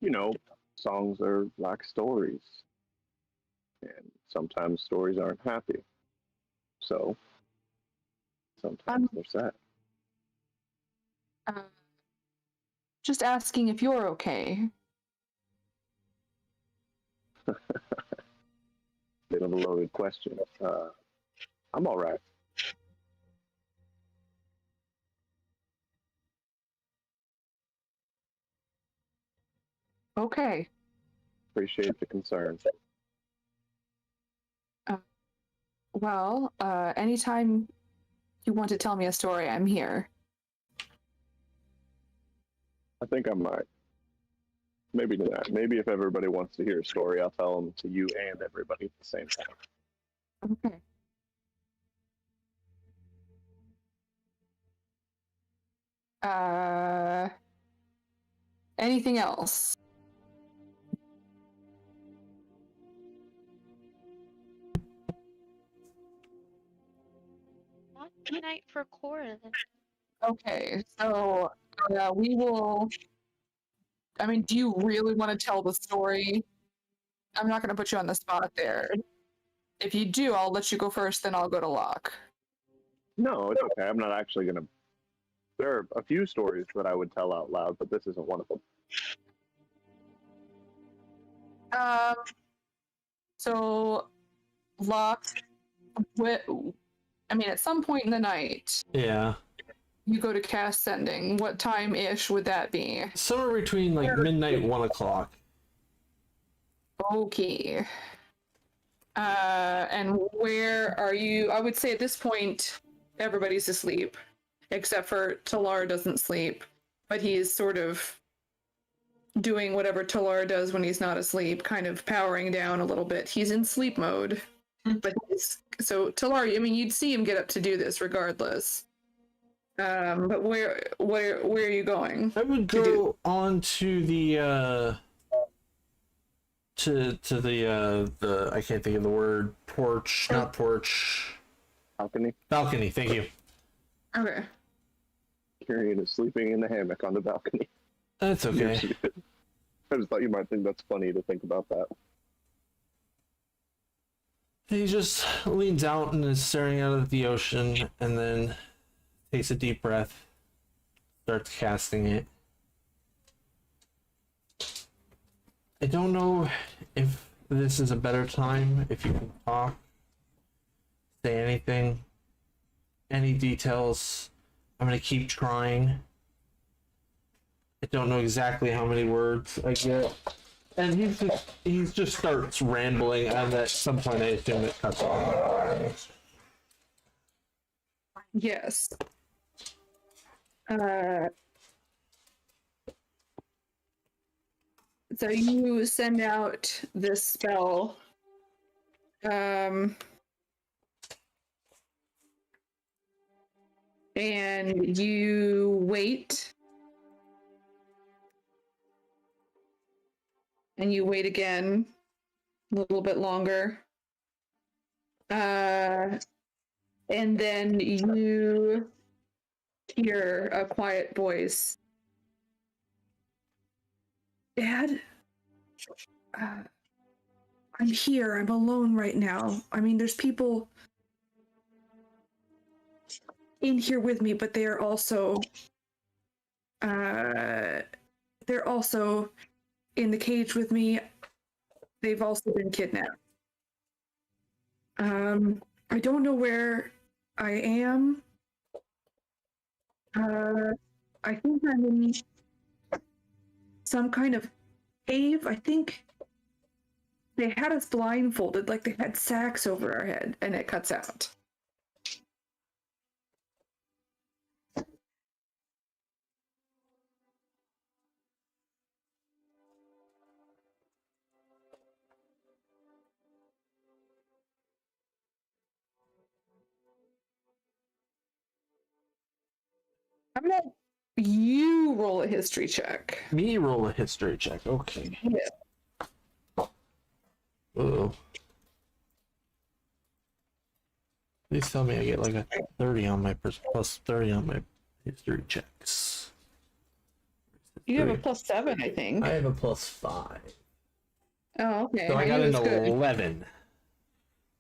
You know, songs are like stories, and sometimes stories aren't happy. So sometimes they're sad. Just asking if you're okay. Bit of a loaded question. I'm all right. Okay. Appreciate the concern. Well, anytime you want to tell me a story, I'm here. I think I might. Maybe not. Maybe if everybody wants to hear a story, I'll tell them to you and everybody at the same time. Okay. Anything else? Lucky night for Corin. Okay, so we will. I mean, do you really want to tell the story? I'm not going to put you on the spot there. If you do, I'll let you go first, then I'll go to Locke. No, it's okay. I'm not actually going to. There are a few stories that I would tell out loud, but this isn't one of them. So, Locke, I mean, at some point in the night, Yeah. you go to cast sending. What time-ish would that be? Somewhere between like midnight, 1 o'clock. Okay. And where are you? I would say at this point, everybody's asleep, except for Talar doesn't sleep, but he's sort of doing whatever Talar does when he's not asleep, kind of powering down a little bit. He's in sleep mode, but so Talar, I mean, you'd see him get up to do this regardless. But where are you going? I would go on to the to the I can't think of the word, porch, not porch. Balcony. Balcony, thank you. Okay. Tyrion is sleeping in the hammock on the balcony. That's okay. I just thought you might think that's funny to think about that. He just leans out and is staring out at the ocean, and then takes a deep breath, starts casting it. I don't know if this is a better time, if you can talk, say anything, any details. I'm gonna keep trying. I don't know exactly how many words I get. And he just starts rambling, and at some point I assume it cuts off. Yes. So you send out this spell. And you wait. And you wait again a little bit longer. And then you hear a quiet voice. Dad? I'm here. I'm alone right now. I mean, there's people in here with me, but they're also in the cage with me. They've also been kidnapped. I don't know where I am. I think I'm in some kind of cave. I think they had us blindfolded, like they had sacks over our head, and it cuts out. I'm gonna have you roll a history check. Me roll a history check. Okay. Yeah. Uh-oh. Please tell me I get like a 30 on my plus 30 on my history checks. You have a Three. +7, I think. I have a +5. Oh, okay. So I got knew it an was good. 11.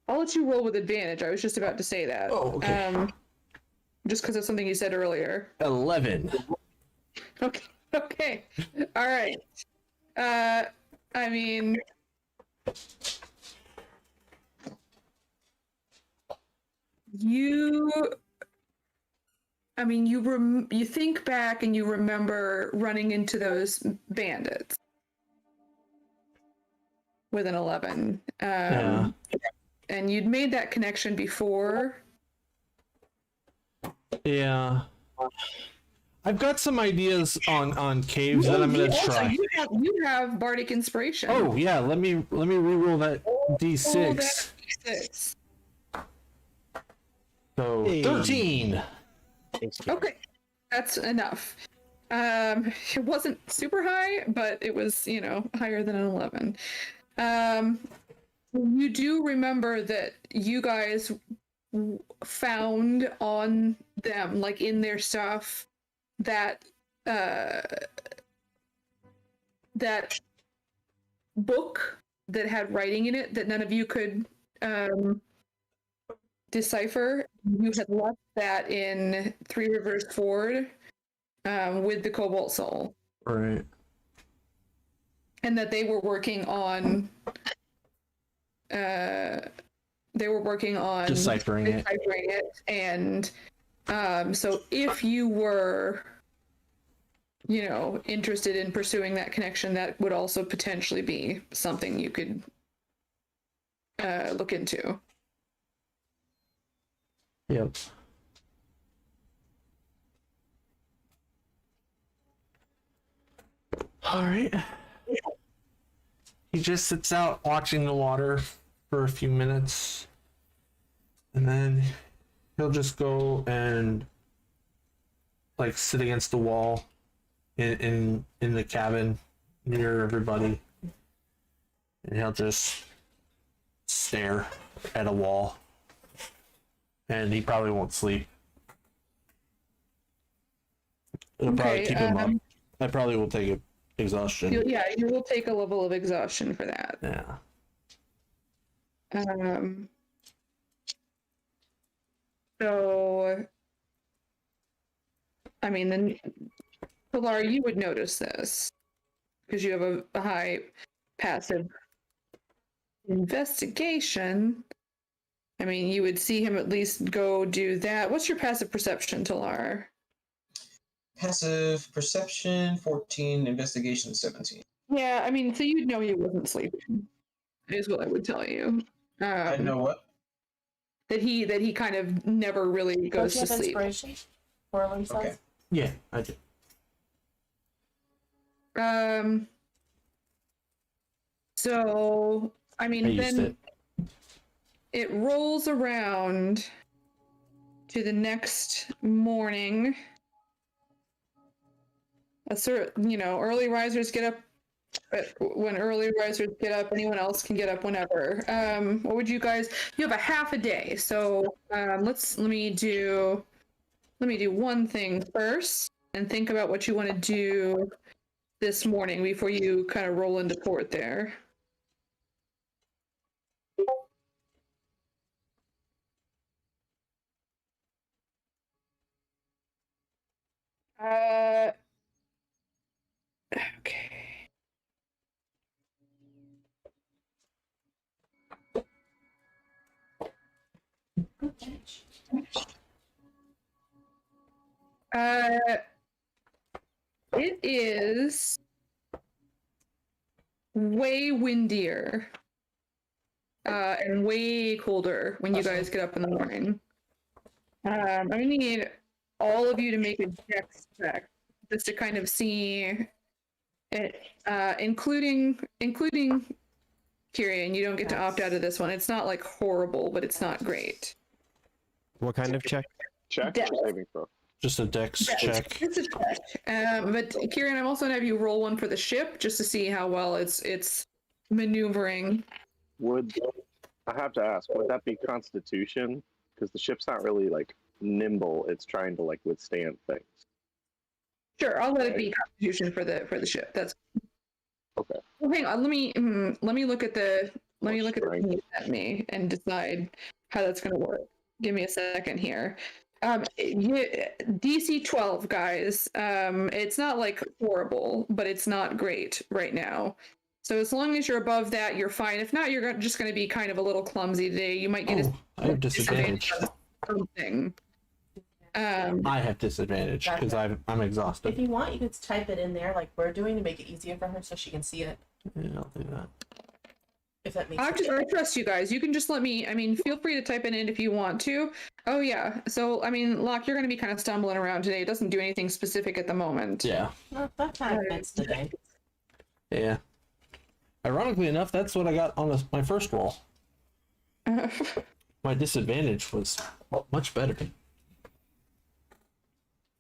I'll let you roll with advantage. I was just about to say that. Oh, okay. Just because of something you said earlier. 11. Okay. Okay. All right. I mean, you you think back and you remember running into those bandits with an 11. Yeah. And you'd made that connection before. Yeah. I've got some ideas on caves that I'm gonna Also, try. you have bardic inspiration. Oh yeah, let me reroll that D6. Roll that D6. So Hey. 13. Okay, that's enough. It wasn't super high, but it was, higher than an 11. You do remember that you guys found on them, like in their stuff, that that book that had writing in it that none of you could decipher. You had left that in Three Rivers Ford with the Cobalt Soul, Right. and that they were working on Deciphering it. and so if you were interested in pursuing that connection, that would also potentially be something you could look into. Yep. All right. He just sits out watching the water for a few minutes, and then he'll just go and like sit against the wall in the cabin near everybody, and he'll just stare at a wall, and he probably won't sleep. It'll probably keep him up. I probably will take it exhaustion. You will take a level of exhaustion for that. Yeah. So, I mean, then, Pilar, you would notice this because you have a high passive investigation. I mean, you would see him at least go do that. What's your passive perception, Talar? Passive perception 14, investigation 17. Yeah, I mean, so you'd know he wasn't sleeping, is what I would tell you. I know what? That he kind of never really goes Don't you to have sleep. inspiration? Orlin says. Okay. Yeah, I do. So I mean, I used then it rolls around to the next morning. Early risers get up. When early risers get up, anyone else can get up whenever. What would you guys? You have a half a day, so let me do one thing first, and think about what you want to do this morning before you kind of roll into port there. Okay. It is way windier and way colder when you guys get up in the morning. I'm gonna need all of you to make a dex check just to kind of see it, including Kyrian. You don't get to opt out of this one. It's not like horrible, but it's not great. What kind of check? Check Dex. or saving throw? Just a dex check. It's a check. But Kyrian, I'm also gonna have you roll one for the ship just to see how well it's maneuvering Would I have to ask? Would that be Constitution? Because the ship's not really like nimble. It's trying to like withstand things. Sure, I'll let it be Constitution for the ship. That's Okay. well, hang on. Let me look at the Strength. thing you sent me and decide how that's going to work. Give me a second here. DC 12, guys. It's not like horrible, but it's not great right now. So as long as you're above that, you're fine. If not, you're just going to be kind of a little clumsy today. You might get I have disadvantage. something. I have disadvantage because I'm exhausted. If you want, you could type it in there like we're doing to make it easier for her so she can see it. Yeah, I'll do that. If that makes I sense. trust you guys. You can just let me. I mean, feel free to type it in if you want to. Oh yeah. So I mean, Locke, you're going to be kind of stumbling around today. It doesn't do anything specific at the moment. Yeah. Well, that kind of fits today. Yeah. Ironically enough, that's what I got on my first roll. My disadvantage was much better.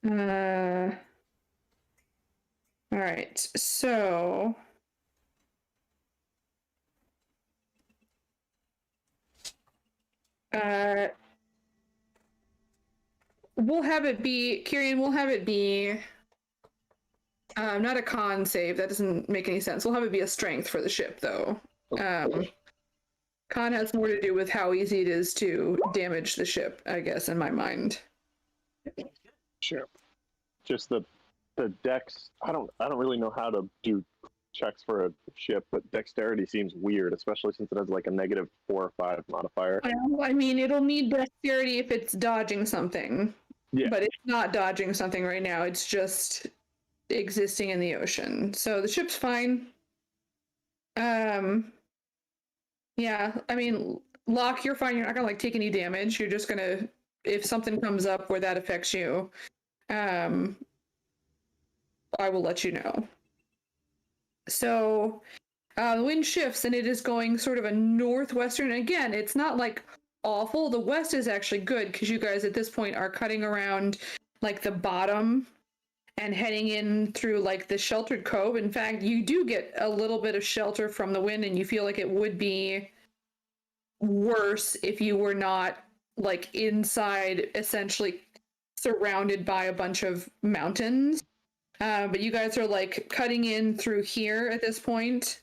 All right. So. We'll have it be, Kyrian, we'll have it be not a con save, that doesn't make any sense. We'll have it be a strength for the ship, though. Con has more to do with how easy it is to damage the ship, I guess, in my mind. Sure. Just the dex. I don't really know how to do checks for a ship, but dexterity seems weird, especially since it has like a -4 or 5 modifier. Well, I mean, it'll need dexterity if it's dodging something. Yeah. But it's not dodging something right now. It's just existing in the ocean. So the ship's fine. Yeah, I mean, Locke, you're fine. You're not gonna like take any damage. You're just gonna, if something comes up where that affects you, I will let you know. So the wind shifts and it is going sort of a northwestern. Again, it's not like awful. The west is actually good because you guys at this point are cutting around like the bottom and heading in through like the sheltered cove. In fact, you do get a little bit of shelter from the wind and you feel like it would be worse if you were not like inside, essentially surrounded by a bunch of mountains. But you guys are like cutting in through here at this point.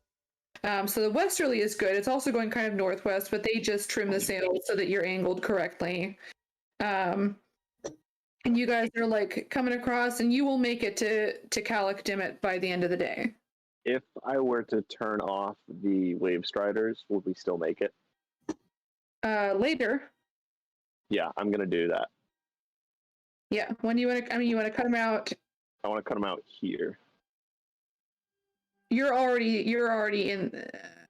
So the westerly is good. It's also going kind of northwest, but they just trim the sails so that you're angled correctly. And you guys are like coming across, and you will make it to Calic Dimmet by the end of the day. If I were to turn off the wave striders, would we still make it? Later. Yeah, I'm gonna do that. Yeah. When you want to, I mean, you want to cut them out. I want to cut them out here. You're already in.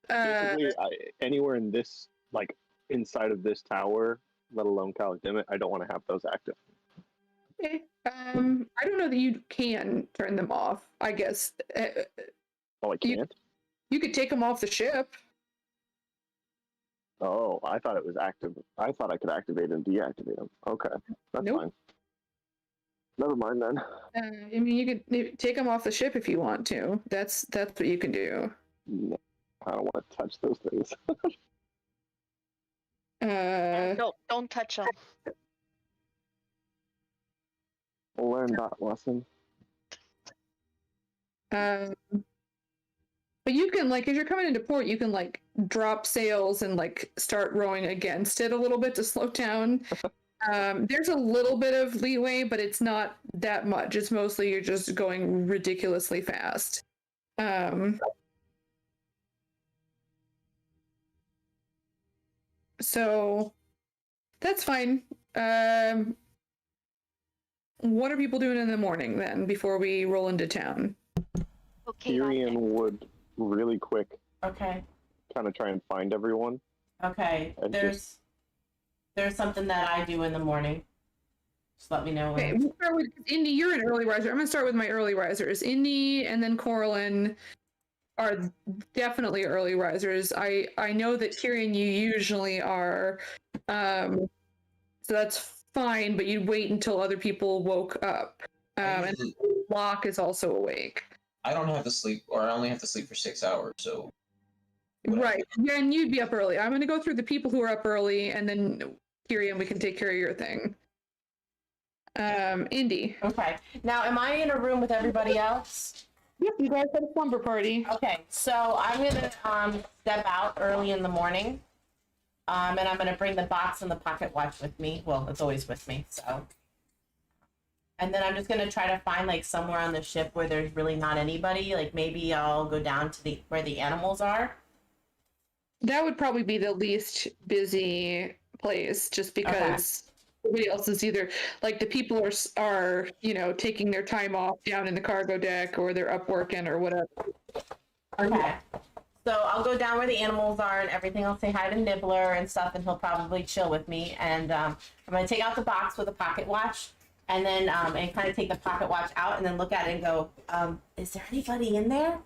Basically, anywhere in this, like inside of this tower, let alone Calic Dimmet, I don't want to have those active. Okay. I don't know that you can turn them off. I guess. Oh, I can't? You could take them off the ship. Oh, I thought it was active. I thought I could activate and deactivate them. Okay, that's Nope. fine. Never mind then. I mean, you could take them off the ship if you want to. That's what you can do. No, I don't want to touch those things. Don't touch them. We'll learn that lesson. But you can like, as you're coming into port, you can like drop sails and like start rowing against it a little bit to slow down. There's a little bit of leeway, but it's not that much. It's mostly you're just going ridiculously fast. So that's fine. What are people doing in the morning then before we roll into town? Okay. Tyrion would really quick Okay. kind of try and find everyone. Okay. And There's something that I do in the morning. Just let me know when. Okay, we'll start with Indy. You're an early riser. I'm gonna start with my early risers. Indy and then Corlin are definitely early risers. I know that Tyrion, you usually are, so that's fine. But you'd wait until other people woke up. And Locke is also awake. I don't have to sleep, or I only have to sleep for 6 hours, so Right. Yeah, and you'd be up early. I'm gonna go through the people who are up early, and then Tyrion, we can take care of your thing. Indy. Okay. Now, am I in a room with everybody else? Yep, you guys had a slumber party. Okay, so I'm gonna step out early in the morning, and I'm gonna bring the box and the pocket watch with me. Well, it's always with me, so. And then I'm just gonna try to find like somewhere on the ship where there's really not anybody. Like maybe I'll go down to where the animals are. That would probably be the least busy place, just because everybody else is either like the people are taking their time off down in the cargo deck, or they're up working or whatever. Okay. So I'll go down where the animals are and everything. I'll say hi to Nibbler and stuff, and he'll probably chill with me. And I'm gonna take out the box with a pocket watch, and then and kind of take the pocket watch out, and then look at it and go, is there anybody in there?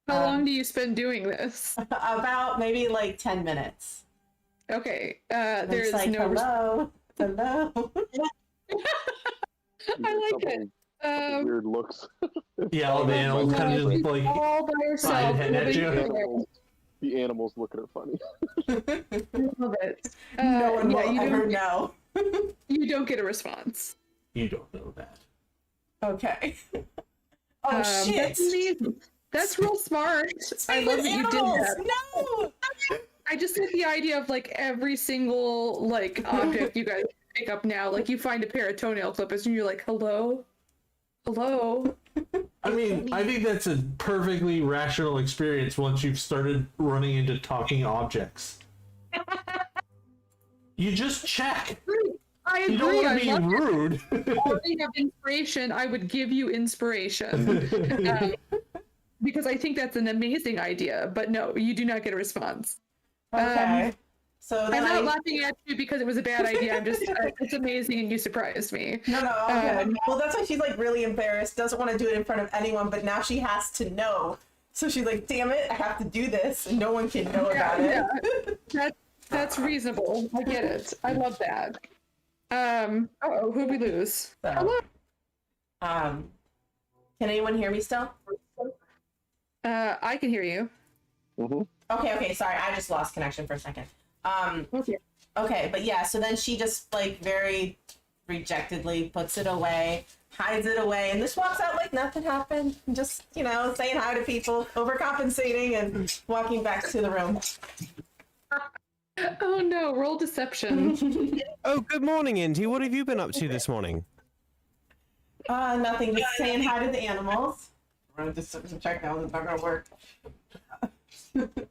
How long do you spend doing this? About maybe like 10 minutes. Okay. And There's it's like, no. hello. I like it. Weird looks. Yeah, all the animals kind of just like all by yourself. head at you. The animals look at her funny. Love it. No one yeah, will you ever don't, know. you don't get a response. You don't know that. Okay. Oh shit! That's amazing. That's real smart. I love that you did that. No. I just like the idea of like every single like object you guys pick up now. Like you find a pair of toenail clippers and you're like, hello? Hello? I mean, I think that's a perfectly rational experience once you've started running into talking objects. You just check. I agree. You don't want I to be love rude. it. I already have inspiration. I would give you inspiration. Because I think that's an amazing idea. But no, you do not get a response. Okay. So I'm then not laughing at you because it was a bad idea. I'm just, it's amazing and you surprised me. No, okay. Well, that's why she's like really embarrassed, doesn't want to do it in front of anyone, but now she has to know. So she's like, damn it, I have to do this, and no one can know about it. That's reasonable. I get it. I love that. Uh-oh, who'd we lose? So, Hello? can anyone hear me still? I can hear you. Mm-hmm. Okay, sorry, I just lost connection for a second. Okay. Okay, but yeah, so then she just like very rejectedly puts it away, hides it away, and just walks out like nothing happened. Just, saying hi to people, overcompensating, and walking back to the room. Oh no, roll deception. Oh, good morning, Indy. What have you been up to this morning? Nothing, just saying hi to the animals. I'm gonna just check now, it's not gonna work.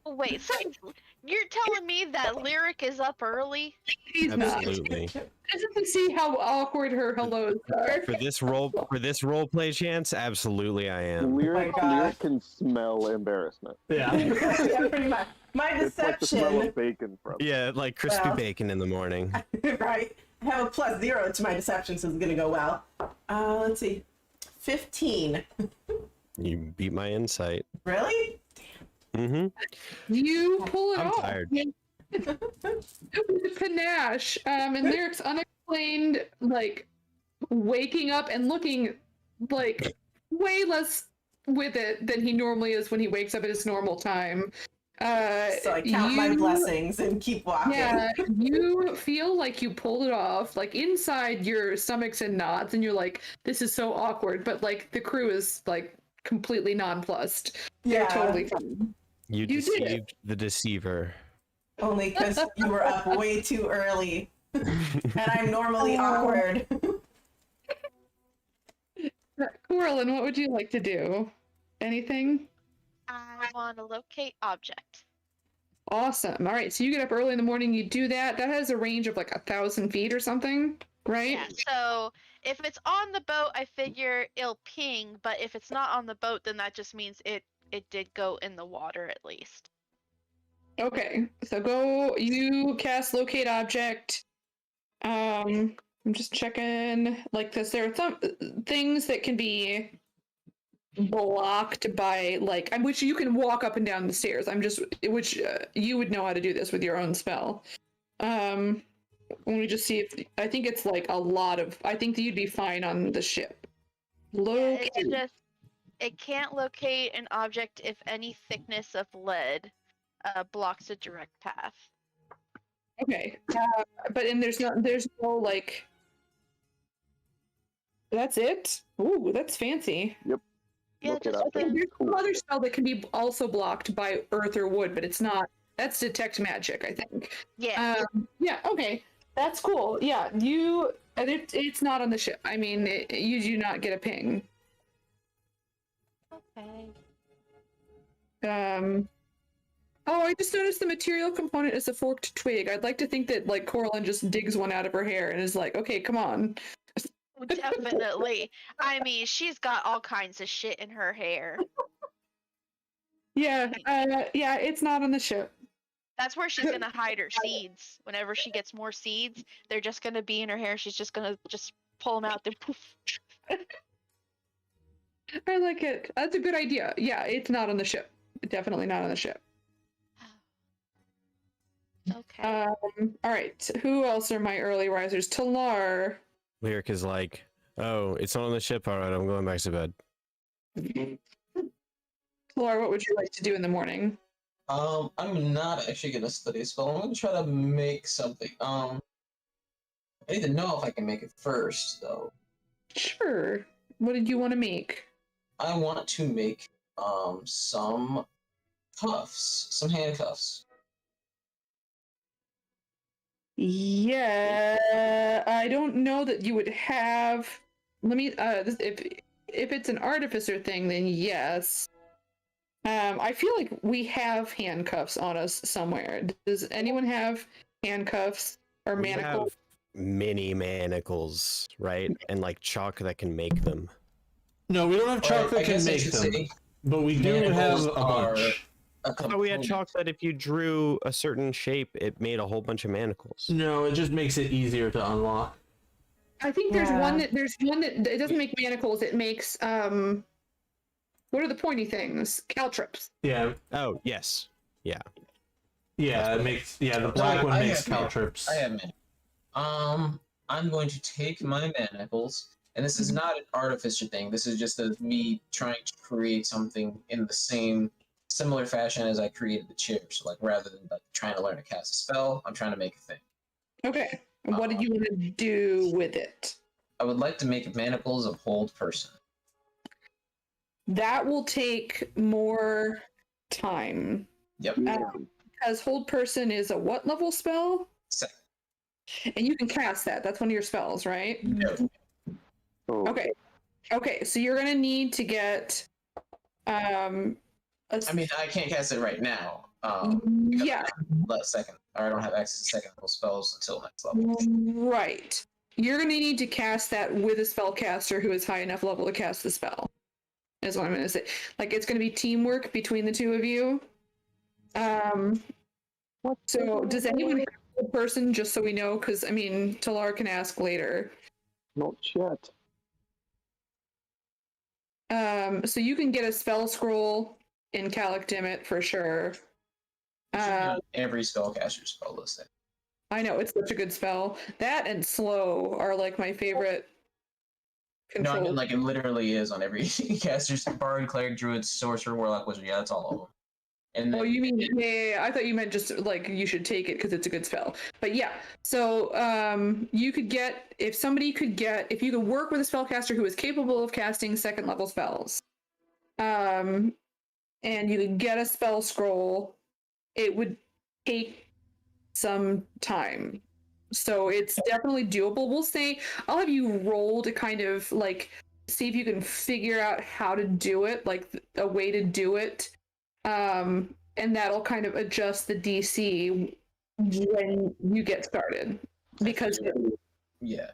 Wait, so you're telling me that Lyric is up early? He's Absolutely. not. Just to see how awkward her hellos are. For this role play chance, absolutely I am. Lyric Oh my God. can smell embarrassment. Yeah. Yeah, pretty much. My It's like the smell deception, of bacon from. Yeah, like crispy Well. bacon in the morning. right? I have a +0 to my deception, so it's gonna go well. Let's see. 15. You beat my insight. Really? Mm-hmm. You pull it I'm off. tired. With panache. And Lyric's unexplained, like, waking up and looking, like, way less with it than he normally is when he wakes up at his normal time. So I count my blessings and keep walking. Yeah, you feel like you pulled it off. Like, inside your stomach's in knots, and you're like, this is so awkward, but, like, the crew is, like, completely nonplussed. They're Yeah. totally fine. You You did it. deceived the deceiver. Only because you were up way too early. And I'm normally awkward. Corlin, what would you like to do? Anything? I want to locate object. Awesome. All right, so you get up early in the morning, you do that. That has a range of like 1,000 feet or something, right? Yeah, so if it's on the boat, I figure it'll ping, but if it's not on the boat, then that just means it did go in the water at least. Okay, so you cast locate object. I'm just checking, like, because there are some things that can be blocked by, like, which you can walk up and down the stairs. Which you would know how to do this with your own spell. Let me just see if, I think it's like a lot of, I think that you'd be fine on the ship. Yeah, Locate. it's just It can't locate an object if any thickness of lead blocks a direct path. Okay. But and there's no like. That's it. Ooh, that's fancy. Yeah, Look it just up. There's the, some other spell that can be also blocked by earth or wood, but it's not. That's detect magic, I think. yeah. Yeah. Okay. That's cool. Yeah. It's not on the ship. I mean, you do not get a ping. Okay. Oh, I just noticed the material component is a forked twig. I'd like to think that like Coraline just digs one out of her hair and is like, okay, come on. Definitely. I mean, she's got all kinds of shit in her hair. Yeah. Yeah. It's not on the ship. That's where she's gonna hide her seeds. Whenever she gets more seeds, they're just gonna be in her hair. She's just gonna pull them out. Then poof. I like it. That's a good idea. Yeah, it's not on the ship. Definitely not on the ship. Okay. All right. Who else are my early risers? Talar. Lyric is like, oh, it's not on the ship. All right, I'm going back to bed. Talar, what would you like to do in the morning? I'm not actually gonna study a spell. I'm gonna try to make something. I need to know if I can make it first, though. Sure. What did you want to make? I want to make some cuffs, some handcuffs. Yeah, I don't know that you would have. Let me. If it's an artificer thing, then yes. I feel like we have handcuffs on us somewhere. Does anyone have handcuffs or We manacles? have mini manacles, right? And like chalk that can make them. No, we don't have chalk I that can guess I make should them, say but we do have manacles a are bunch. a Oh, we had component. chalk that if you drew a certain shape, it made a whole bunch of manacles. No, it just makes it easier to unlock. I think there's one that it doesn't make manacles. It makes what are the pointy things? Caltrops. Yeah, Oh, yes. Yeah. yeah, it makes the black one I makes have caltrops. I have manacles. I'm going to take my manacles, and this is not an artificer thing. This is just me trying to create something in the same similar fashion as I created the chair. So like rather than like trying to learn to cast a spell, I'm trying to make a thing. Okay. And what did you want to do with it? I would like to make manacles of hold person. That will take more time. Yep. Because hold person is a what level spell? Second. And you can cast that. That's one of your spells, right? No. Oh, Okay. Okay, so you're gonna need to get I mean, I can't cast it right now. yeah, Second. I don't have access to second level spells until next level. right. You're gonna need to cast that with a spellcaster who is high enough level to cast the spell. Is what I'm gonna say. Like it's gonna be teamwork between the two of you. So does anyone have a person just so we know? Because I mean, Talar can ask later. not yet. So you can get a spell scroll in Calicdimit for sure. Every spellcaster spell listing. I know it's such a good spell. That and slow are like my favorite. No, I Control. mean like it literally is on every caster's bard, cleric, druid, sorcerer, warlock, wizard. Yeah, that's all of them. And Oh, then, you mean yeah, I thought you meant just like you should take it because it's a good spell. But yeah, so you could get if you could work with a spellcaster who is capable of casting second level spells, and you could get a spell scroll, it would take some time. So it's definitely doable. We'll say I'll have you roll to kind of like see if you can figure out how to do it, like a way to do it. And that'll kind of adjust the DC when you get started because yeah.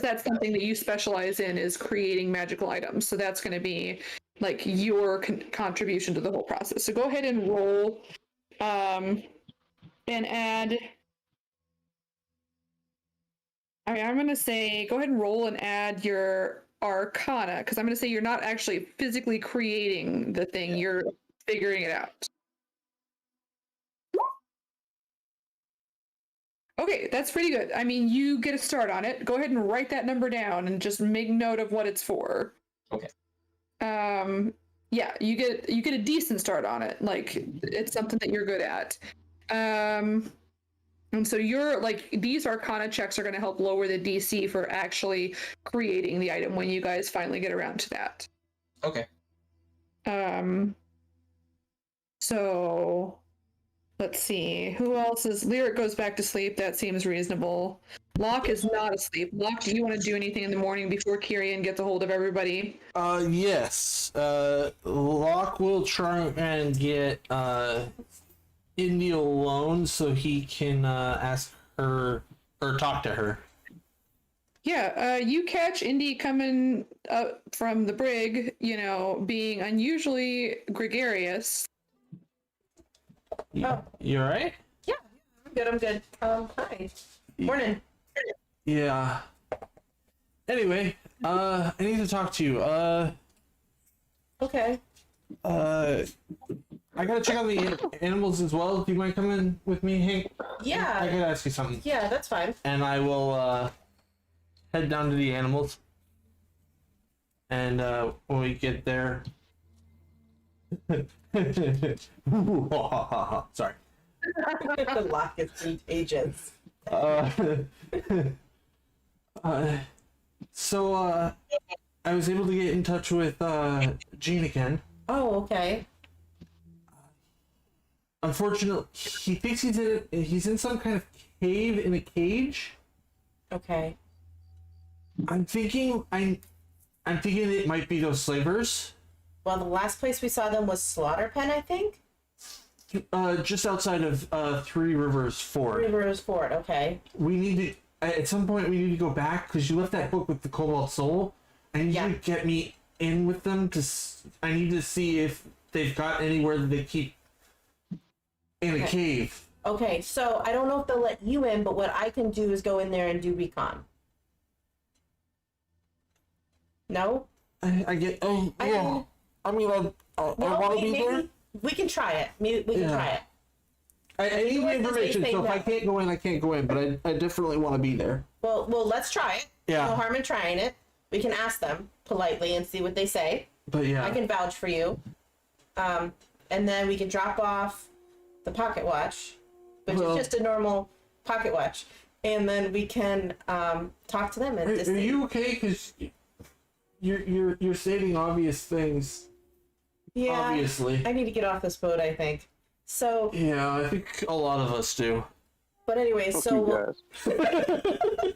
that's something that you specialize in is creating magical items. So that's going to be like your contribution to the whole process. So go ahead and roll and add. I mean, I'm going to say go ahead and roll and add your Arcana because I'm going to say you're not actually physically creating the thing. You're figuring it out. Okay, that's pretty good. I mean, you get a start on it. Go ahead and write that number down and just make note of what it's for. Okay. yeah, you get a decent start on it. Like it's something that you're good at. And so you're like, these Arcana checks are going to help lower the DC for actually creating the item when you guys finally get around to that. Okay. So let's see. Who else is Lyric goes back to sleep. That seems reasonable. Locke is not asleep. Locke, do you want to do anything in the morning before Kyrian gets a hold of everybody? Yes. Locke will try and get Indy alone so he can ask her or talk to her. Yeah, you catch Indy coming up from the brig, you know, being unusually gregarious. Oh. You alright? Yeah, I'm good. Hi. Morning. Yeah. Anyway, I need to talk to you. Okay. I gotta check out the animals as well. Do you mind coming with me, Hank? I Yeah. gotta ask you something. Yeah, that's fine. And I will head down to the animals. And when we get there. Sorry. Lock is contagious. So I was able to get in touch with Gene again. Oh, okay. Unfortunately, he thinks he's in some kind of cave in a cage. Okay. I'm thinking it might be those slavers. Well, the last place we saw them was Slaughter Pen, I think. Just outside of Three Rivers Ford. Rivers Ford. Okay. We need to at some point we need to go back because you left that book with the Cobalt Soul. I need you to get me in with them I need to see if they've got anywhere that they keep in a cave. Okay, so I don't know if they'll let you in, but what I can do is go in there and do recon. No? I get. Oh, I yeah. mean- I mean, I want to be there. We can try it. Maybe we can Yeah. try it. I need the What does they information, say so if I no? can't go in, I can't go in. But I definitely want to be there. Well, let's try it. Yeah. No harm in trying it. We can ask them politely and see what they say. But yeah, I can vouch for you. And then we can drop off the pocket watch, which Well- is just a normal pocket watch. And then we can talk to them and just Are see. you okay? Because you're stating obvious things. Yeah. Obviously. I need to get off this boat, I think. So, Yeah, I think a lot of us do. but anyway, Fuck so you guys.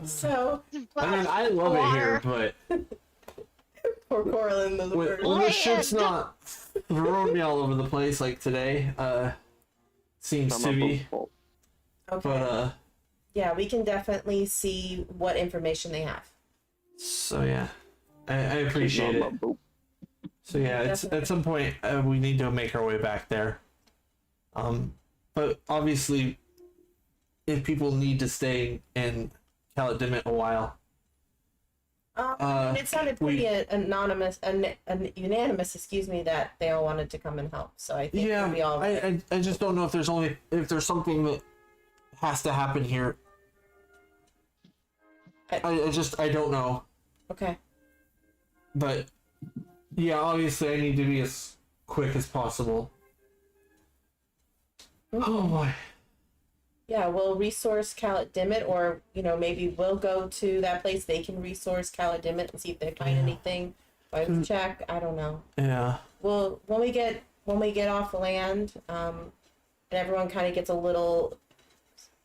so I mean, I love it here, but poor Coraline the when bird. the ship's not throwing me all over the place like today, seems to I'm be. up full. Okay. But Yeah, we can definitely see what information they have. so yeah, I appreciate I'm it. up full. So yeah, at some point we need to make our way back there. But obviously, if people need to stay in Caledimit a while, It sounded pretty anonymous, unanimous, excuse me, that they all wanted to come and help. So I think yeah, we'll be all right. I just don't know if there's something that has to happen here. I don't know, Okay. but yeah, obviously I need to be as quick as possible. Oh boy. Yeah, we'll resource Caledimit, or maybe we'll go to that place. They can resource Caledimit and see if they find anything. By check, I don't know. Yeah. Well, when we get off the land, and everyone kind of gets a little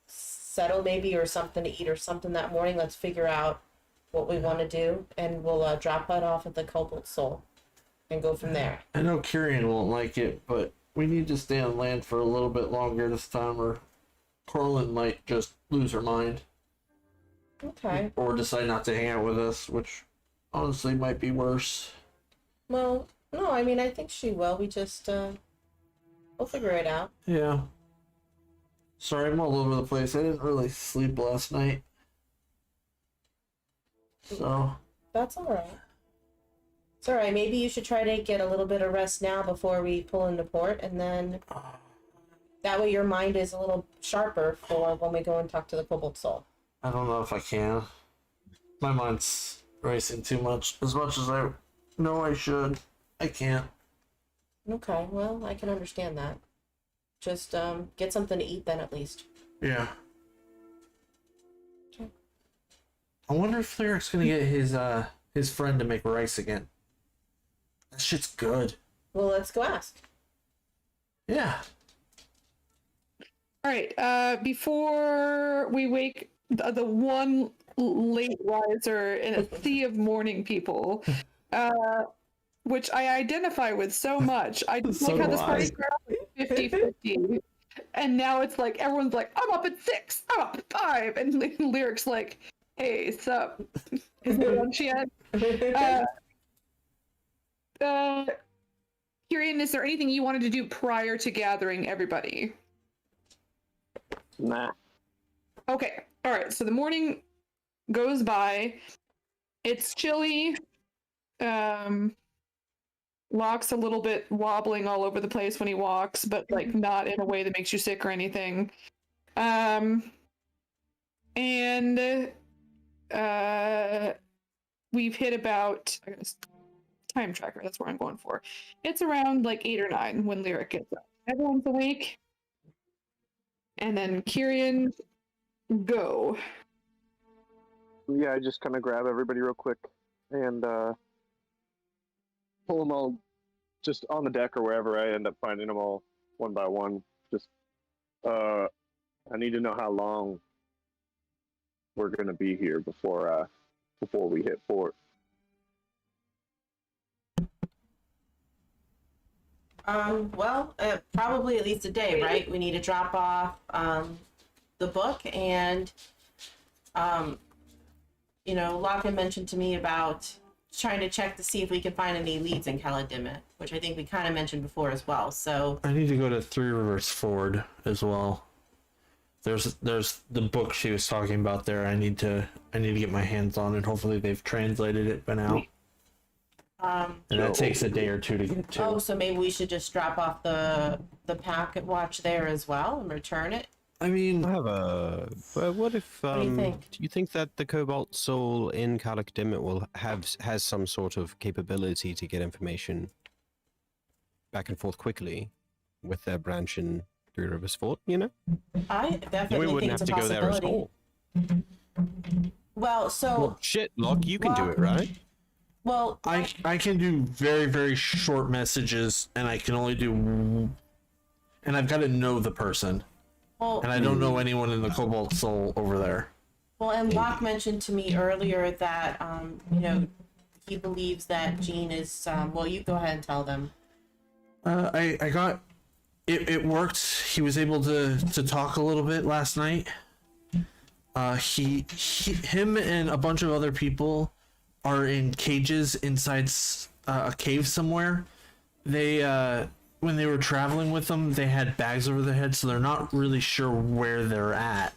settled, maybe, or something to eat or something that morning, let's figure out what we want to do, and we'll drop that off at the Cobalt Soul, and go from there. I know Kyrian won't like it, but we need to stay on land for a little bit longer this time, or Corlin might just lose her mind. Okay. Or decide not to hang out with us, which honestly might be worse. Well, no, I mean, I think she will. We just we'll figure it out. Yeah. Sorry, I'm all over the place. I didn't really sleep last night. So, That's all right. It's all right. Maybe you should try to get a little bit of rest now before we pull into port, and then that way your mind is a little sharper for when we go and talk to the Cobalt Soul. I don't know if I can. My mind's racing too much. As much as I know I should, I can't. Okay, well, I can understand that. Just get something to eat then at least. Yeah. I wonder if Lyric's gonna get his friend to make rice again. That shit's good. Well, let's go ask. Yeah. All right. Before we wake the one late riser in a sea of morning people, which I identify with so much. I just So like how do this I. party started with 50-50. And now it's like everyone's like, I'm up at 6, I'm up at 5, and Lyric's like, hey, sup? Is there lunch yet? Kirian, is there anything you wanted to do prior to gathering everybody? Nah. Okay, all right. So the morning goes by. It's chilly. Locke's a little bit wobbling all over the place when he walks, but like not in a way that makes you sick or anything. And we've hit about time tracker. That's where I'm going for. It's around like 8 or 9 when Lyric gets up. Everyone's awake, and then Kirian, go. Yeah, I just kind of grab everybody real quick and pull them all just on the deck or wherever I end up finding them all one by one. Just, I need to know how long we're gonna be here before we hit fort. Well, probably at least a day, right? We need to drop off the book and you know, Locke mentioned to me about trying to check to see if we can find any leads in Caladimit, which I think we kind of mentioned before as well. So I need to go to Three Rivers Ford as well. There's the book she was talking about there. I need to get my hands on it. Hopefully they've translated it by now. And that takes a day or two to get to. oh, so maybe we should just drop off the packet watch there as well and return it. I mean, I have a. What if? do you think? Do you think that the Cobalt Soul in Caladimit has some sort of capability to get information back and forth quickly with their branch in Three Rivers Fort? You know, I then definitely we wouldn't think have it's a to go there at possibility. all. Well, so Well, shit, Locke, you can do it, right? well, I can do very, very short messages, and I can only do, and I've got to know the person, well, and I don't know anyone in the Cobalt Soul over there. well, and Locke mentioned to me earlier that you know, he believes that Jean is well, you go ahead and tell them. I got it worked. He was able to talk a little bit last night. Him and a bunch of other people are in cages inside a cave somewhere. They when they were traveling with them, they had bags over their heads, so they're not really sure where they're at.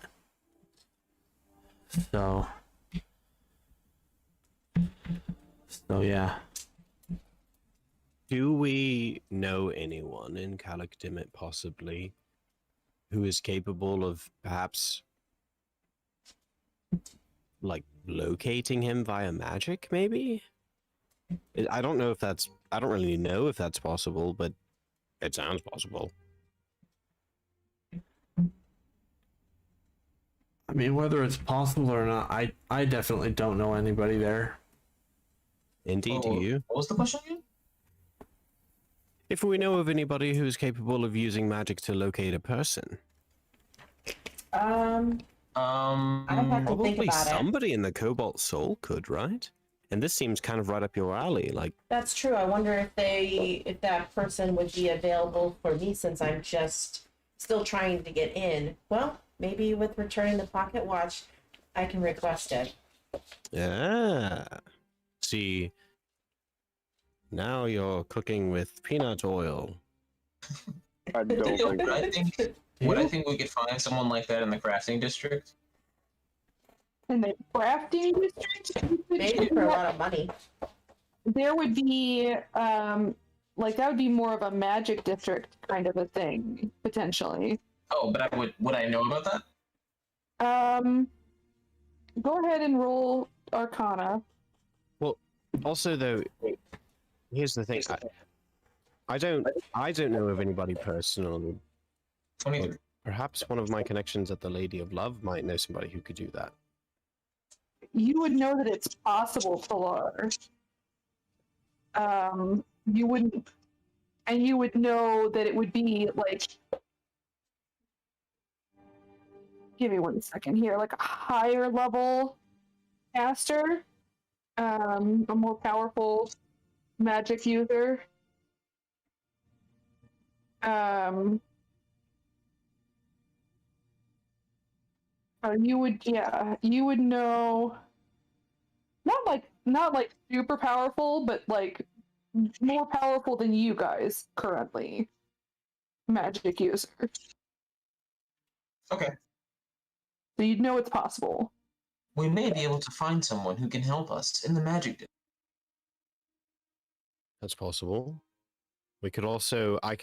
So yeah. Do we know anyone in Caladimit possibly who is capable of perhaps like locating him via magic, maybe? I don't know if that's, I don't really know if that's possible, but it sounds possible. I mean, whether it's possible or not, I definitely don't know anybody there. Indeed, Oh, do you? What was the question again? If we know of anybody who is capable of using magic to locate a person, I have to think probably about it. somebody in the Cobalt Soul could, right? And this seems kind of right up your alley. Like, That's true. I wonder if that person would be available for me since I'm just still trying to get in. Well, maybe with returning the pocket watch, I can request it. yeah. See, now you're cooking with peanut oil. I don't think. Would I think we could find someone like that in the crafting district? In the crafting district, Maybe for a lot of money. there would be like that would be more of a magic district kind of a thing potentially. Oh, but would I know about that? Go ahead and roll Arcana. Also, though, here's the thing. I don't know of anybody personally. 23. Perhaps one of my connections at the Lady of Love might know somebody who could do that. You would know that it's possible, Solar. You wouldn't, and you would know that it would be like. Give me 1 second here, like a higher level caster, a more powerful magic user. You would know, not like super powerful, but like more powerful than you guys currently. Magic user. Okay. So you'd know it's possible. We may be able to find someone who can help us in the magic district. That's possible. We could also, I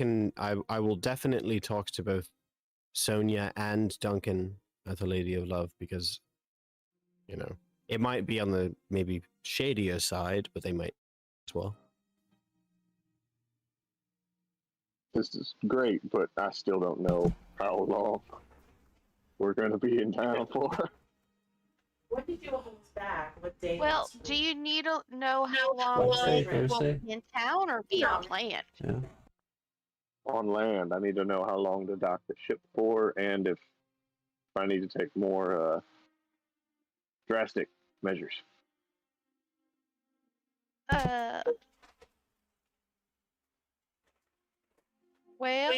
will definitely talk to both Sonia and Duncan at the Lady of Love because, you know, it might be on the maybe shadier side, but they might as well. This is great, but I still don't know how long we're going to be in town for. What did you hold back? What day? Well, last do week? you need to know how long Wednesday, you will Thursday? be in town or be on land? Yeah. On land, I need to know how long to dock the ship for, and if I need to take more drastic measures. Well,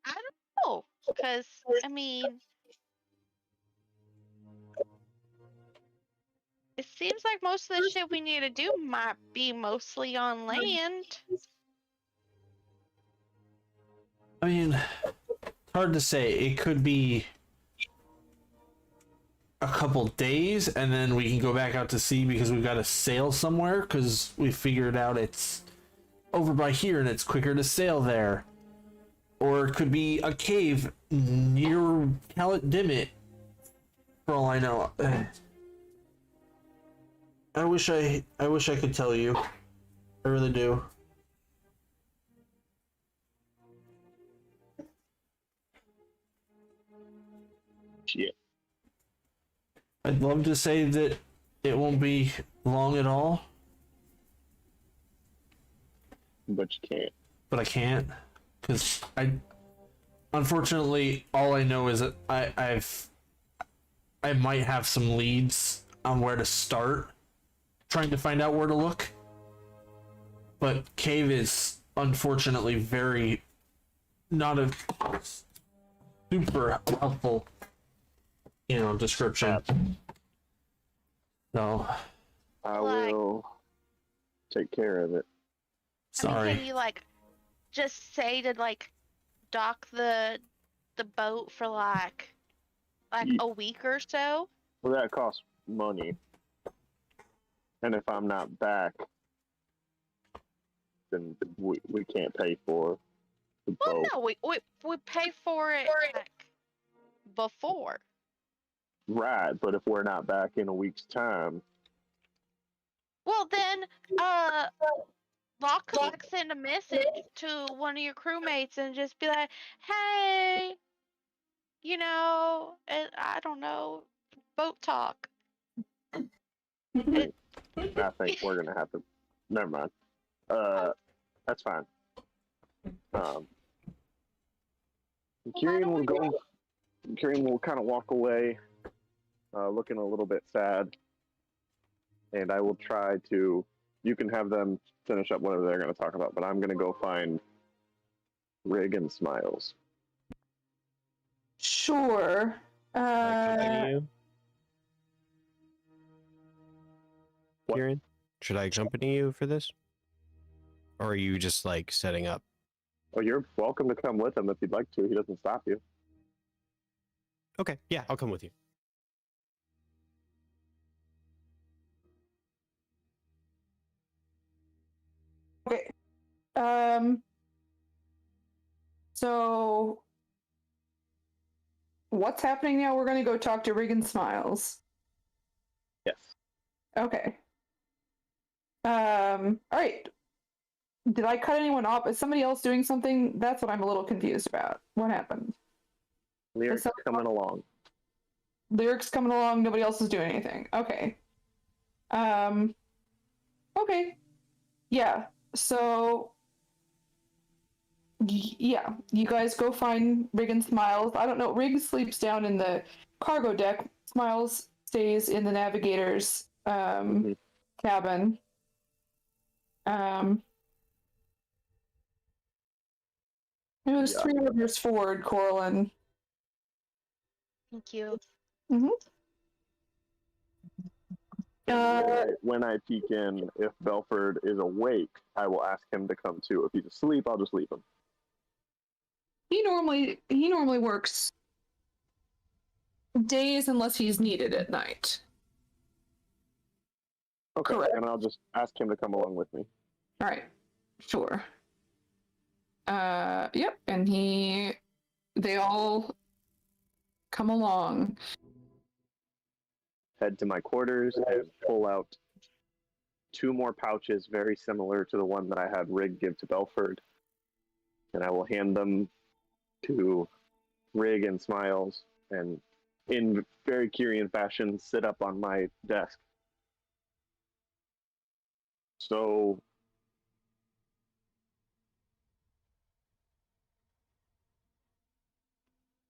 I don't know, because, I mean, it seems like most of the shit we need to do might be mostly on land. I mean, it's hard to say. It could be a couple days, and then we can go back out to sea because we've got to sail somewhere because we figured out it's over by here and it's quicker to sail there. Or it could be a cave near Calet Dimit, for all I know. I wish I could tell you. I really do. Shit. I'd love to say that it won't be long at all, But you can't. but I can't, because unfortunately, all I know is that I might have some leads on where to start, trying to find out where to look. But cave is unfortunately very not a super helpful, description. So I Like- will take care of it. I mean, sorry. can you, like, just say to, like, dock the boat for, like a week or so? Well, that costs money. And if I'm not back, then we can't pay for the Well, boat. no, we pay for it, like, before. Right, but if we're not back in a week's time, Well, then, Locke could, like, send a message to one of your crewmates and just be like, hey, I don't know, boat talk. I think we're gonna have to. Never mind. That's fine. Kieran will go. Kieran will kind of walk away, looking a little bit sad, and I will try to. You can have them finish up whatever they're going to talk about, but I'm going to go find Rig and Smiles. Sure. You? What? Kieran, should I accompany you for this? Or are you just like setting up? Oh, you're welcome to come with him if you'd like to. He doesn't stop you. Okay, yeah, I'll come with you. Okay. So what's happening now? We're gonna go talk to Regan Smiles. Yes. Okay. All right. Did I cut anyone off? Is somebody else doing something? That's what I'm a little confused about. What happened? Lyrics somebody- coming along. Lyrics coming along. Nobody else is doing anything. Okay. Okay. Yeah. So. Yeah, you guys go find Rig and Smiles. I don't know. Rig sleeps down in the cargo deck. Smiles stays in the navigator's cabin. It was Yeah. 3 Rivers Forward, Corlin. Thank you. When I peek in, if Belford is awake, I will ask him to come too. If he's asleep, I'll just leave him. He normally works days unless he's needed at night. Okay, Correct. and I'll just ask him to come along with me. All right, sure. Yep, and they all come along. Head to my quarters and pull out 2 more pouches very similar to the one that I had Rig give to Belford. And I will hand them to Rig and Smiles, and in very Kyrian fashion, sit up on my desk. So,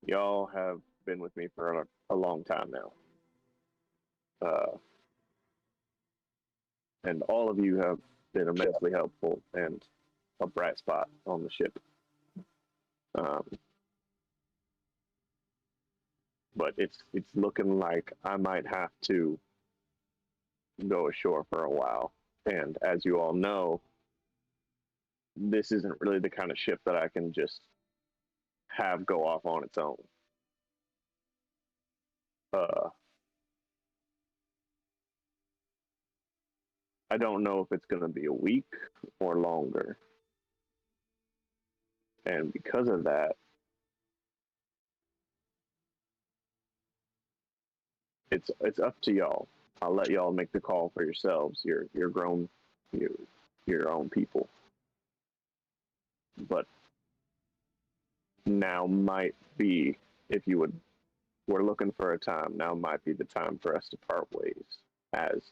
y'all have been with me for a long time now. And all of you have been immensely helpful and a bright spot on the ship. But it's looking like I might have to go ashore for a while. And as you all know, this isn't really the kind of ship that I can just have go off on its own. I don't know if it's going to be a week or longer. And because of that, it's up to y'all. I'll let y'all make the call for yourselves. You're grown, you're your own people. But now might be, if you we're looking for a time, now might be the time for us to part ways. As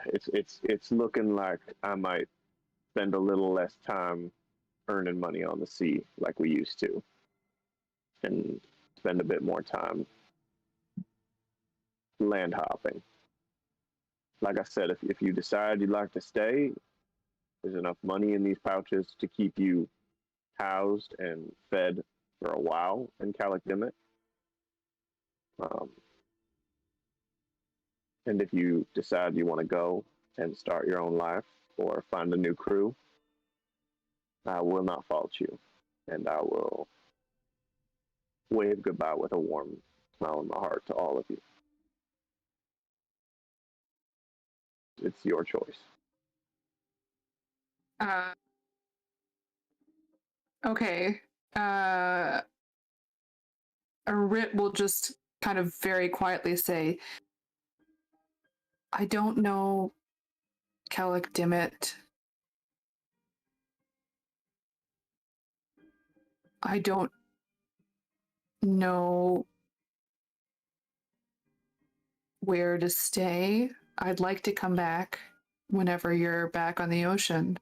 it's looking like I might spend a little less time earning money on the sea like we used to, and spend a bit more time land hopping. Like I said, if you decide you'd like to stay, there's enough money in these pouches to keep you housed and fed for a while in Calic Dimmet. And if you decide you want to go and start your own life or find a new crew, I will not fault you, and I will wave goodbye with a warm smile in my heart to all of you. It's your choice. Okay. Rit will just kind of very quietly say, I don't know Calic Dimmet. I don't know where to stay. I'd like to come back whenever you're back on the ocean.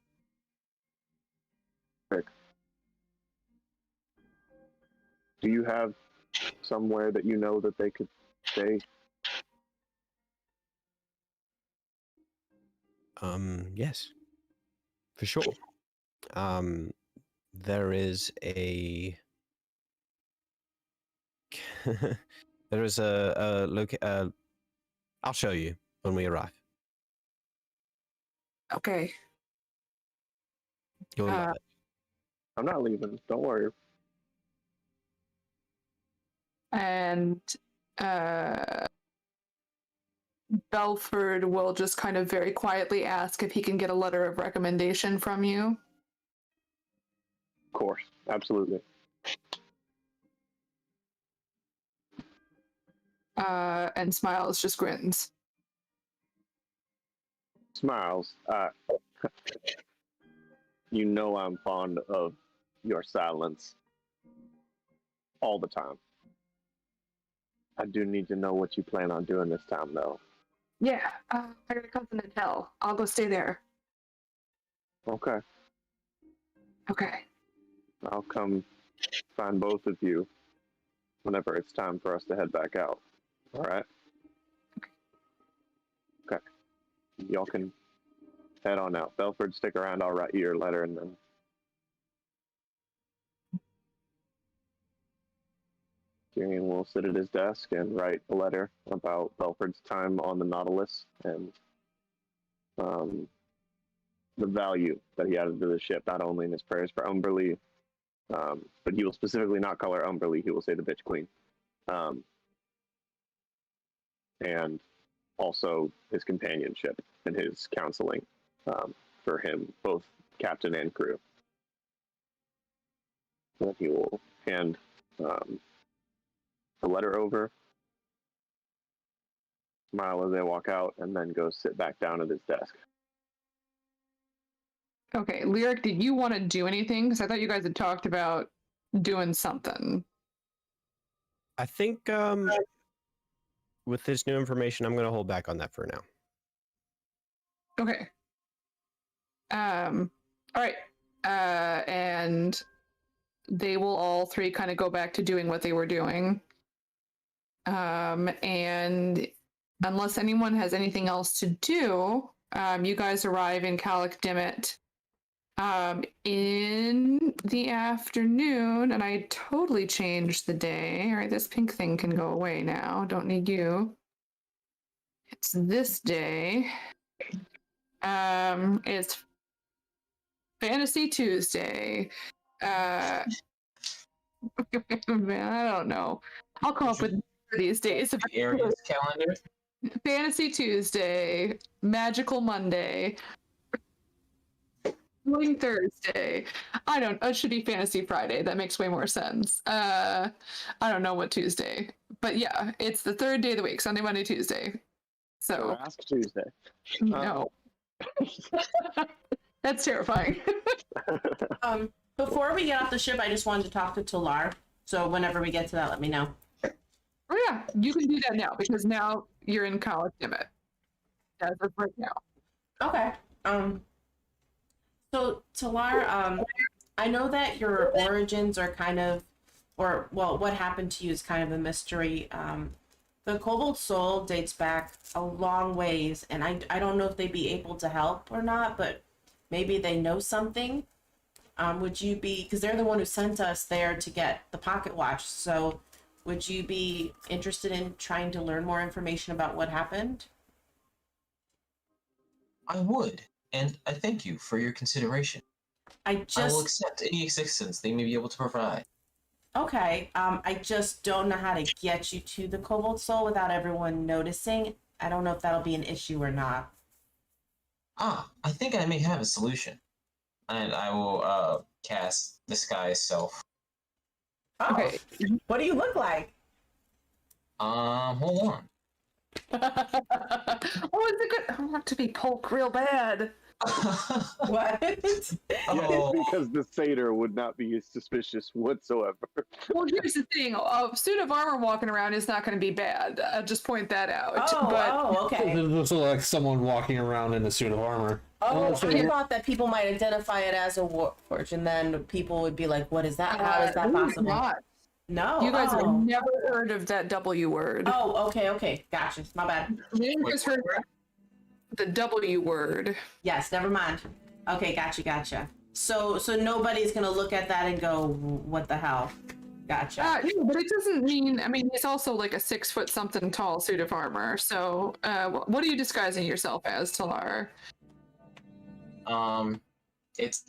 Rick, do you have somewhere that you know that they could stay? Yes, for sure. There is a there is a I'll show you when we arrive. Okay. You'll love it. I'm not leaving. Don't worry. And Belford will just kind of very quietly ask if he can get a letter of recommendation from you. Of course, absolutely. And Smiles just grins. Smiles. You know I'm fond of your silence all the time. I do need to know what you plan on doing this time, though. Yeah, I got a cousin in hell. I'll go stay there. Okay. Okay. I'll come find both of you whenever it's time for us to head back out. All right? Okay. Y'all can head on out. Belford, stick around. I'll write you your letter and then. Tyrion will sit at his desk and write a letter about Belford's time on the Nautilus and the value that he added to the ship, not only in his prayers for Umberlee, but he will specifically not call her Umberlee. He will say the bitch queen. And also his companionship and his counseling for him, both captain and crew. So he will hand the letter over, smile as they walk out, and then go sit back down at his desk. Okay, Lyric, did you want to do anything? Because I thought you guys had talked about doing something. I think with this new information, I'm going to hold back on that for now. Okay. All right. And they will all three kind of go back to doing what they were doing. And unless anyone has anything else to do, you guys arrive in Calic Dimmet in the afternoon, and I totally changed the day. All right, this pink thing can go away now. Don't need you. It's this day. It's Fantasy Tuesday. Man, I don't know. I'll come up with these days. Aries calendar. Fantasy Tuesday, Magical Monday, Healing Thursday. I don't. It should be Fantasy Friday. That makes way more sense. I don't know what Tuesday, but yeah, it's the third day of the week: Sunday, Monday, Tuesday. So Ask Tuesday. no, that's terrifying. Before we get off the ship, I just wanted to talk to Talar. So whenever we get to that, let me know. Oh yeah, you can do that now because now you're in Calic Dimmet. As of right now. Okay. So Talar, I know that your origins are kind of, or well, what happened to you is kind of a mystery. The Cobalt Soul dates back a long ways, and I don't know if they'd be able to help or not, but maybe they know something. Would you be, because they're the one who sent us there to get the pocket watch, so would you be interested in trying to learn more information about what happened? I would, and I thank you for your consideration. I will accept any assistance they may be able to provide. Okay, I just don't know how to get you to the Cobalt Soul without everyone noticing. I don't know if that'll be an issue or not. I think I may have a solution. And I will cast Disguise Self. Oh, okay. What do you look like? Hold on. Oh, it's a good. I want to be Polk real bad. What? Yeah, because the satyr would not be suspicious whatsoever. Well, here's the thing: a suit of armor walking around is not going to be bad. I'll just point that out. Okay. It looks like someone walking around in a suit of armor. Oh, I thought that people might identify it as a warforged, and then people would be like, "What is that? How is that possible?" Not. No, you guys have never heard of that W word. Oh, okay, gotcha. My bad. You just heard the W word. Yes, never mind. Okay, gotcha. So nobody's gonna look at that and go, "What the hell?" Gotcha. No, but it doesn't mean. I mean, it's also like a 6 foot something tall suit of armor. So, what are you disguising yourself as, Talar? It's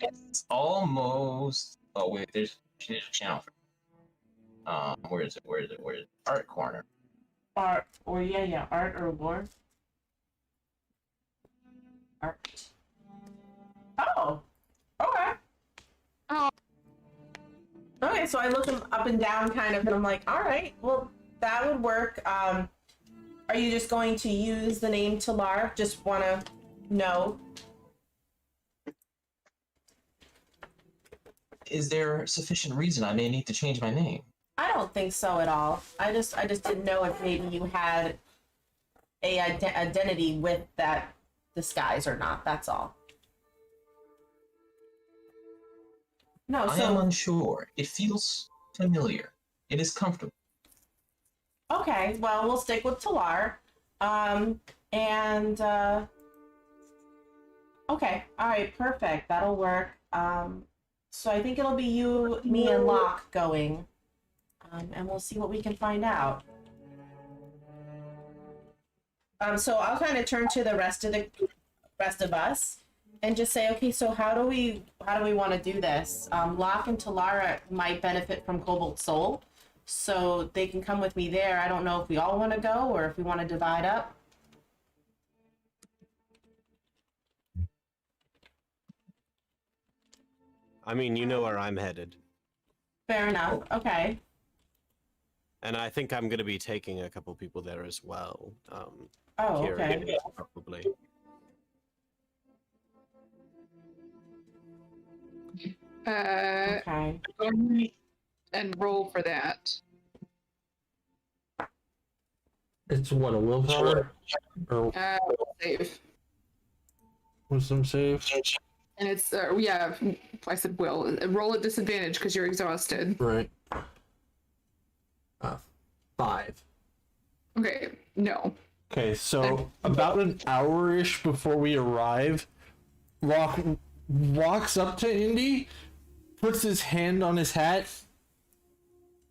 almost. Oh wait, there's a channel. Where is it? Art corner. Art, or yeah, art or lore. Art. Oh. Okay. Oh. Okay, so I look him up and down kind of, and I'm like, all right, well, that would work. Are you just going to use the name Talar? Just want to know. Is there sufficient reason I may need to change my name? I don't think so at all. I just didn't know if maybe you had a identity with that disguise or not. That's all. No, I am unsure. It feels familiar. It is comfortable. okay. Well, we'll stick with Talar. Okay. All right. Perfect. That'll work. So I think it'll be you, me, and Locke going. And we'll see what we can find out. So I'll kind of turn to the rest of us and just say, okay, so how do we want to do this? Locke and Talara might benefit from Cobalt Soul, so they can come with me there. I don't know if we all want to go or if we want to divide up. I mean, you know where I'm headed. Fair enough. Okay. And I think I'm going to be taking a couple people there as well. Oh, Kira, okay. probably. Okay. Go and roll for that. It's what, a willpower? Or Save. wisdom save? And it's, yeah, I said will. Roll at disadvantage because you're exhausted. Right. 5. Okay, no. Okay, so about an hour-ish before we arrive, Locke walks up to Indy, puts his hand on his hat.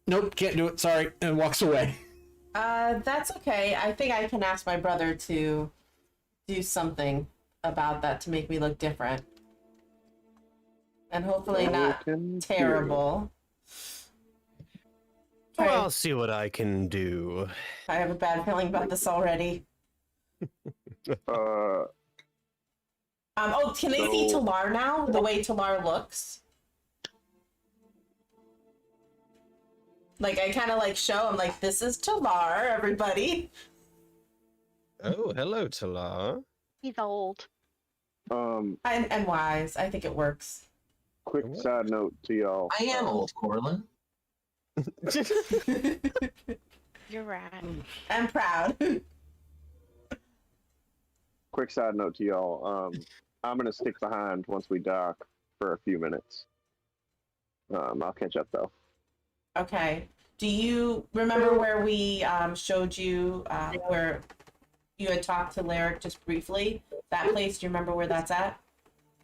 Nope, can't do it, sorry, and walks away. That's okay. I think I can ask my brother to do something about that to make me look different. And hopefully not terrible. Well, Okay. I'll see what I can do. I have a bad feeling about this already. Oh, can they see So- Talar now? The way Talar looks? Like, I kind of like show him, like, this is Talar, everybody. Oh, hello, Talar. He's old. And wise. I think it works. Quick side note to y'all. I am old, Corlin. You're right. I'm proud. Quick side note to y'all. I'm gonna stick behind once we dock for a few minutes. I'll catch up though. Okay. Do you remember where we showed you where you had talked to Lyric just briefly? That place, do you remember where that's at?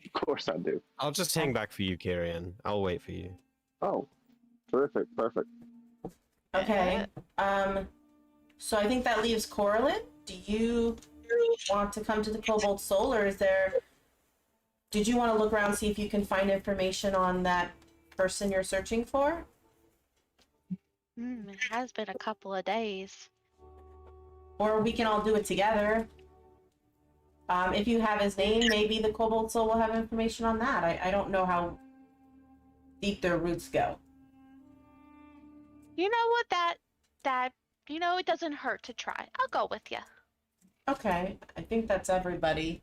Of course I do. I'll just hang back for you, Carrion. I'll wait for you. Oh, terrific, perfect. Okay. So I think that leaves Corlin. Do you want to come to the Cobalt Soul, or did you want to look around, see if you can find information on that person you're searching for? It has been a couple of days. Or we can all do it together. If you have his name, maybe the Cobalt Soul will have information on that. I don't know how deep their roots go. You know what? That it doesn't hurt to try. I'll go with you. Okay, I think that's everybody.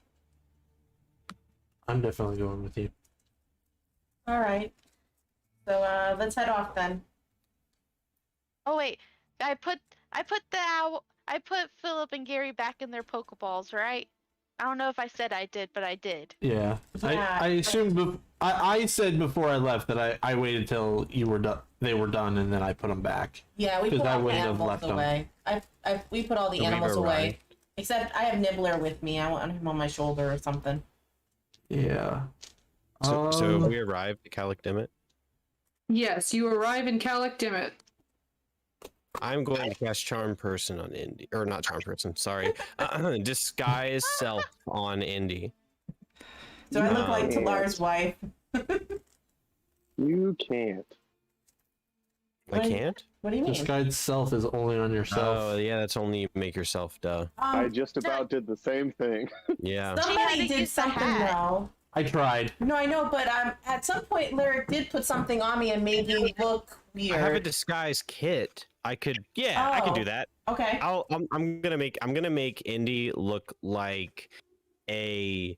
I'm definitely going with you. All right. So let's head off then. Oh wait, I put Philip and Gary back in their Pokeballs, right? I don't know if I said I did, but I did. Yeah. Yeah. I assumed, I said before I left that I waited till you were done. They were done, and then I put them back. Yeah, we 'Cause put I all the wouldn't have animals left them. away. We put all the So we've animals away. arrived. Except I have Nibbler with me. I want him on my shoulder or something. Yeah. So we arrived at Calic Dimmet. Yes, you arrive in Calic Dimmet. I'm going to cast Charm Person on Indy. Or not Charm Person, sorry. Disguise Self on Indy. Do I look like Nice. Talar's wife? You can't. I Wait. can't? What do you mean? Disguise self is only on yourself. Oh, yeah, that's only make yourself, duh. I just about did the same thing. Yeah. She had Somebody to did use the something hat. though. I tried. No, I know, but at some point, Lyric did put something on me and made me look I have a weird. disguise kit. I could, yeah, I could do Oh. that. Okay. I'm gonna make Indy look like a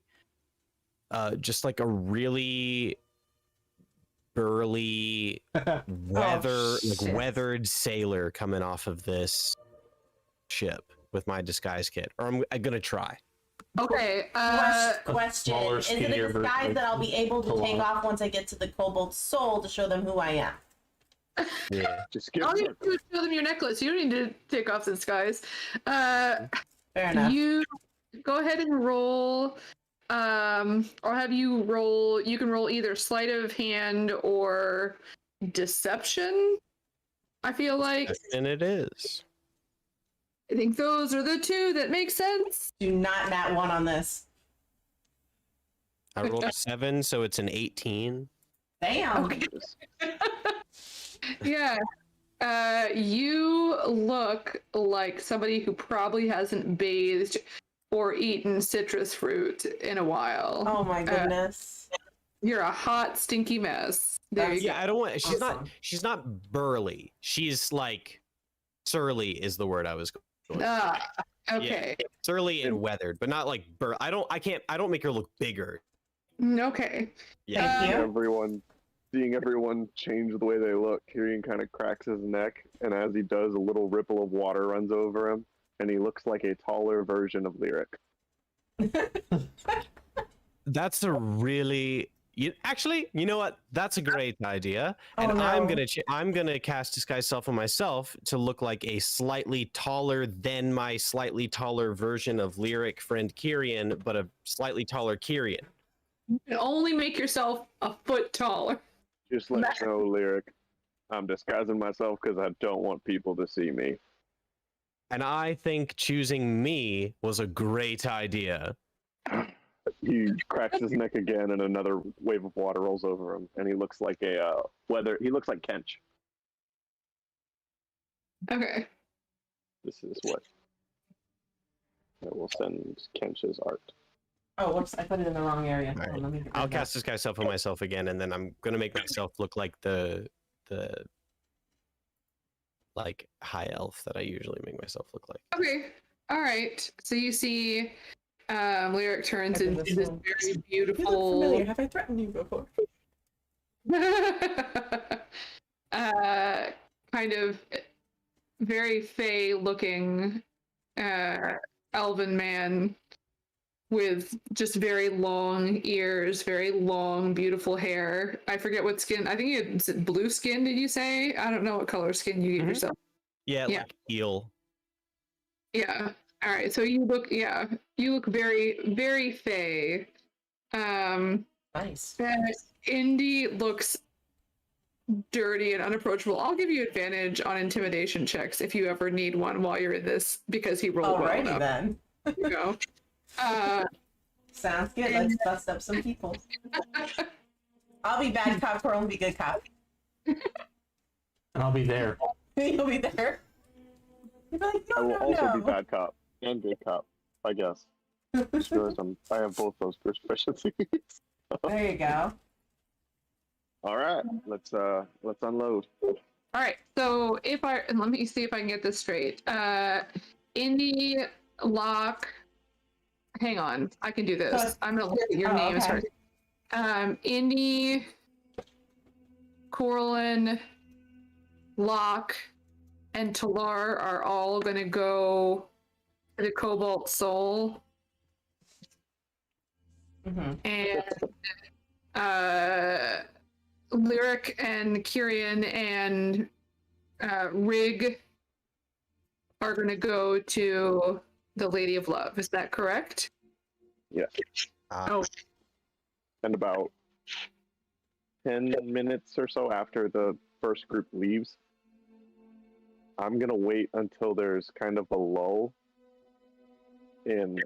just like a really burly shit. weathered sailor coming off of this ship with my disguise kit. Or I'm gonna try. Okay. Question: smaller, is it a skinnier version disguise of that I'll be able to take Talon. off once I get to the Cobalt Soul to show them who I am? Yeah. Just give All you it. do is show them your necklace. You don't need to take off the disguise. Uh, Fair enough. you go ahead and roll. I'll have you roll. You can roll either sleight of hand or deception. I feel like. And it is. I think those are the two that make sense. Do not nat one on this. I rolled a 7, so it's an 18. Damn. Okay. Yeah. You look like somebody who probably hasn't bathed or eaten citrus fruit in a while. Oh my goodness. You're a hot, stinky mess. There you Yeah, I don't want. She's Awesome. not burly. She's like surly is the word I was going. go. Okay. Surly and weathered, but not like I don't make her look bigger. Okay. Yeah. Thank you. Seeing everyone change the way they look, Kyrian kind of cracks his neck, and as he does, a little ripple of water runs over him, and he looks like a taller version of Lyric. That's a really actually, you know what? That's a great idea. Oh, And no. I'm gonna cast Disguise Self on myself to look like a slightly taller than my slightly taller version of Lyric friend Kyrian, but a slightly taller Kyrian. You can only make yourself a foot taller. Just let you know, Lyric, I'm disguising myself because I don't want people to see me. And I think choosing me was a great idea. He cracks his neck again, and another wave of water rolls over him, and he looks like he looks like Kench. Okay. This is what I will send Kench's art. Oh, whoops! I put it in the wrong area. Hold on, Alright. let me get I'll rid of cast Disguise Self on myself again, and then I'm gonna make myself look like the like high elf that I usually make myself look like. Okay. All right. So you see, Lyric turns I did into this this one. very that. You look beautiful. familiar. Have I threatened you before? Kind of very fey looking elven man with just very long ears, very long, beautiful hair. I forget what skin. I think it's blue skin, did you say? I don't know what color skin you give Mhm. yourself. Yeah, Yeah. like eel. Yeah. All right. So you look, you look very, very fey. Nice. Indy looks dirty and unapproachable. I'll give you advantage on intimidation checks if you ever need one while you're in this because he rolled well Alrighty enough. then. There you go. Sounds good. Let's bust up some people. I'll be bad cop, Coral will be good cop. And I'll be there. You'll be there. You'll be like, I no, will no, also no. be bad cop and good cop, I guess. Just realized I have both those proficiencies. There you go. All right, let's unload. All right. So and let me see if I can get this straight. Indy, Locke. Hang on, I can do this. I'm gonna look at your names okay. first. Indy, Corlin, Locke, and Talar are all gonna go to the Cobalt Soul, Mm-hmm. and Lyric and Kyrian and Rig are gonna go to the Lady of Love. Is that correct? Yes. Oh. And about 10 minutes or so after the first group leaves, I'm gonna wait until there's kind of a lull in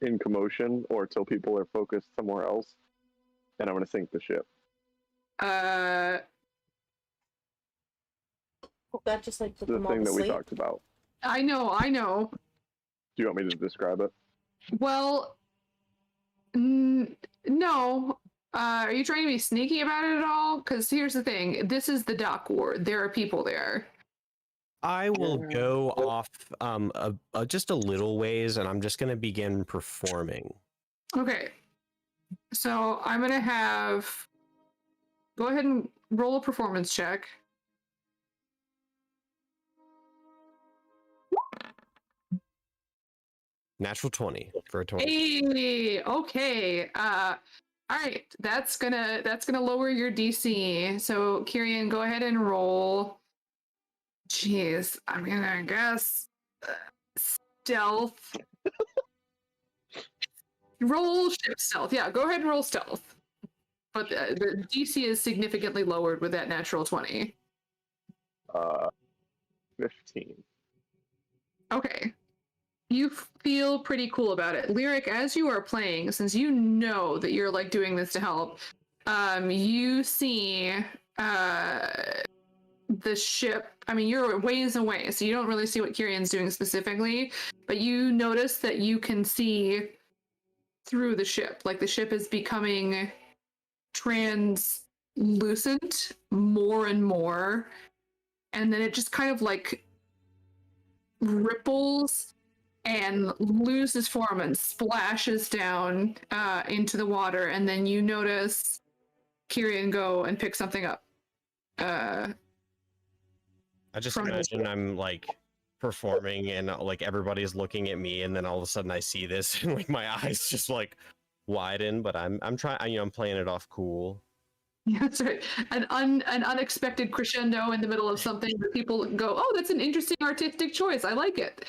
in commotion, or till people are focused somewhere else, and I'm gonna sink the ship. That just like put The them all thing to that we sleep. talked about. I know. Do you want me to describe it? Well, no. Are you trying to be sneaky about it at all? Because here's the thing. This is the dock ward. There are people there. I will go off just a little ways, and I'm just going to begin performing. Okay. So I'm gonna have. Go ahead and roll a performance check. Natural 20 for a 20. Hey, okay. All right. That's gonna lower your DC. So Kyrian, go ahead and roll. Jeez, I'm gonna guess stealth. Roll ship stealth. Yeah, go ahead and roll stealth. But the DC is significantly lowered with that natural 20. 15. Okay. You feel pretty cool about it. Lyric, as you are playing, since you know that you're like doing this to help, you see the ship. I mean, you're ways away, so you don't really see what Kyrian's doing specifically, but you notice that you can see through the ship. Like the ship is becoming translucent more and more, and then it just kind of like ripples and loses form and splashes down into the water, and then you notice Kyrian go and pick something up. I just imagine I'm like performing and like everybody's looking at me, and then all of a sudden I see this and like my eyes just like widen, but I'm trying, I'm playing it off cool. Yeah, that's right. An unexpected crescendo in the middle of something that people go, "Oh, that's an interesting artistic choice. I like it."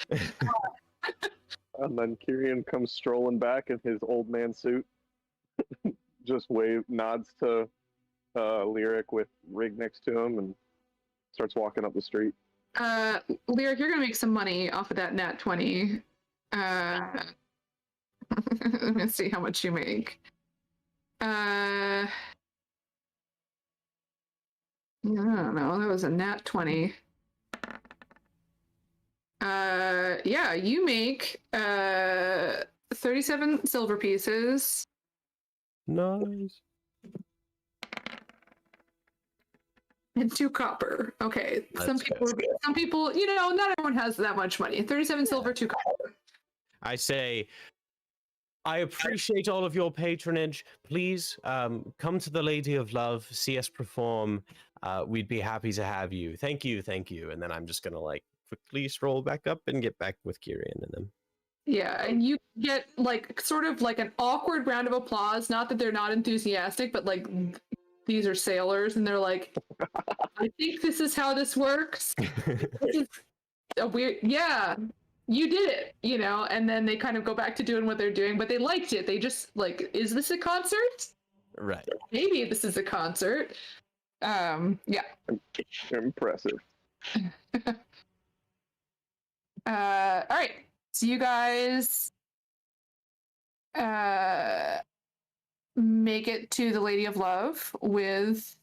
And then Kyrian comes strolling back in his old man suit, just nods to Lyric with Rig next to him, and starts walking up the street. Lyric, you're gonna make some money off of that nat 20. Let me see how much you make. I don't know. That was a nat 20. Yeah, you make 37 silver pieces. Nice. And 2 copper. Okay. That's Some people, you know, not everyone has that much money. 37 silver, 2 copper. I say, I appreciate all of your patronage. Please come to the Lady of Love, see us perform. We'd be happy to have you. Thank you, thank you. And then I'm just gonna like quickly scroll back up and get back with Kyrian and them. Yeah, and you get like sort of like an awkward round of applause. Not that they're not enthusiastic, but like these are sailors and they're like, I think this is how this works. This is a weird, yeah, you did it, you know, and then they kind of go back to doing what they're doing, but they liked it. They just like, is this a concert? Right. Maybe this is a concert. Yeah. Impressive. All right. So you guys make it to the Lady of Love with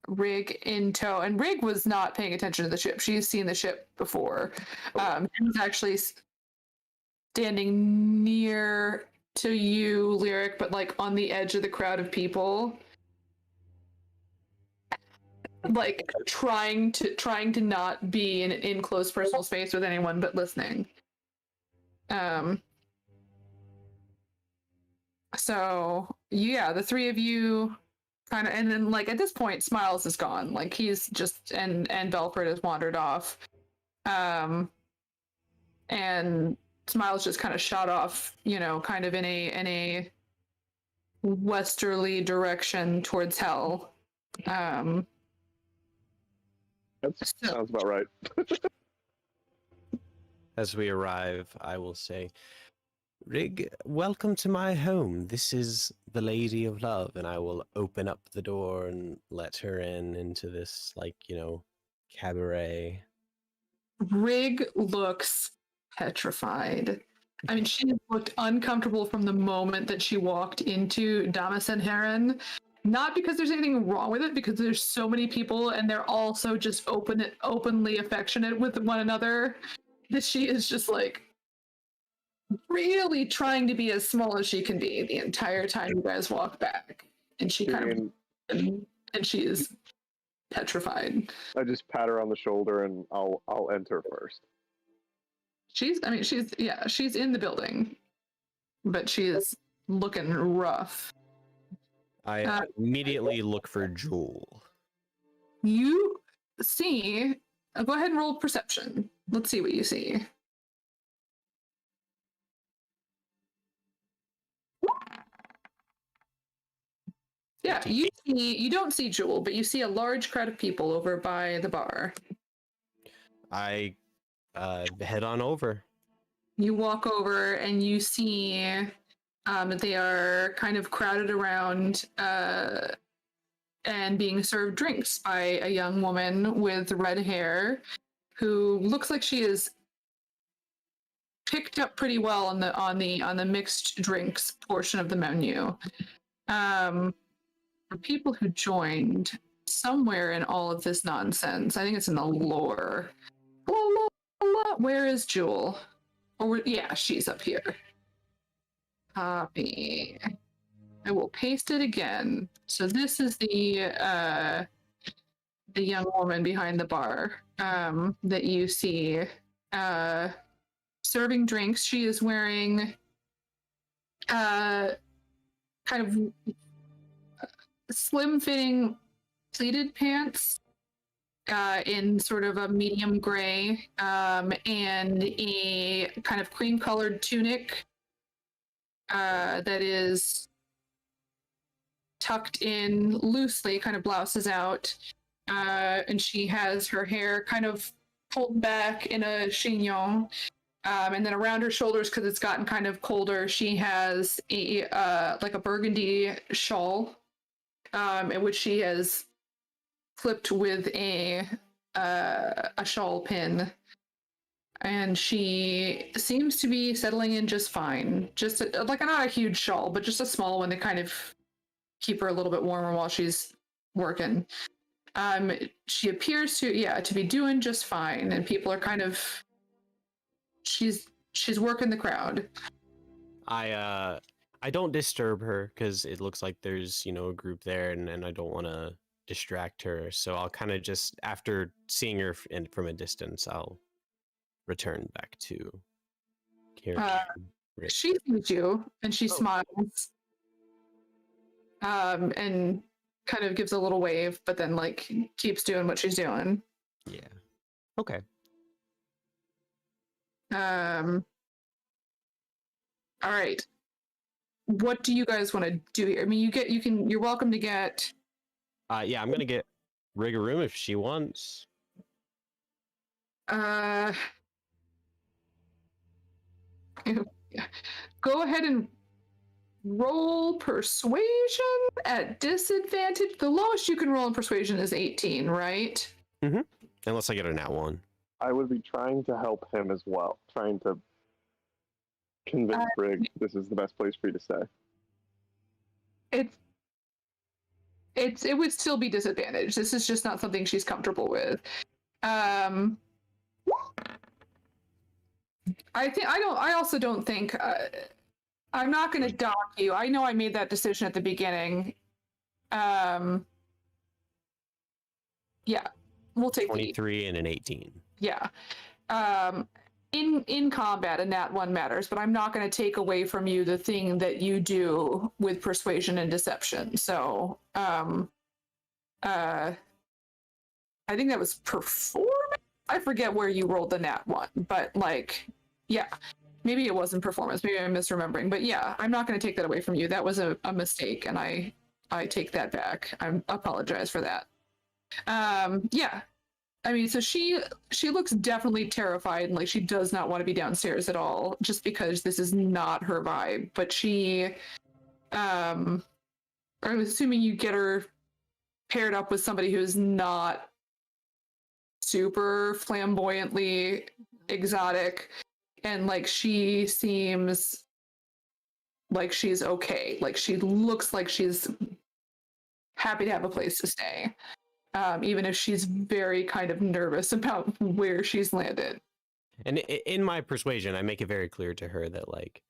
Rig in tow. And Rig was not paying attention to the ship. She's seen the ship before. She was actually standing near to you, Lyric, but like on the edge of the crowd of people. Like trying to not be in close personal space with anyone but listening. So yeah, the three of you kind of, and then like at this point Smiles is gone. Like he's just and Belford has wandered off. And Smiles just kind of shot off, you know, kind of in a westerly direction towards hell. That sounds about right. As we arrive, I will say, Rig, welcome to my home. This is the Lady of Love, and I will open up the door and let her into this, like, you know, cabaret. Rig looks petrified. I mean, she looked uncomfortable from the moment that she walked into Damas and Heron. Not because there's anything wrong with it, because there's so many people and they're all so just openly affectionate with one another that she is just like really trying to be as small as she can be the entire time you guys walk back. And she kind of, and she is petrified. I just pat her on the shoulder and I'll enter first. She's in the building, but she is looking rough. I immediately look for Jewel. You see, go ahead and roll perception. Let's see what you see. Yeah, you don't see Jewel, but you see a large crowd of people over by the bar. I head on over. You walk over and you see they are kind of crowded around and being served drinks by a young woman with red hair who looks like she is picked up pretty well on the mixed drinks portion of the menu. For people who joined somewhere in all of this nonsense, I think it's in the lore. Where is Jewel? Yeah, she's up here. Copy. I will paste it again. So this is the young woman behind the bar that you see serving drinks. She is wearing kind of slim-fitting pleated pants in sort of a medium gray and a kind of cream-colored tunic that is tucked in loosely, kind of blouses out, and she has her hair kind of pulled back in a chignon, and then around her shoulders, because it's gotten kind of colder, she has a like a burgundy shawl, in which she has clipped with a shawl pin, and she seems to be settling in just fine. Just like not a huge shawl, but just a small one to kind of keep her a little bit warmer while she's working. She appears to be doing just fine, and people are kind of she's working the crowd. I don't disturb her because it looks like there's a group there, and I don't want to distract her. So I'll kind of just, after seeing her from a distance, I'll return back to Kira. She sees you and she smiles, and kind of gives a little wave, but then like keeps doing what she's doing. Yeah. Okay. All right. What do you guys want to do here? I mean, you're welcome to get. Yeah, I'm gonna get Rigaroom if she wants. Go ahead and roll persuasion at disadvantage. The lowest you can roll in persuasion is 18, right? Mm-hmm. Unless I get a nat 1. I would be trying to help him as well, trying to convince Rig this is the best place for you to stay. It would still be disadvantaged. This is just not something she's comfortable with. I also don't think I'm not going to dock you. I know I made that decision at the beginning. Yeah, we'll take 23 and an 18. Yeah. In combat, a nat 1 matters, but I'm not going to take away from you the thing that you do with persuasion and deception. So, I think that was performance. I forget where you rolled the nat 1, but like, yeah, maybe it wasn't performance. Maybe I'm misremembering, but yeah, I'm not going to take that away from you. That was a mistake, and I take that back. I apologize for that. Yeah. I mean, so she looks definitely terrified, and like she does not want to be downstairs at all, just because this is not her vibe. But she, I'm assuming you get her paired up with somebody who's not super flamboyantly exotic, and like she seems like she's okay. Like she looks like she's happy to have a place to stay. Even if she's very kind of nervous about where she's landed. And in my persuasion, I make it very clear to her that like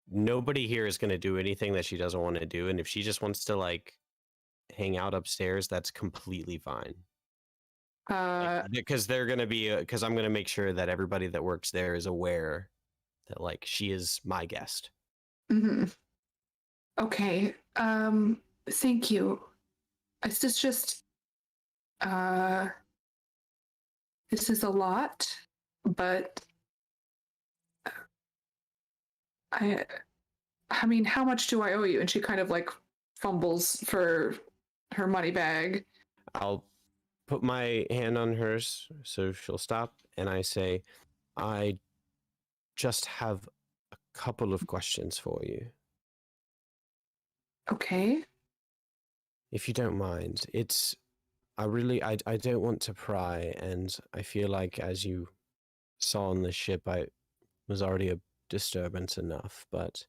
nobody here is going to do anything that she doesn't want to do, and if she just wants to like hang out upstairs, that's completely fine. Uh, Because they're gonna be, because I'm gonna make sure that everybody that works there is aware that like she is my guest. mhm. Okay. Thank you. It's just this is a lot, but I mean, how much do I owe you? And she kind of like fumbles for her money bag. I'll put my hand on hers so she'll stop, and I say, I just have a couple of questions for you. Okay. If you don't mind. I don't want to pry, and I feel like, as you saw on the ship, I was already a disturbance enough, but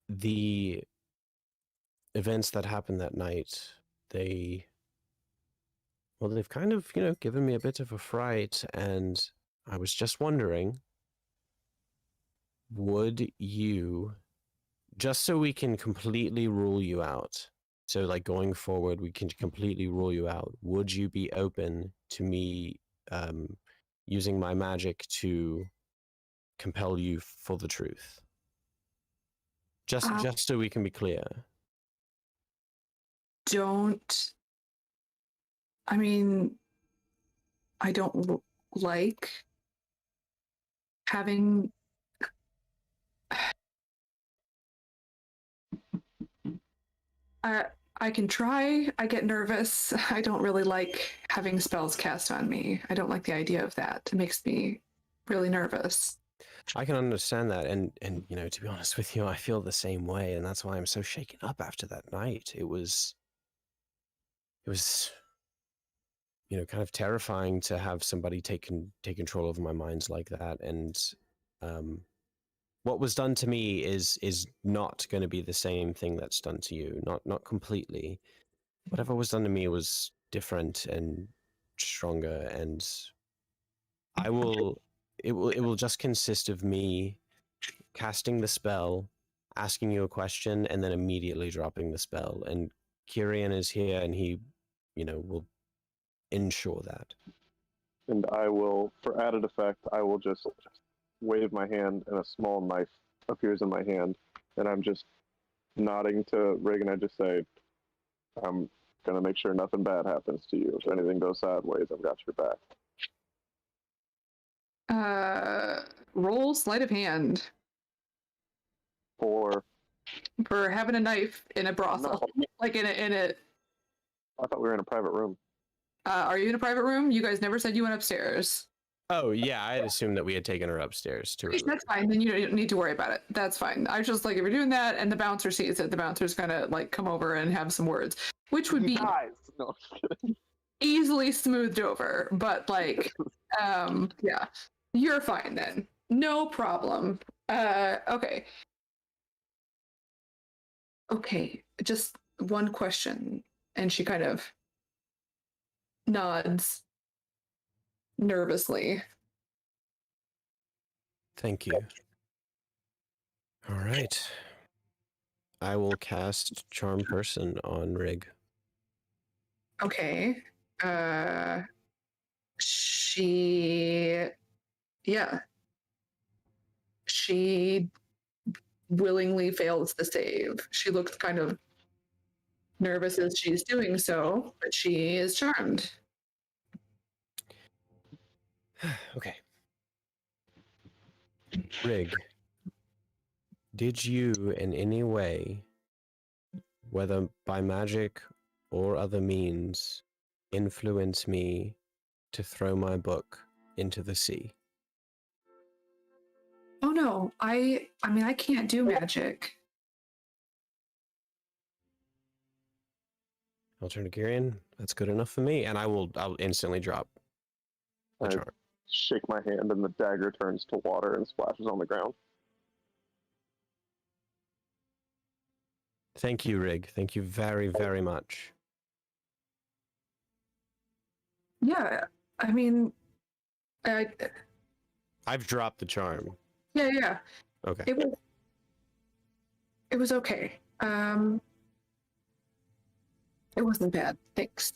the events that happened that night, they've kind of, given me a bit of a fright, and I was just wondering, would you, just so we can completely rule you out, so like going forward, we can completely rule you out, would you be open to me using my magic to compel you for the truth? Just so we can be clear. I mean, I don't like having I can try. I get nervous. I don't really like having spells cast on me. I don't like the idea of that. It makes me really nervous. I can understand that, and to be honest with you, I feel the same way, and that's why I'm so shaken up after that night. It was kind of terrifying to have somebody take control over my mind like that, and what was done to me is not going to be the same thing that's done to you. Not completely. Whatever was done to me was different and stronger, and it will just consist of me casting the spell, asking you a question, and then immediately dropping the spell. And Kyrian is here, and he, will ensure that. And I will, for added effect, I will just wave my hand, and a small knife appears in my hand, and I'm just nodding to Rig, and I just say, I'm gonna make sure nothing bad happens to you. If anything goes sideways, I've got your back. Roll sleight of hand For having a knife in a brothel, No. like in a. I thought we were in a private room. Are you in a private room? You guys never said you went upstairs. Oh yeah, I had assumed that we had taken her upstairs to her room. That's fine. Then you don't need to worry about it. That's fine. I was just like, if you're doing that, and the bouncer sees it, the bouncer's gonna like come over and have some words, which would be Guys, no, I'm just kidding. easily smoothed over. But like, yeah, you're fine then. No problem. Okay. Okay, just one question, and she kind of nods nervously. Thank you. All right. I will cast Charm Person on Rig. Okay. She willingly fails the save. She looks kind of nervous as she's doing so, but she is charmed. Okay. Rig, did you in any way, whether by magic or other means, influence me to throw my book into the sea? Oh no, I mean I can't do magic. I'll turn to Kyrian. That's good enough for me, and I'll instantly drop the I charm. shake my hand, and the dagger turns to water and splashes on the ground. Thank you, Rig. Thank you very, very much. Yeah, I mean, I've dropped the charm. yeah. Okay. It was okay. It wasn't bad. Thanks.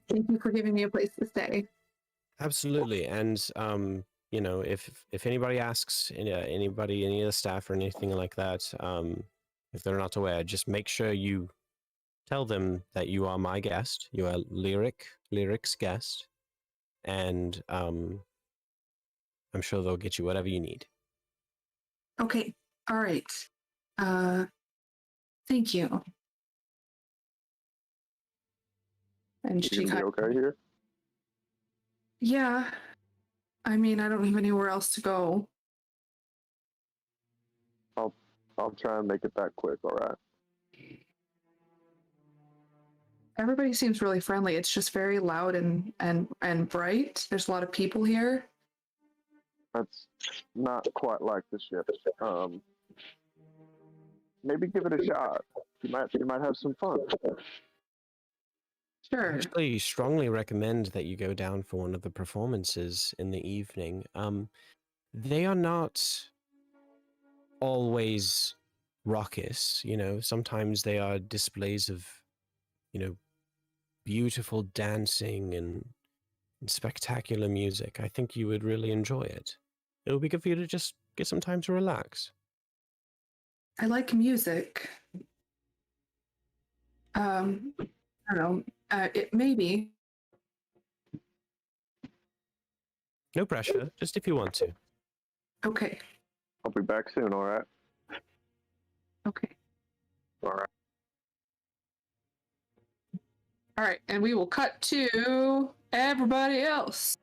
Thank you for giving me a place to stay. Absolutely, and you know, if anybody asks, anybody, any of the staff or anything like that, if they're not aware, just make sure you tell them that you are my guest. You are Lyric's guest, and I'm sure they'll get you whatever you need. Okay. All right. Thank you. And You she gonna be kind okay here? yeah. I mean, I don't have anywhere else to go. I'll try and make it that quick. All right. Everybody seems really friendly. It's just very loud and bright. There's a lot of people here. That's not quite like the ship. Maybe give it a shot. You might have some fun. Sure. I actually strongly recommend that you go down for one of the performances in the evening. They are not always raucous, you know. Sometimes they are displays of, you know, beautiful dancing and spectacular music. I think you would really enjoy it. It would be good for you to just get some time to relax. I like music. I don't know. It maybe. No pressure, just if you want to. Okay. I'll be back soon. All right. Okay. All right. All right, and we will cut to everybody else.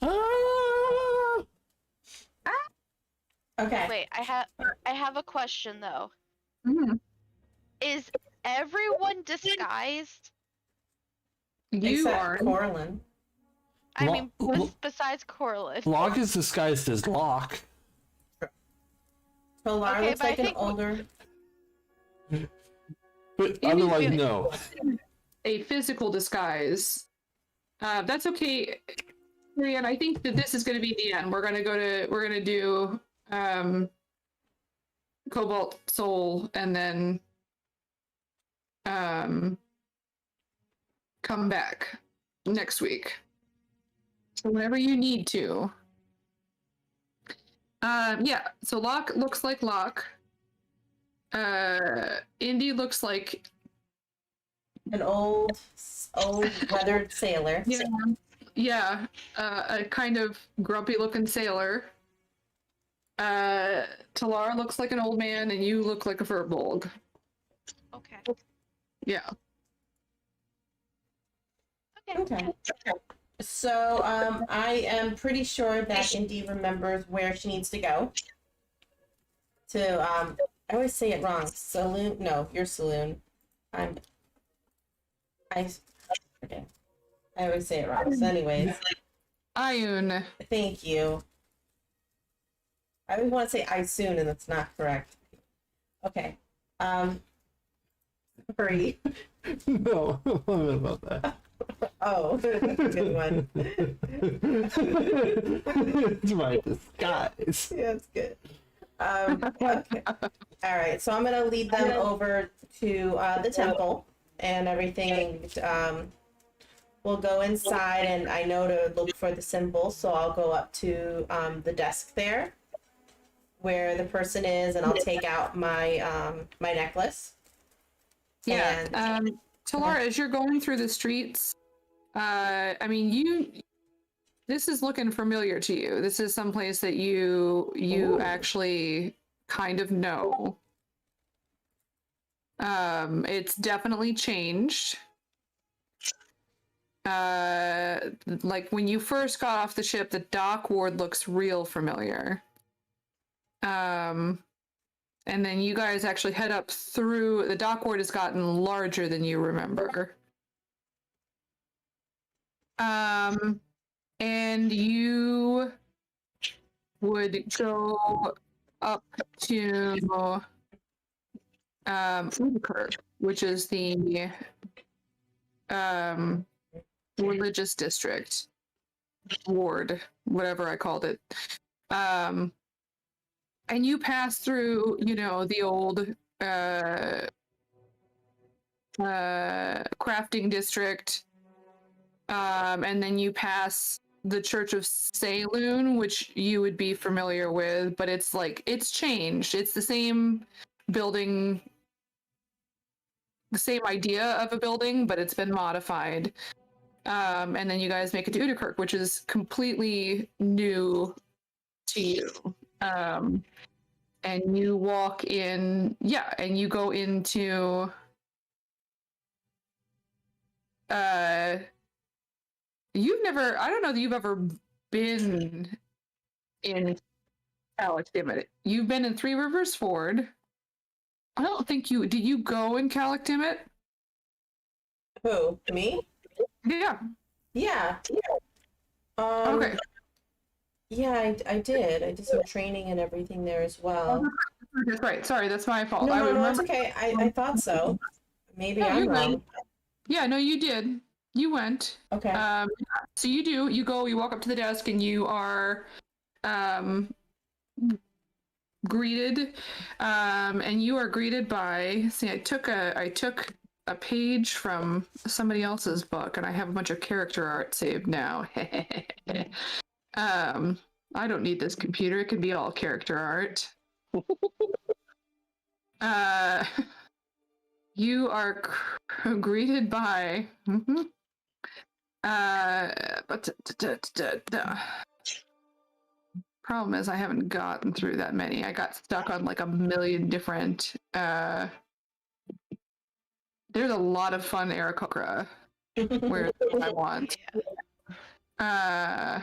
Ah! Okay. Wait, I have a question though. Mhm. Is everyone disguised? You Except are. Corlin. I Lo- mean, lo- besides Corlin. Locke is disguised as Locke. Pilar Okay, looks but I like an think- older. But You mean otherwise, you- no. A physical disguise. That's okay. Marianne, I think that this is going to be the end. We're going to do Cobalt Soul and then come back next week. So whenever you need to. Yeah, so Locke looks like Locke. Indy looks like An old weathered sailor. yeah, a kind of grumpy looking sailor. Talar looks like an old man, and you look like a Furbolg. Okay. Yeah. Okay. So I am pretty sure that Indy remembers where she needs to go. To I always say it wrong. Saloon? No, your saloon. Okay. I always say it wrong. So, anyways, Ayun. thank you. I always want to say I soon, and that's not correct. Okay. Hurry. No, I don't know about that. Oh, good one. It's my disguise. Yeah, it's good. Okay. All right. So I'm gonna lead them over to the temple and everything. We'll go inside, and I know to look for the symbol, so I'll go up to the desk there, where the person is, and I'll take out my my necklace. Yeah. And Talar, as you're going through the streets, I mean, this is looking familiar to you. This is someplace that you actually kind of know. It's definitely changed. Like when you first got off the ship, the dock ward looks real familiar. And then you guys actually head up through the dock ward has gotten larger than you remember. And you would go up to Udikirk, which is the religious district ward, whatever I called it. And you pass through, you know, the old crafting district, and then you pass the Church of Saloon, which you would be familiar with, but it's like it's changed. It's the same building, the same idea of a building, but it's been modified. And then you guys make it to Udakirk, which is completely new to you. And you walk in, and you go into you've never, I don't know that you've ever been in Calactimate. You've been in Three Rivers Ford. I don't think did you go in Calactimate? Who? Me? Yeah. Yeah. Okay. Yeah, I did. I did some training and everything there as well. That's right. Sorry, that's my fault. No, I no, no, remember. it's okay. I thought so. Maybe No, I'm you're wrong. right. Yeah, no, you did. You went. Okay. So you go, you walk up to the desk and you are greeted. And you are greeted by, see, I took a page from somebody else's book and I have a bunch of character art saved now. I don't need this computer. It can be all character art. You are greeted by problem is I haven't gotten through that many. I got stuck on like a million different there's a lot of fun Aarakocra where I want. I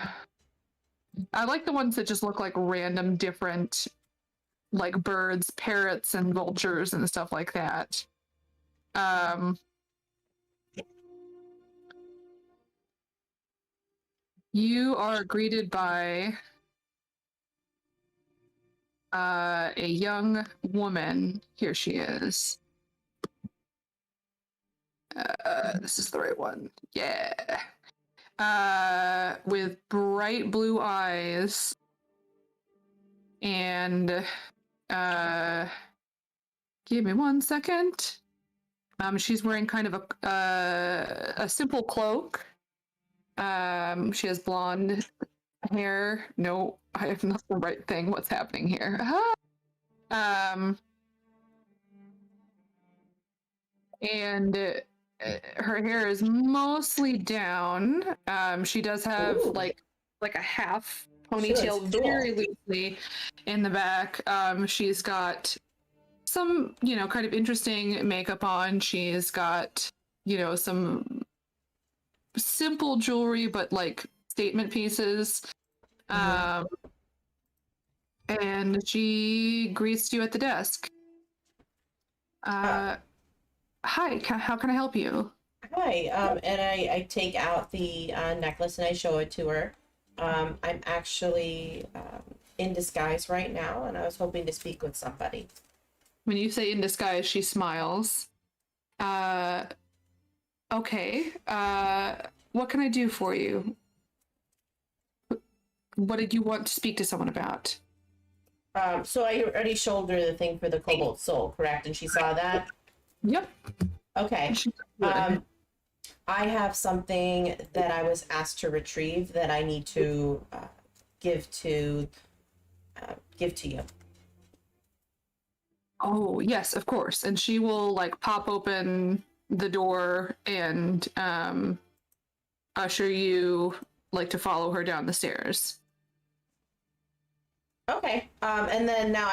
like the ones that just look like random different like birds, parrots, and vultures and stuff like that. You are greeted by a young woman. Here she is. This is the right one. Yeah. With bright blue eyes and give me 1 second. She's wearing kind of a simple cloak. She has blonde hair. No, I have not the right thing. What's happening here? And her hair is mostly down. She does have like a half ponytail very loosely in the back. She's got some, kind of interesting makeup on. She's got, some simple jewelry, but like statement pieces. And she greets you at the desk. Hi, how can I help you? Hi, and I take out the necklace and I show it to her. I'm actually in disguise right now, and I was hoping to speak with somebody. When you say in disguise, she smiles. Okay. What can I do for you? What did you want to speak to someone about? So I already showed her the thing for the Cobalt Soul, correct? And she saw that? Yep. Okay. I have something that I was asked to retrieve that I need to give to you. Oh, yes, of course. And she will like pop open the door and usher you like to follow her down the stairs. Okay. And then now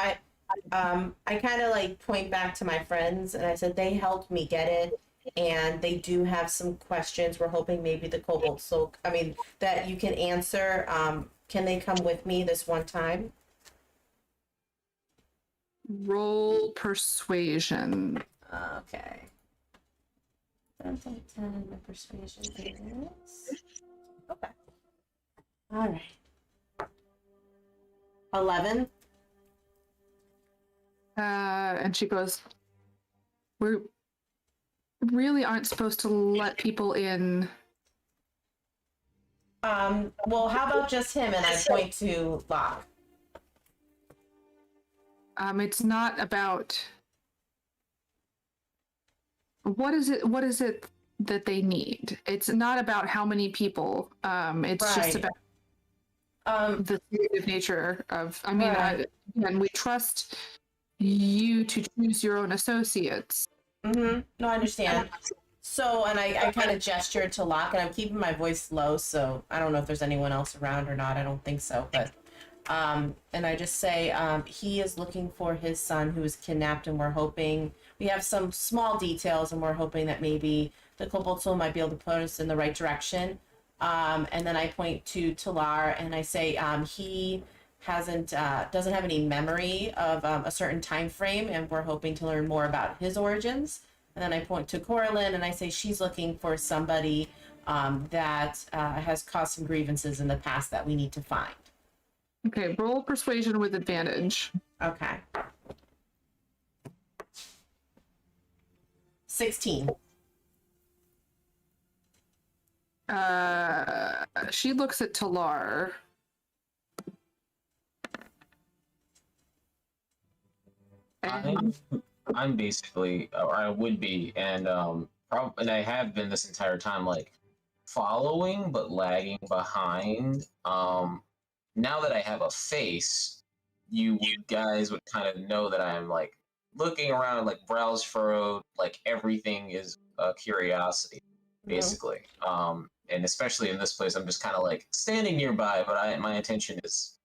I kind of like point back to my friends and I said they helped me get it, and they do have some questions. We're hoping maybe the Cobalt Soul, that you can answer. Can they come with me this one time? Roll persuasion. Okay. 10, the persuasion is... Okay. All right. 11. And she goes, we really aren't supposed to let people in. Well, how about just him? And I point to Locke. It's not about what is it that they need? It's not about how many people. It's just Right. about the creative nature of. I mean, Right. and we trust you to choose your own associates. No, I understand. So, and I kind of gestured to Locke, and I'm keeping my voice low, so I don't know if there's anyone else around or not. I don't think so, but and I just say he is looking for his son who was kidnapped, and we're hoping we have some small details, and we're hoping that maybe the Koboldsol might be able to put us in the right direction. And then I point to Talar, and I say he doesn't have any memory of a certain time frame, and we're hoping to learn more about his origins. And then I point to Coralyn, and I say she's looking for somebody that has caused some grievances in the past that we need to find. Okay, roll persuasion with advantage. Okay. 16. She looks at Talar. I'm basically, or I would be, and and I have been this entire time, like following but lagging behind. Now that I have a face, you guys would kind of know that I'm like looking around, like brows furrowed, like everything is a curiosity, basically. And especially in this place, I'm just kind of like standing nearby, but my attention is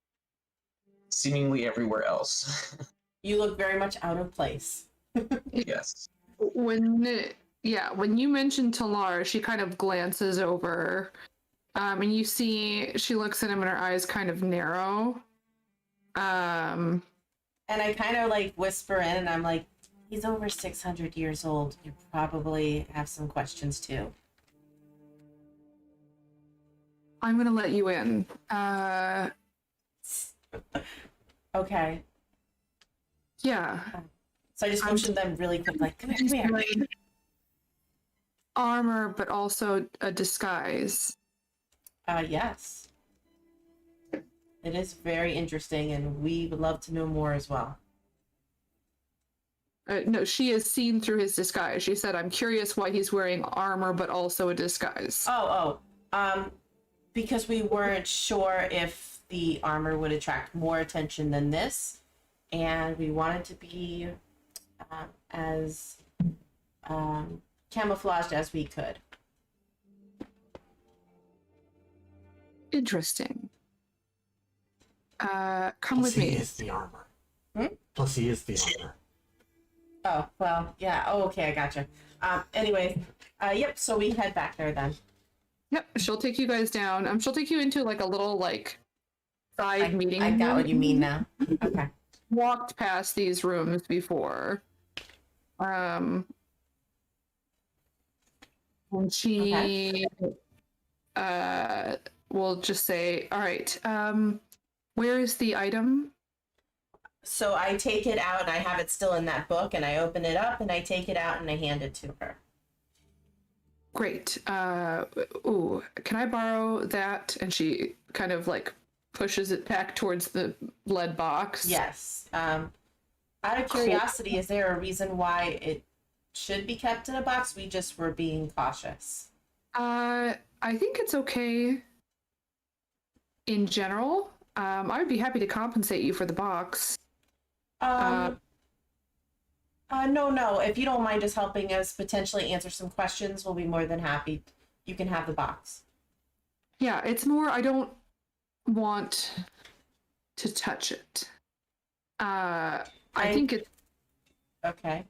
seemingly everywhere else. You look very much out of place. Yes. When you mention Talar, she kind of glances over, and you see she looks at him and her eyes kind of narrow. And I kind of like whisper in, and I'm like, he's over 600 years old. You probably have some questions too. I'm gonna let you in. Okay. Yeah. So I just motioned them really quick, like, come here, come here. Armor, but also a disguise. Yes. It is very interesting, and we would love to know more as well. No, she has seen through his disguise. She said, "I'm curious why he's wearing armor, but also a disguise." Because we weren't sure if the armor would attract more attention than this, and we wanted to be as camouflaged as we could. Interesting. Come Plus with he me. is the armor. Hmm? Plus he is the armor. Oh, well, yeah. Oh, okay, I gotcha. Anyway, yep, so we head back there then. Yep, she'll take you guys down. She'll take you into like a little like side meeting. I got room. what you mean now. Okay. Walked past these rooms before. And she will just say, "All right, where is the item?" So I take it out, and I have it still in that book, and I open it up, and I take it out, and I hand it to her. Great. Ooh, can I borrow that? And she kind of like pushes it back towards the lead box. Yes. Out of curiosity, is there a reason why it should be kept in a box? We just were being cautious. I think it's okay in general. I would be happy to compensate you for the box. No. If you don't mind just helping us potentially answer some questions, we'll be more than happy. You can have the box. Yeah, it's more I don't want to touch it. I think it's okay.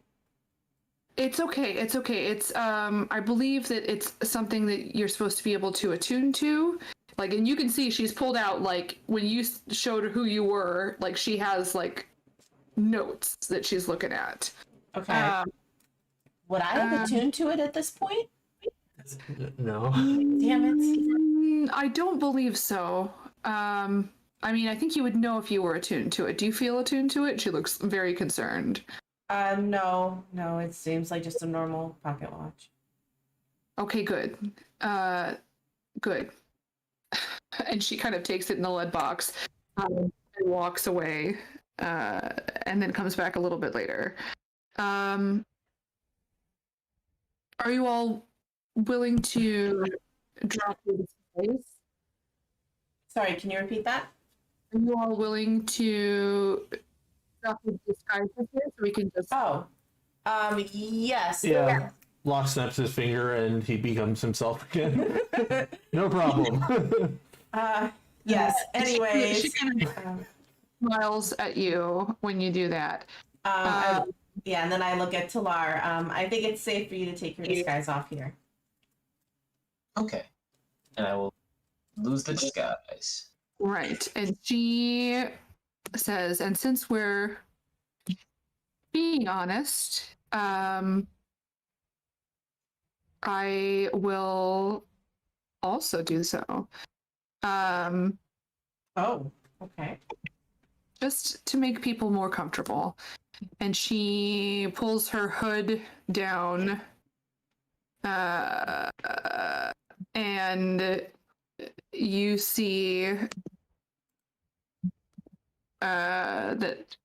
It's okay. It's okay. It's I believe that it's something that you're supposed to be able to attune to. Like, and you can see she's pulled out, like, when you showed her who you were, like, she has like notes that she's looking at. Okay. Would I have attuned to it at this point? No. Damn it. I don't believe so. I mean, I think you would know if you were attuned to it. Do you feel attuned to it? She looks very concerned. No. It seems like just a normal pocket watch. Okay, good. Good. And she kind of takes it in the lead box and walks away, and then comes back a little bit later. Are you all willing to drop your disguise? Sorry, can you repeat that? Are you all willing to drop your disguises here so we can just? Oh, yes. Yeah. Locke snaps his finger and he becomes himself again. No problem. Yes. She Anyways, kind of smiles at you when you do that. yeah, and then I look at Talar. I think it's safe for you to take your disguise off here. Okay. And I will lose the disguise. Right. And she says, and since we're being honest, I will also do so. Oh, okay. Just to make people more comfortable. And she pulls her hood down, and you see that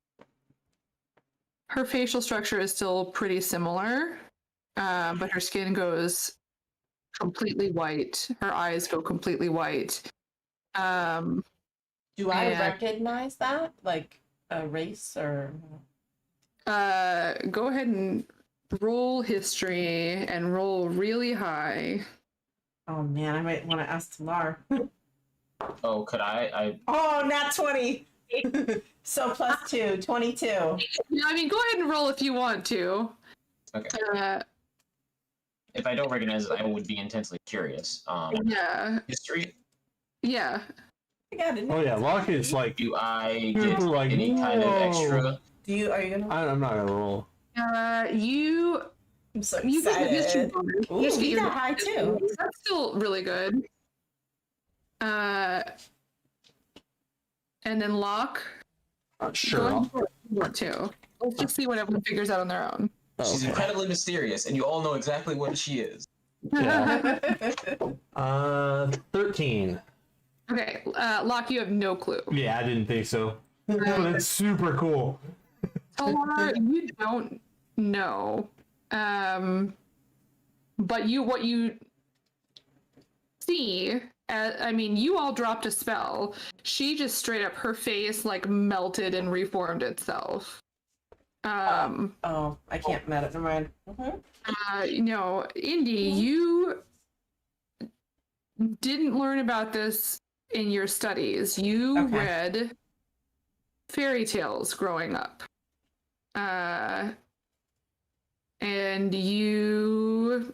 her facial structure is still pretty similar, but her skin goes completely white. Her eyes go completely white. Do I And- recognize that? Like a race or? Go ahead and roll history and roll really high. Oh man, I might want to ask Talar. Oh, could I? Oh, nat 20. So plus 2, 22. Yeah, I mean, go ahead and roll if you want to. Okay. If I don't recognize it, I would be intensely curious. Yeah, History? yeah. Oh yeah, Locke is like, Do I People get like, any kind of "Whoa." extra? Are you gonna? I'm not gonna roll. You I'm so you get the history excited. bonus. Ooh, You just get we your got high history too. bonus. That's still really good. And then Locke. Sure. Go ahead I'll- and roll if you want to. Let's just see what everyone figures out on their own. She's Okay. incredibly mysterious, and you all know exactly what she is. Yeah. 13. Okay, Locke, you have no clue. Yeah, I didn't think so. But it's super cool. Talar, you don't know. But what you see, I mean, you all dropped a spell. She just straight up, her face like melted and reformed itself. Oh, I can't met it. Never mind. Indy, you didn't learn about this in your studies. You Okay. read fairy tales growing up. And you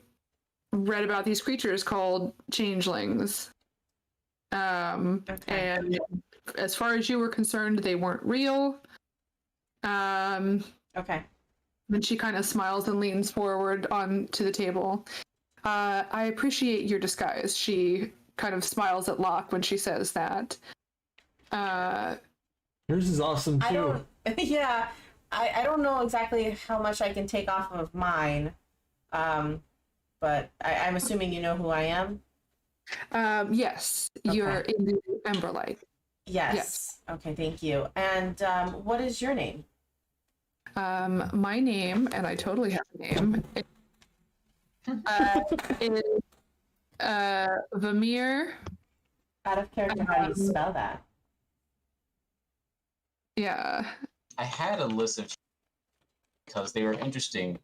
read about these creatures called changelings. And as far as you were concerned, they weren't real. Okay. Then she kind of smiles and leans forward onto the table. I appreciate your disguise. She kind of smiles at Locke when she says that. Yours is awesome too. I don't. Yeah, I don't know exactly how much I can take off of mine. But I'm assuming you know who I am. Yes, you're in the Emberlight. Yes. Okay. Thank you. And what is your name? My name, and I totally have a name, is Vamir. Out of character, how do you spell that? Yeah. I had a list of because they were interesting.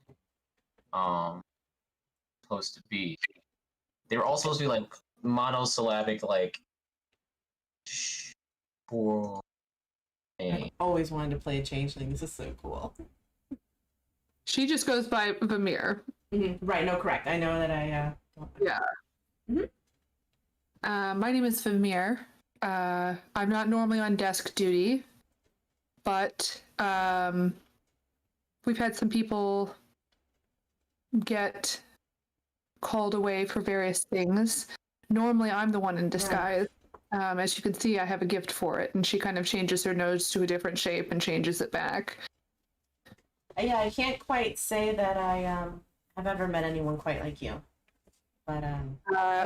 Supposed to be. They were all supposed to be like monosyllabic, like. For. I've always wanted to play a changeling. This is so cool. She just goes by Vamir. Right. No, correct. I know that I. Yeah. My name is Vamir. I'm not normally on desk duty, but we've had some people get called away for various things. Normally, I'm the one in disguise. As you can see, I have a gift for it, and she kind of changes her nose to a different shape and changes it back. Yeah, I can't quite say that I have ever met anyone quite like you, but I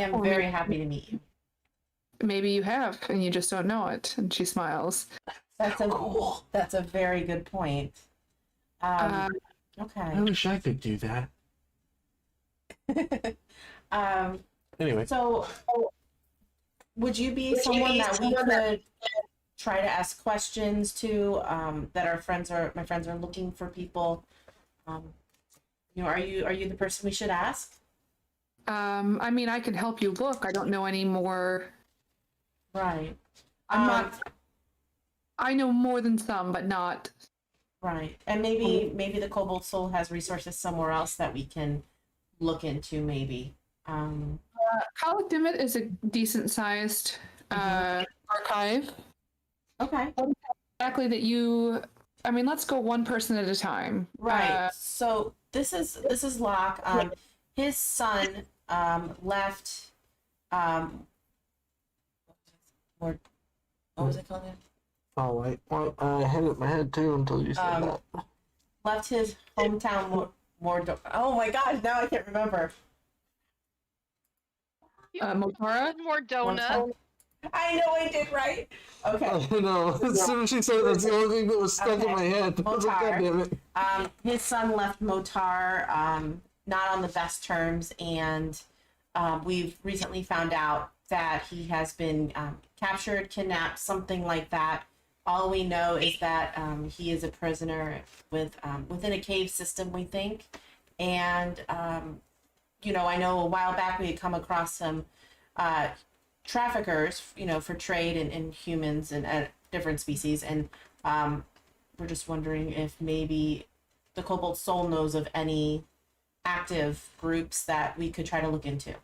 am very happy to meet you. Maybe you have, and you just don't know it. And she smiles. That's a very good point. Okay. I wish I could do that. Anyway, So, would you be someone that we could try to ask questions to? That my friends are looking for people. Are you the person we should ask? I mean, I can help you look. I don't know any more. Right. I'm not. I know more than some, but not. Right. And maybe the Cobalt Soul has resources somewhere else that we can look into. Maybe. Colic Dimmet is a decent sized archive. Okay. Exactly that you. I mean, let's go one person at a time. Right. So this is Locke. His son left. What was it called? oh wait, well, I had it in my head too until you said that. Left his hometown. Oh my gosh! Now I can't remember. Motara. Mordona. I know I did right. Okay. Oh no! As soon as she said it, that's the only thing that was stuck in my head. I was like, Motar. God damn it! His son left Motar not on the best terms, and we've recently found out that he has been captured, kidnapped, something like that. All we know is that he is a prisoner within a cave system, we think. And, I know a while back we had come across some traffickers, for trade in humans and different species. And we're just wondering if maybe the Cobalt Soul knows of any active groups that we could try to look into.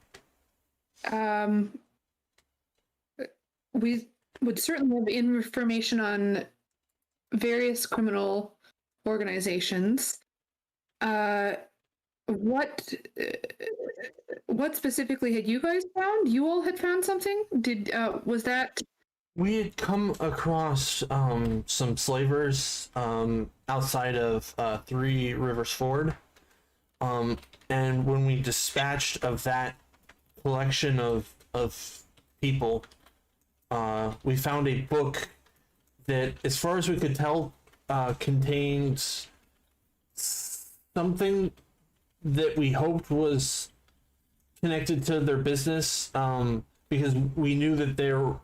We would certainly have information on various criminal organizations. What specifically had you guys found? You all had found something? Was that? We had come across some slavers outside of Three Rivers Ford, and when we dispatched of that collection of people, we found a book that, as far as we could tell, contains something that we hoped was connected to their business, because we knew that they were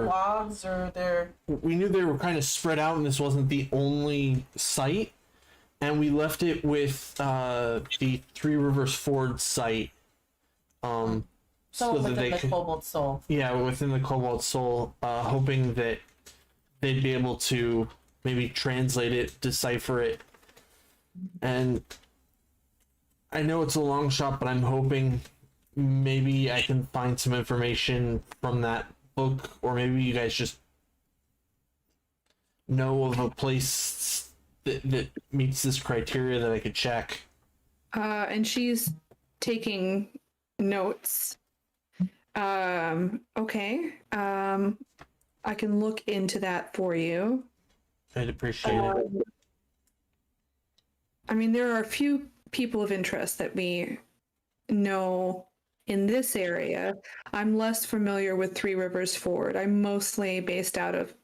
logs or their. We knew they were kind of spread out, and this wasn't the only site. And we left it with the Three Rivers Ford site. So that within they the could, Cobalt Soul. yeah, within the Cobalt Soul, hoping that they'd be able to maybe translate it, decipher it, and I know it's a long shot, but I'm hoping maybe I can find some information from that book, or maybe you guys just know of a place that meets this criteria that I could check. And she's taking notes. Okay. I can look into that for you. I'd appreciate it. I mean, there are a few people of interest that we know in this area. I'm less familiar with Three Rivers Ford. I'm mostly based out of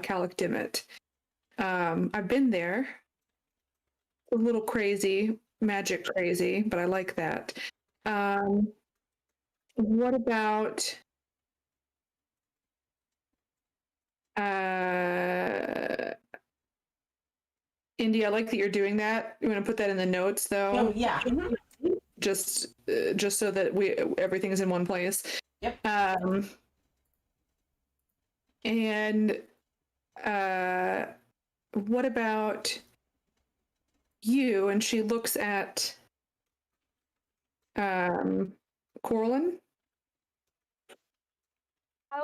Colic Dimmet. I've been there. A little crazy, magic crazy, but I like that. What about Indy? I like that you're doing that. You want to put that in the notes, though? Oh yeah. Mm-hmm. Just so that everything's in one place. Yep. And what about you? And she looks at Corlin.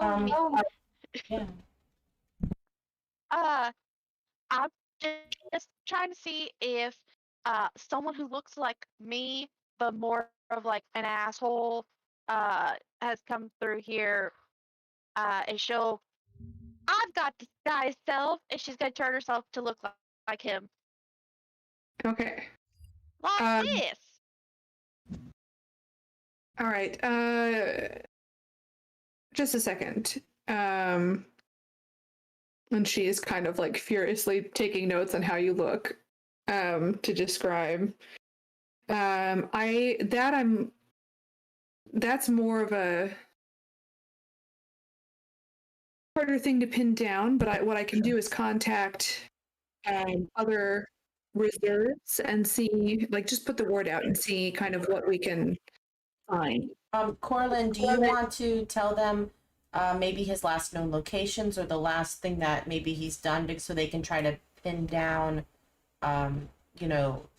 Yeah. I'm just trying to see if someone who looks like me, but more of like an asshole, has come through here, and I've got disguise self, and she's gonna turn herself to look like him. Okay. Like this. All right. Just a second. And she is kind of like furiously taking notes on how you look, to describe. I'm that's more of a harder thing to pin down. But what I can do is contact other reserves and see, like, just put the word out and see kind of what we can find. Corlin, do you want to tell them maybe his last known locations or the last thing that maybe he's done, so they can try to pin down,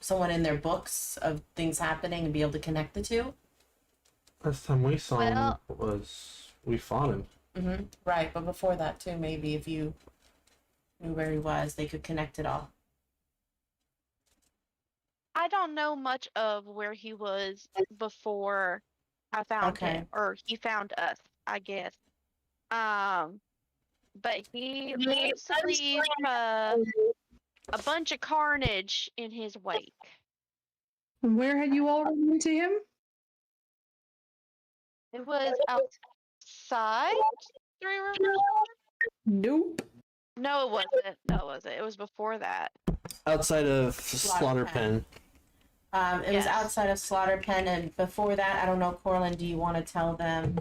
someone in their books of things happening and be able to connect the two? Last time we saw him was we fought him. Mm-hmm. Right, but before that too, maybe if you knew where he was, they could connect it all. I don't know much of where he was before I found him, or he found us, I guess. But he leaves to leave a bunch of carnage in his wake. Where had you all run into him? It was outside Three Rivers? Nope. No, it wasn't. No, it wasn't. It was before that. Outside of Slaughter Pen. It was outside of Slaughter Pen, and before that, I don't know, Corlin, do you want to tell them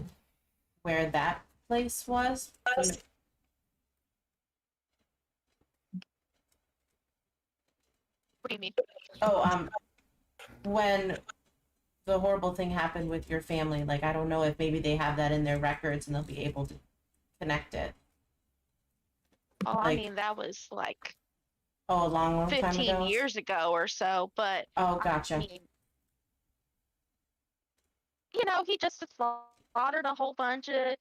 where that place was? What do you mean? Oh, when the horrible thing happened with your family, like, I don't know if maybe they have that in their records and they'll be able to connect it. Oh, I mean, that was like a long time 15 ago? years ago or so, but Oh, gotcha. I mean, he just slaughtered a whole bunch of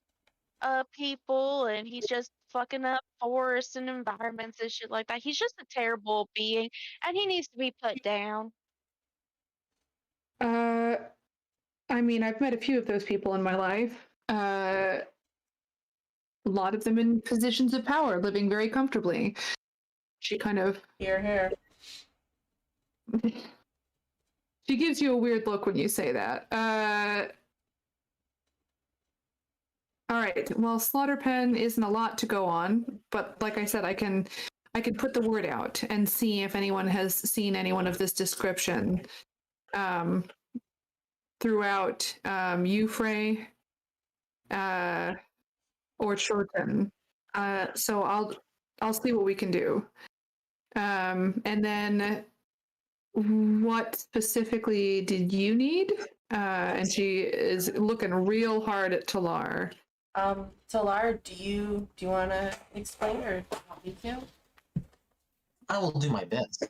people, and he's just fucking up forests and environments and shit like that. He's just a terrible being, and he needs to be put down. I mean, I've met a few of those people in my life. A lot of them in positions of power, living very comfortably. She kind of... Here. She gives you a weird look when you say that. All right. Well, Slaughter Pen isn't a lot to go on, but like I said, I can put the word out and see if anyone has seen anyone of this description throughout Euphray or Shorten. So I'll see what we can do. And then what specifically did you need? And she is looking real hard at Talar. Talar, do you want to explain, or want me to? I will do my best.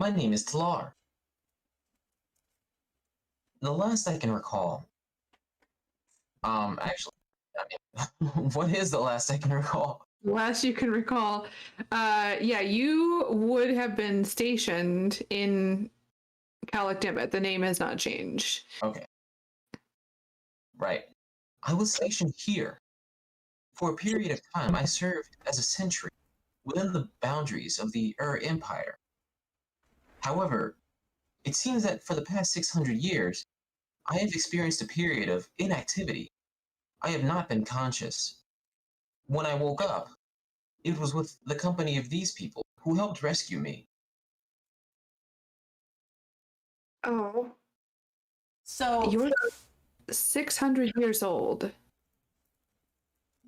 My name is Talar. The last I can recall. Actually, I mean, what is the last I can recall? Last you can recall, yeah, you would have been stationed in Kalakdimit. The name has not changed. Okay. Right. I was stationed here. For a period of time, I served as a sentry within the boundaries of the Empire. However, it seems that for the past 600 years, I have experienced a period of inactivity. I have not been conscious. When I woke up, it was with the company of these people who helped rescue me. Oh. So you're 600 years old.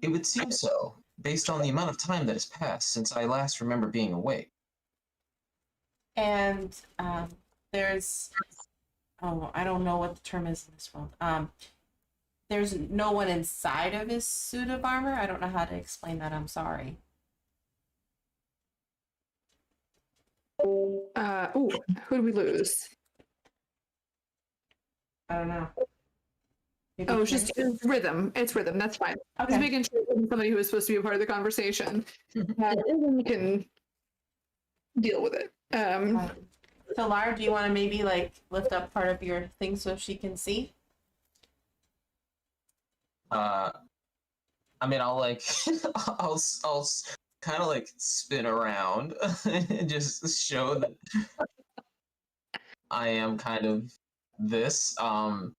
It would seem so, based on the amount of time that has passed since I last remember being awake. And there's, I don't know what the term is in this world. There's no one inside of his suit of armor. I don't know how to explain that. I'm sorry. Who did we lose? I don't know. Maybe It's just rhythm. It's rhythm. That's fine. I was making sure it wasn't somebody who was supposed to be a part of the conversation. Rhythm can deal with it. Talar, do you want to maybe lift up part of your thing so she can see? I mean, I'll I'll kind of spin around and just show that I am kind of this. I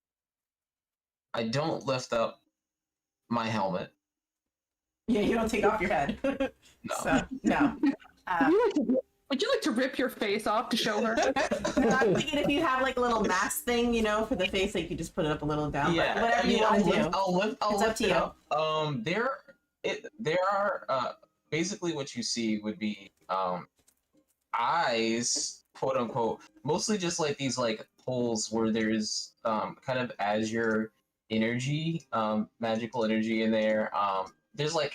don't lift up my helmet. Yeah, you don't take off your head. No. So, no. Would you like to rip your face off to show her? No, I'm thinking if you have like a little mask thing, you know, for the face, like you just put it up a little down. Yeah, But whatever I mean, you want to do. I'll It's up lift to it you. up. There are basically what you see would be eyes, quote unquote, mostly just like these like holes where there's kind of azure energy, magical energy in there. There's like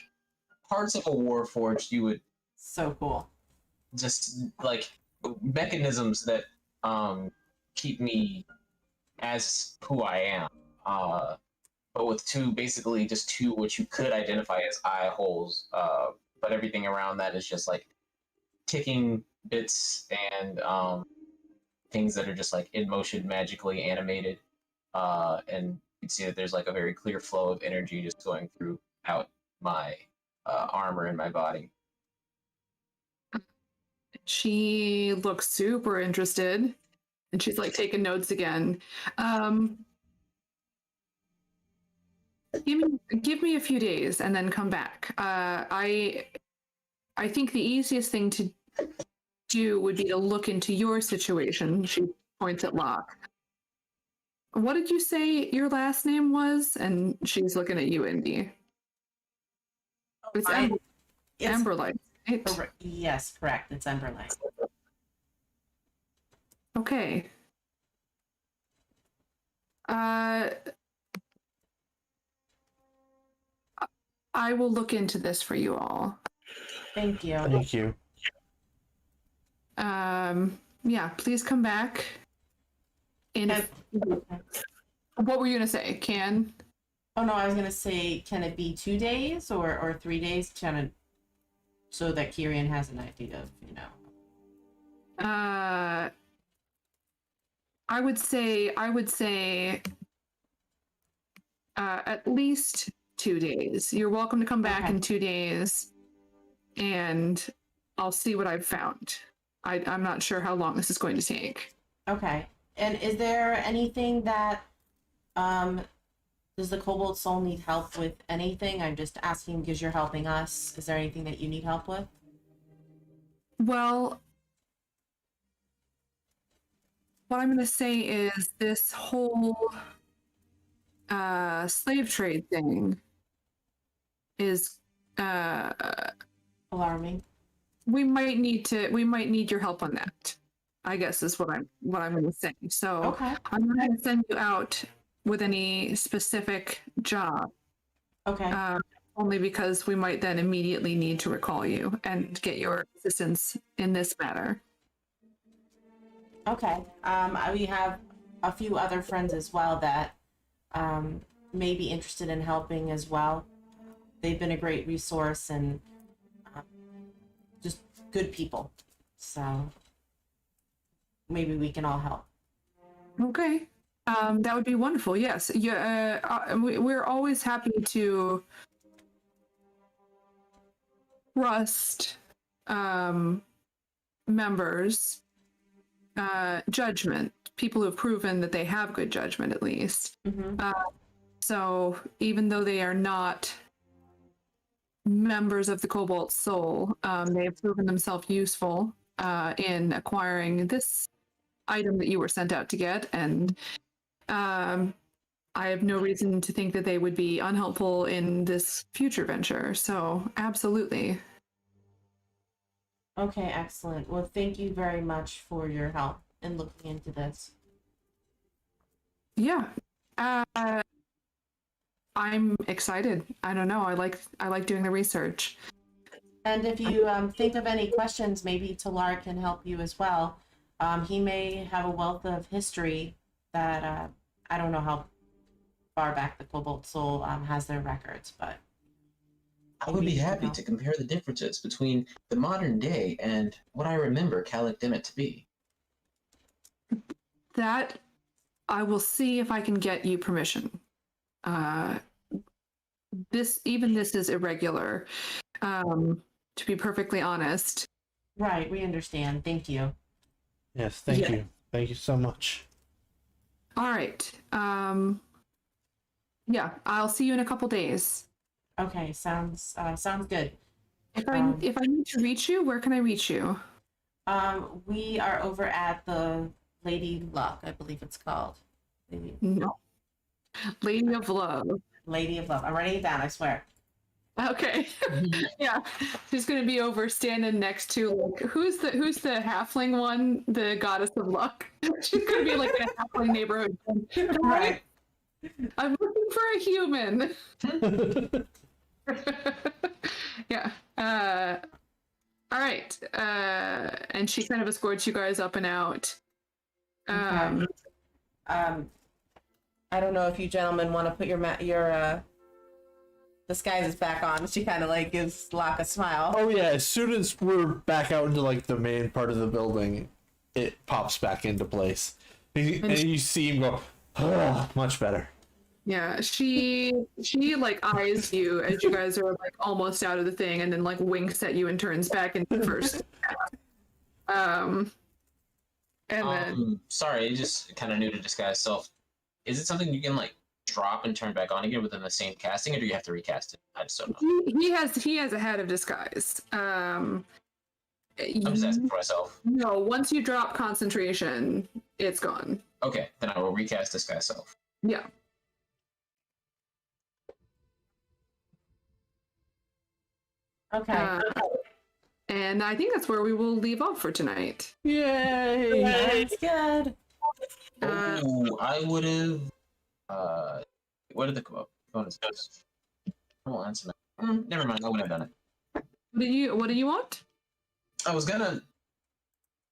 parts of a Warforged you would So cool. just like mechanisms that keep me as who I am. But with basically just two what you could identify as eye holes. But everything around that is just like ticking bits and things that are just like in motion, magically animated. And you can see that there's like a very clear flow of energy just going throughout my armor and my body. She looks super interested, and she's like taking notes again. Give me a few days and then come back. I think the easiest thing to do would be to look into your situation. She points at Locke. What did you say your last name was? And she's looking at you, Indy. It's Emberlight, right? Yes, correct. It's Emberlight. Okay. I will look into this for you all. Thank you. Thank you. Yeah, please come back. What were you gonna say? Oh no, I was gonna say, can it be 2 days or 3 days, kind of, so that Kyrian has an idea of, you know. I would say at least 2 days. You're welcome to come back Okay. in 2 days, and I'll see what I've found. I'm not sure how long this is going to take. Okay. And is there anything that does the Cobalt Soul need help with anything? I'm just asking because you're helping us. Is there anything that you need help with? Well, what I'm going to say is this whole slave trade thing is Alarming. we might need your help on that, I guess, is what I'm going to say. So Okay. I'm not going to send you out with any specific job, Okay. only because we might then immediately need to recall you and get your assistance in this matter. Okay. We have a few other friends as well that may be interested in helping as well. They've been a great resource and just good people. So maybe we can all help. Okay. That would be wonderful. Yes. Yeah. We're always happy to trust members' judgment, people who have proven that they have good judgment, at least. Mm-hmm. So even though they are not members of the Cobalt Soul, they have proven themselves useful in acquiring this item that you were sent out to get, and I have no reason to think that they would be unhelpful in this future venture. So absolutely. Okay, excellent. Well, thank you very much for your help in looking into this. Yeah. I'm excited. I don't know. I like doing the research. And if you think of any questions, maybe Talar can help you as well. He may have a wealth of history that I don't know how far back the Cobalt Soul has their records, but I would be happy to compare the differences between the modern day and what I remember Calic Dimit to be. That I will see if I can get you permission. This is irregular. To be perfectly honest. Right, we understand. Thank you. Yes, thank you. Thank you so much. All right. Yeah, I'll see you in a couple days. Okay, sounds good. If I need to reach you, where can I reach you? We are over at the Lady Luck, I believe it's called. No. Lady of Love. Lady of Love. I'm writing it down, I swear. Okay. Yeah. She's gonna be over standing next to like who's the halfling one? The goddess of luck. She's gonna be like in a halfling neighborhood. Right. I'm looking for a human. Yeah. All right. And she kind of escorts you guys up and out. I don't know if you gentlemen want to put your disguises back on. She kind of like gives Locke a smile. Oh yeah, as soon as we're back out into like the main part of the building, it pops back into place. And you see him go, "Ah, much better." Yeah, she like eyes you as you guys are like almost out of the thing, and then like winks at you and turns back into first. And then Sorry, just kind of new to disguise self. Is it something you can like drop and turn back on again within the same casting, or do you have to recast it? I just don't know. he has a head of disguise. I'm just asking for myself. No, once you drop concentration, it's gone. Okay, then I will recast disguise self. Yeah. Okay. And I think that's where we will leave off for tonight. Yay! That's good. Oh, I would have. What did the bonus? Oh, that's never mind. I would have done it. What do you want? I was gonna